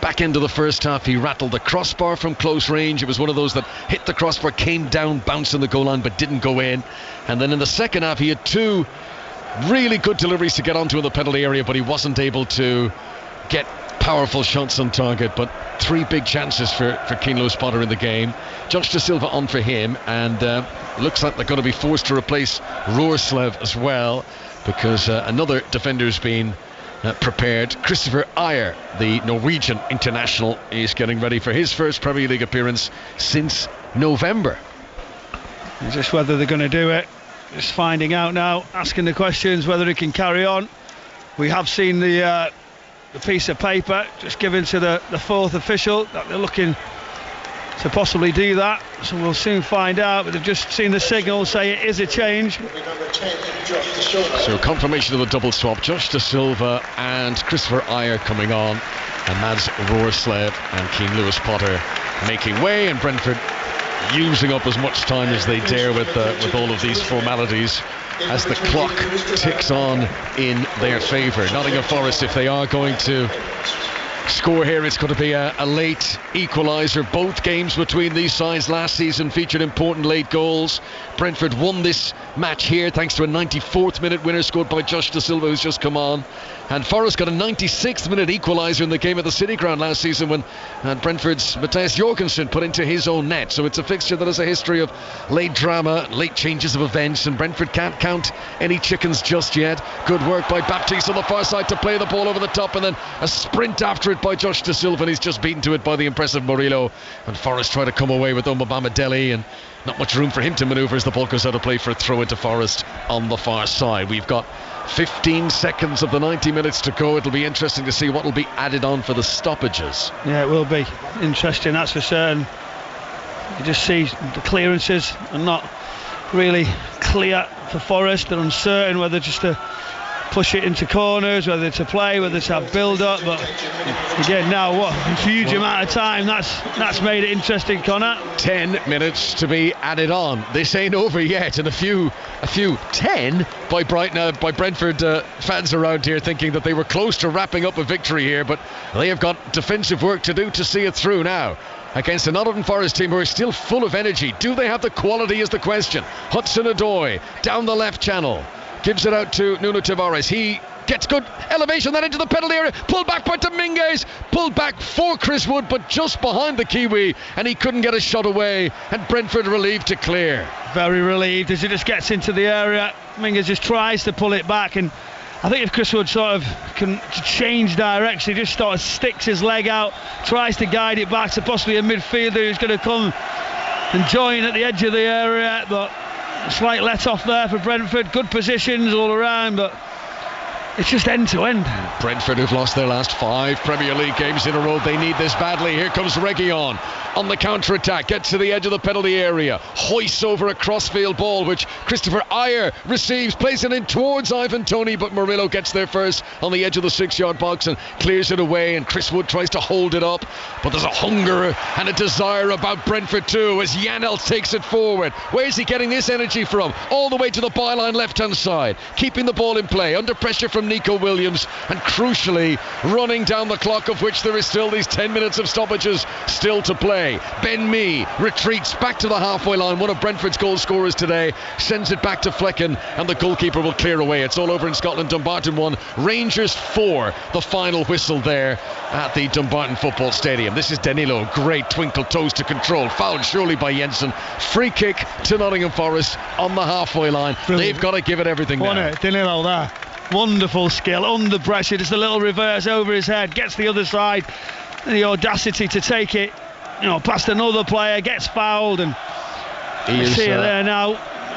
Back into the first half, he rattled the crossbar from close range. It was one of those that hit the crossbar, came down, bounced on the goal line, but didn't go in. And then in the second half, he had 2 really good deliveries to get onto in the penalty area, but he wasn't able to get powerful shots on target. But 3 big chances for Keane Lewis Potter in the game. Josh Da Silva on for him, and looks like they're going to be forced to replace Roerslev as well, because another defender's been prepared. Christopher Ayer, the Norwegian international, is getting ready for his first Premier League appearance since November. Just whether they're going to do it, just finding out now, asking the questions whether it can carry on. We have seen the piece of paper just given to the 4th official that they're looking to possibly do that, so we'll soon find out. But they've just seen the signal say it is a change. So confirmation of the double swap, Josh Da Silva and Christopher Ayer coming on, and Mads Roerslev and Keane Lewis Potter making way, and Brentford using up as much time as they dare with all of these formalities as the clock ticks on in their favour. Nottingham Forest, if they are going to score here, it's going to be a late equaliser. Both games between these sides last season featured important late goals. Brentford won this match here thanks to a 94th minute winner scored by Josh Da Silva, who's just come on, and Forest got a 96th minute equaliser in the game at the City Ground last season when Brentford's Mathias Jorgensen put into his own net. So it's a fixture that has a history of late drama, late changes of events, and Brentford can't count any chickens just yet. Good work by Baptiste on the far side to play the ball over the top, and then a sprint after it by Josh Da Silva, and he's just beaten to it by the impressive Murillo, and Forest try to come away with Omobama Dele, and not much room for him to manoeuvre as the ball goes out of play for a throw into Forest on the far side. We've got 15 seconds of the 90 minutes to go. It'll be interesting to see what will be added on for the stoppages. Yeah, it will be interesting, that's for certain. You just see the clearances are not really clear for Forest. They're uncertain whether just to push it into corners, whether to play, whether to have build-up. But again, now what a huge amount of time that's made it interesting, Connor. 10 minutes to be added on. This ain't over yet, and a few 10 by Brentford fans around here thinking that they were close to wrapping up a victory here, but they have got defensive work to do to see it through now. Against a Nottingham Forest team who are still full of energy. Do they have the quality is the question. Hudson-Odoi down the left channel, gives it out to Nuno Tavares. He gets good elevation, then into the penalty area, pulled back by Dominguez, pulled back for Chris Wood, but just behind the Kiwi, and he couldn't get a shot away, and Brentford relieved to clear. Very relieved as he just gets into the area. Dominguez just tries to pull it back, and I think if Chris Wood sort of can change direction, he just sort of sticks his leg out, tries to guide it back to possibly a midfielder who's going to come and join at the edge of the area, but a slight let off there for Brentford. Good positions all around, but it's just end to end. Brentford, who've lost their last 5 Premier League games in a row, they need this badly. Here comes Reguilon on the counter-attack, gets to the edge of the penalty area, hoists over a crossfield ball which Christopher Ayer receives, plays it in towards Ivan Toney, but Murillo gets there first on the edge of the 6-yard box and clears it away, and Chris Wood tries to hold it up, but there's a hunger and a desire about Brentford too as Janelt takes it forward. Where's he getting this energy from? All the way to the byline left-hand side, keeping the ball in play, under pressure from Nico Williams, and crucially running down the clock, of which there is still these 10 minutes of stoppages still to play. Ben Mee retreats back to the halfway line, one of Brentford's goal scorers today, sends it back to Flecken, and the goalkeeper will clear away. It's all over in Scotland. Dumbarton 1, Rangers 4, the final whistle there at the Dumbarton Football Stadium. This is Danilo, great twinkle toes to control, fouled surely by Jensen, free kick to Nottingham Forest on the halfway line. Brilliant. They've got to give it everything now. Danilo there, wonderful skill under pressure, just a little reverse over his head, gets the other side, and the audacity to take it, past another player, gets fouled, and you see it there now.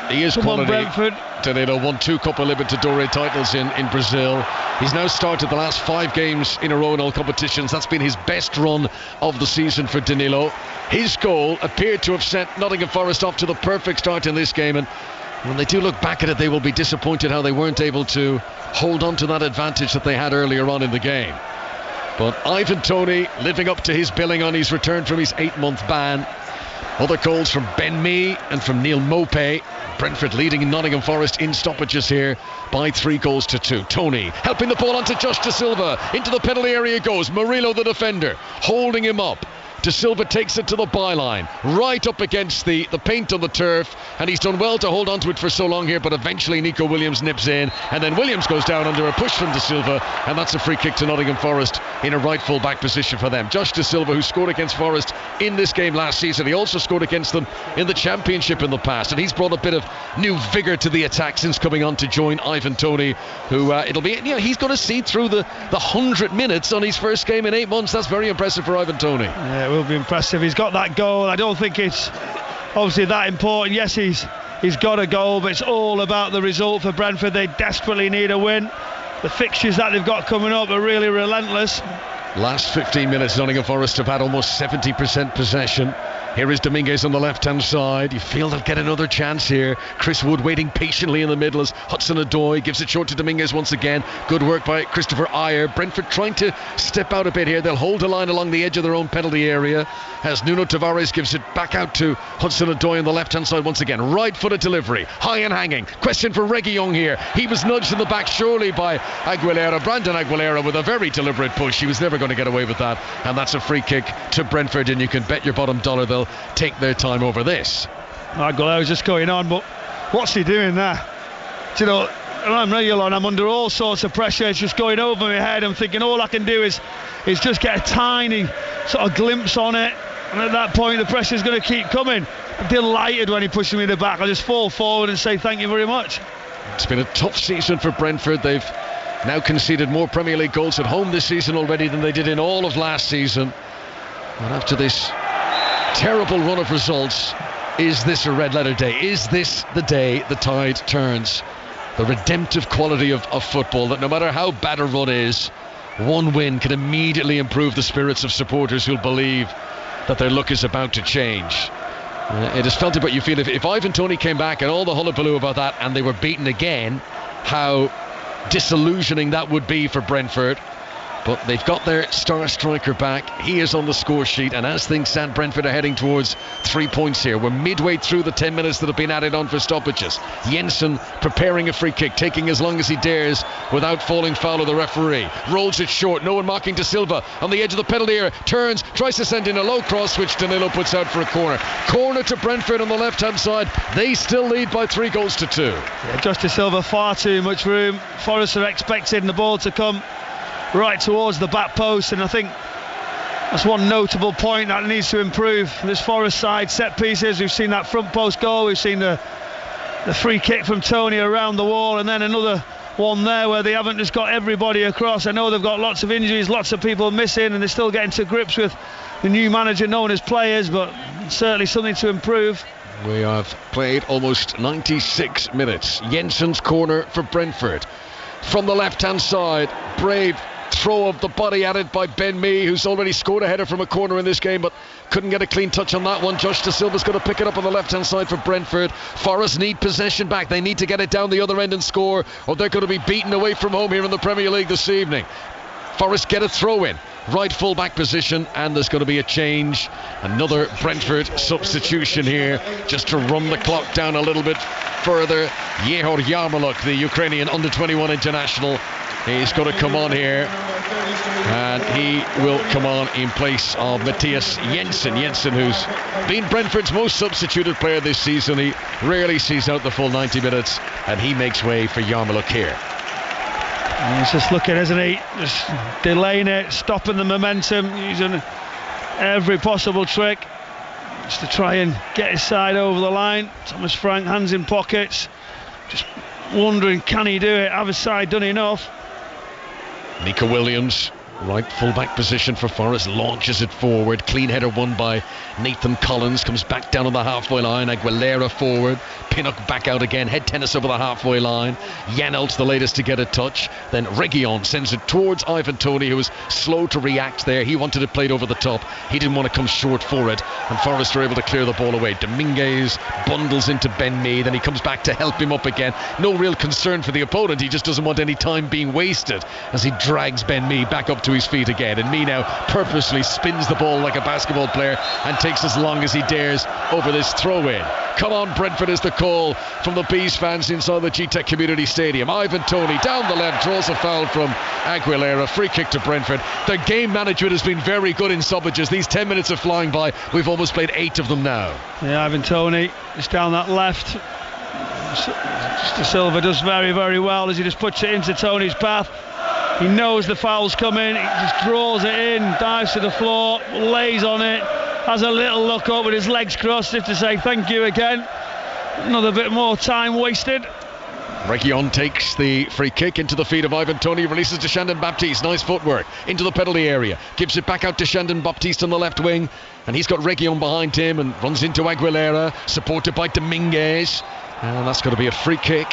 He is quality. Brentford. Danilo won 2 Copa Libertadores titles in Brazil. He's now started the last 5 games in a row in all competitions. That's been his best run of the season for Danilo. His goal appeared to have sent Nottingham Forest off to the perfect start in this game, and When they do look back at it, they will be disappointed how they weren't able to hold on to that advantage that they had earlier on in the game. But Ivan Toney living up to his billing on his return from his 8-month ban. Other goals from Ben Mee and from Neil Mopé. Brentford leading Nottingham Forest in stoppages here by 3-2. Toney helping the ball onto Josh Da Silva. Into the penalty area goes Murillo, the defender, holding him up. Da Silva takes it to the byline, right up against the paint on the turf, and he's done well to hold on to it for so long here, but eventually Nico Williams nips in, and then Williams goes down under a push from Da Silva, and that's a free kick to Nottingham Forest in a right full back position for them. Josh Da Silva, who scored against Forest in this game last season, he also scored against them in the Championship in the past, and he's brought a bit of new vigour to the attack since coming on to join Ivan Toney, who it'll be, he's going to see through the 100 minutes on his first game in 8 months. That's very impressive for Ivan Toney. Yeah, it will be impressive. He's got that goal. I don't think it's obviously that important. Yes, he's got a goal, but it's all about the result for Brentford. They desperately need a win. The fixtures that they've got coming up are really relentless. Last 15 minutes, Nottingham Forest have had almost 70% possession. Here is Dominguez on the left-hand side. You feel they'll get another chance here. Chris Wood waiting patiently in the middle as Hudson-Odoi gives it short to Dominguez once again. Good work by Christopher Ayer. Brentford trying to step out a bit here. They'll hold a line along the edge of their own penalty area as Nuno Tavares gives it back out to Hudson-Odoi on the left-hand side once again. Right-footed delivery, high and hanging. Question for Reguilón here. He was nudged in the back surely by Aguilera. Brandon Aguilera with a very deliberate push. He was never going to get away with that, and that's a free kick to Brentford, and you can bet your bottom dollar they'll take their time over this. Aguilera's just going on, but what's he doing there? Do you know, I'm Reguilón, I'm under all sorts of pressure. It's just going over my head. I'm thinking all I can do is just get a tiny sort of glimpse on it, and at that point the pressure's going to keep coming. I'm delighted when he pushes me in the back. I just fall forward and say thank you very much. It's been a tough season for Brentford. They've now conceded more Premier League goals at home this season already than they did in all of last season. And after this terrible run of results, is this a red letter day? Is this the day the tide turns? The redemptive quality of football, that no matter how bad a run is, one win can immediately improve the spirits of supporters who'll believe that their luck is about to change. It is felt, but you feel if Ivan Toney came back and all the hullabaloo about that and they were beaten again, how disillusioning that would be for Brentford. But they've got their star striker back. He is on the score sheet, and as things stand, Brentford are heading towards 3 points here. We're midway through the 10 minutes that have been added on for stoppages. Jensen preparing a free kick, taking as long as he dares without falling foul of the referee. Rolls it short, no one marking Da Silva on the edge of the penalty area. Turns, tries to send in a low cross, which Danilo puts out for a corner. Corner to Brentford on the left-hand side. They still lead by 3-2. Yeah, just Da Silva, far too much room. Forest are expecting the ball to come right towards the back post, and I think that's one notable point that needs to improve. This Forest side set pieces, we've seen that front post goal, we've seen the free kick from Toney around the wall, and then another one there where they haven't just got everybody across. I know they've got lots of injuries, lots of people missing, and they're still getting to grips with the new manager known as players, but certainly something to improve. We have played almost 96 minutes. Jensen's corner for Brentford. From the left-hand side, brave throw of the body added by Ben Mee, who's already scored a header from a corner in this game, but couldn't get a clean touch on that one. Josh Da Silva's going to pick it up on the left-hand side for Brentford. Forest need possession back. They need to get it down the other end and score, or they're going to be beaten away from home here in the Premier League this evening. Forest get a throw in. Right full-back position, and there's going to be a change. Another Brentford substitution here, just to run the clock down a little bit further. Yehor Yarmoluk, the Ukrainian under-21 international, he's going to come on here, and he will come on in place of Matthias Jensen. Jensen, who's been Brentford's most substituted player this season. He rarely sees out the full 90 minutes, and he makes way for Yarmoluk here. He's just looking, isn't he? Just delaying it, stopping the momentum, using every possible trick just to try and get his side over the line. Thomas Frank, hands in pockets, just wondering, can he do it? Have his side done enough? Nico Williams Right full-back position for Forest, launches it forward. Clean header won by Nathan Collins, comes back down on the halfway line. Aguilera forward, Pinnock back out again, head tennis over the halfway line. Janelt's the latest to get a touch. Then Reguilon sends it towards Ivan Toney, who was slow to react there. He wanted it played over the top. He didn't want to come short for it, and Forest are able to clear the ball away. Dominguez bundles into Ben Mee, then he comes back to help him up again. No real concern for the opponent. He just doesn't want any time being wasted as he drags Ben Mee back up to his feet again, and Mee now purposely spins the ball like a basketball player and takes as long as he dares over this throw-in. Come on Brentford is the call from the Bees fans inside the G-Tech Community Stadium. Ivan Toney down the left, draws a foul from Aguilera, free kick to Brentford. The game management has been very good in stoppages. These 10 minutes are flying by. We've almost played 8 of them now. Yeah, Ivan Toney just down that left. Silva does very, very well as he just puts it into Toney's path. He knows the foul's coming, he just draws it in, dives to the floor, lays on it, has a little look up with his legs crossed as if to say thank you again. Another bit more time wasted. Reguilon takes the free kick into the feet of Ivan Toney, releases to Shandon Baptiste, nice footwork into the penalty area, gives it back out to Shandon Baptiste on the left wing, and he's got Reguilon behind him and runs into Aguilera, supported by Dominguez, and that's going to be a free kick.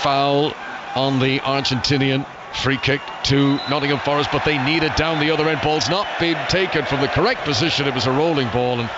Foul on the Argentinian. Free kick to Nottingham Forest, but they need it down the other end. Ball's not been taken from the correct position. It was a rolling ball, and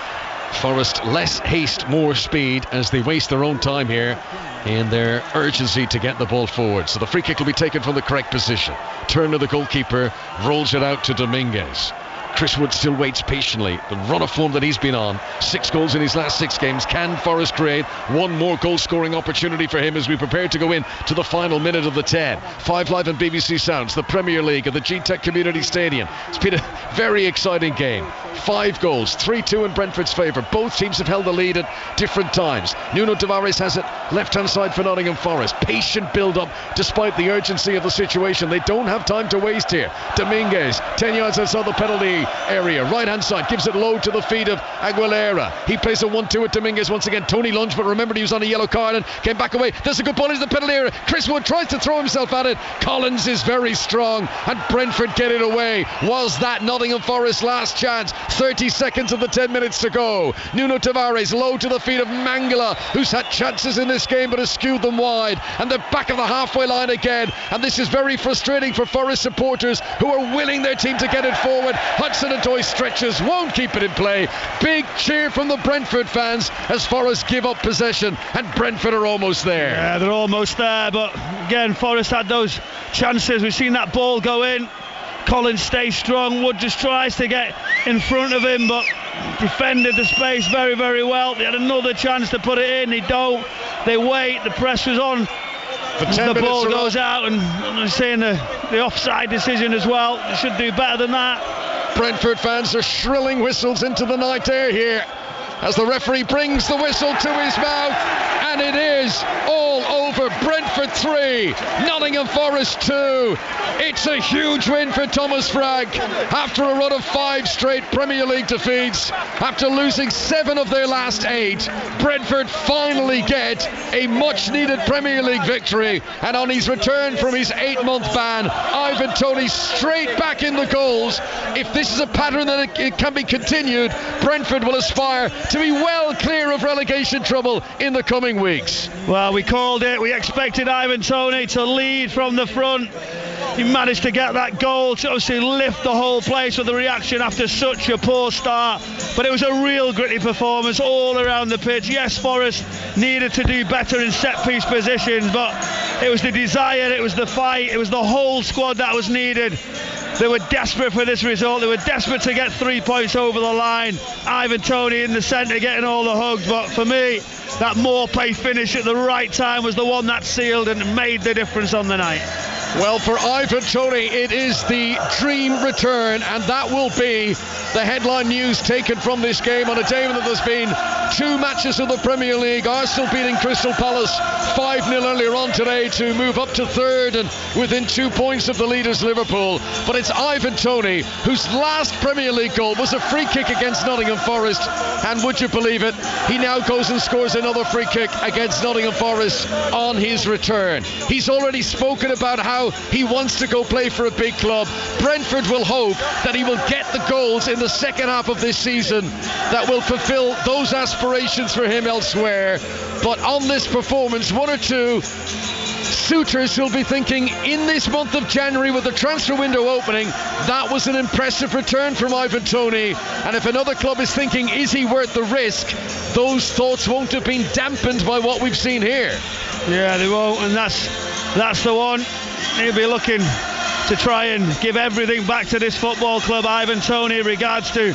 Forest less haste, more speed as they waste their own time here in their urgency to get the ball forward. So the free kick will be taken from the correct position. Turner, the goalkeeper, rolls it out to Dominguez. Chris Wood still waits patiently. The run of form that he's been on, 6 goals in his last 6 games. Can Forest create one more goal scoring opportunity for him as we prepare to go in to the final minute of the 10? 5 Live and BBC Sounds, the Premier League at the G-Tech Community Stadium. It's been a very exciting game. 5 goals, 3-2 in Brentford's favour. Both teams have held the lead at different times. Nuno Tavares has it left hand side for Nottingham Forest. Patient build up despite the urgency of the situation. They don't have time to waste here. Dominguez 10 yards outside the penalty area, right hand side, gives it low to the feet of Aguilera. He plays a 1-2 at Dominguez once again. Tony lunged, but remembered he was on a yellow card and came back away. There's a good ball into the penalty area. Chris Wood tries to throw himself at it. Collins is very strong and Brentford get it away. Was that Nottingham Forest's last chance? 30 seconds of the 10 minutes to go. Nuno Tavares low to the feet of Mangala, who's had chances in this game but has skewed them wide, and they're back of the halfway line again, and this is very frustrating for Forest supporters who are willing their team to get it forward. Hudson-Odoi stretches, won't keep it in play. Big cheer from the Brentford fans as Forest give up possession, and Brentford are almost there. Yeah, they're almost there, but again Forest had those chances. We've seen that ball go in. Collins stays strong. Wood just tries to get in front of him, but defended the space very, very well. They had another chance to put it in. They don't. They wait. The press was on. The ball goes out, and I'm saying the offside decision as well. They should do better than that. Brentford fans are shrilling whistles into the night air here as the referee brings the whistle to his mouth, and it is all over. Brentford 3, Nottingham Forest 2. It's a huge win for Thomas Frank after a run of 5 straight Premier League defeats. After losing 7 of their last 8, Brentford finally get a much needed Premier League victory, and on his return from his 8-month ban, Ivan Toney straight back in the goals. If this is a pattern that it can be continued, Brentford will aspire to be well clear of relegation trouble in the coming weeks. Well, we called it. We expected Ivan Toney to lead from the front. He managed to get that goal to obviously lift the whole place with the reaction after such a poor start, but it was a real gritty performance all around the pitch. Yes, Forest needed to do better in set piece positions, but it was the desire, it was the fight, it was the whole squad that was needed. They were desperate for this result. They were desperate to get 3 points over the line. Ivan Toney in the centre getting all the hugs, but for me, that Morpay finish at the right time was the one that sealed and made the difference on the night. Well, for Ivan Toney, it is the dream return, and that will be the headline news taken from this game on a day that there's been 2 matches of the Premier League. Arsenal beating Crystal Palace 5-0 earlier on today to move up to 3rd and within 2 points of the leaders Liverpool. But it's Ivan Toney, whose last Premier League goal was a free kick against Nottingham Forest, and would you believe it, he now goes and scores another free kick against Nottingham Forest on his return. He's already spoken about how now he wants to go play for a big club. Brentford will hope that he will get the goals in the second half of this season that will fulfill those aspirations for him elsewhere. But on this performance, one or two suitors will be thinking in this month of January with the transfer window opening, that was an impressive return from Ivan Toney. And if another club is thinking, is he worth the risk, those thoughts won't have been dampened by what we've seen here. Yeah, they won't, and that's the one. He'll be looking to try and give everything back to this football club, Ivan Toney, in regards to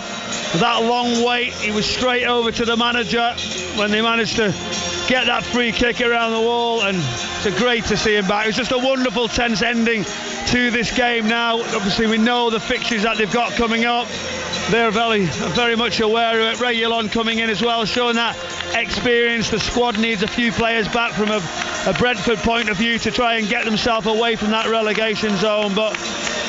that long wait. He was straight over to the manager when they managed to get that free kick around the wall, and it's great to see him back. It was just a wonderful, tense ending to this game. Now, obviously, we know the fixtures that they've got coming up. They're very much aware of it. Reguilon coming in as well, showing that experience. The squad needs a few players back from a Brentford point of view to try and get themselves away from that relegation zone. But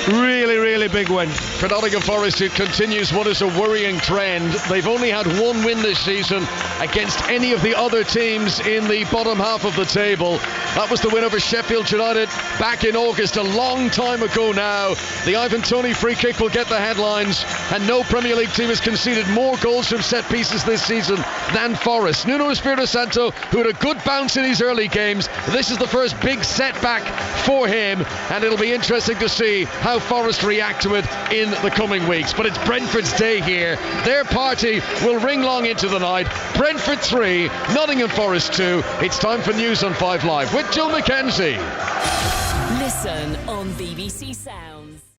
really big win for Nottingham Forest, who continues what is a worrying trend. They've only had one win this season against any of the other teams in the bottom half of the table. That was the win over Sheffield United back in August, a long time ago now. The Ivan Toney free kick will get the headlines, and no Premier League team has conceded more goals from set pieces this season than Forest. Nuno Espirito Santo, who had a good bounce in his early games, this is the first big setback for him, and it'll be interesting to see how Forest react to it in the coming weeks. But it's Brentford's day here. Their party will ring long into the night. Brentford 3, Nottingham Forest 2. It's time for news on 5 Live with Jill McKenzie. Listen on BBC Sounds.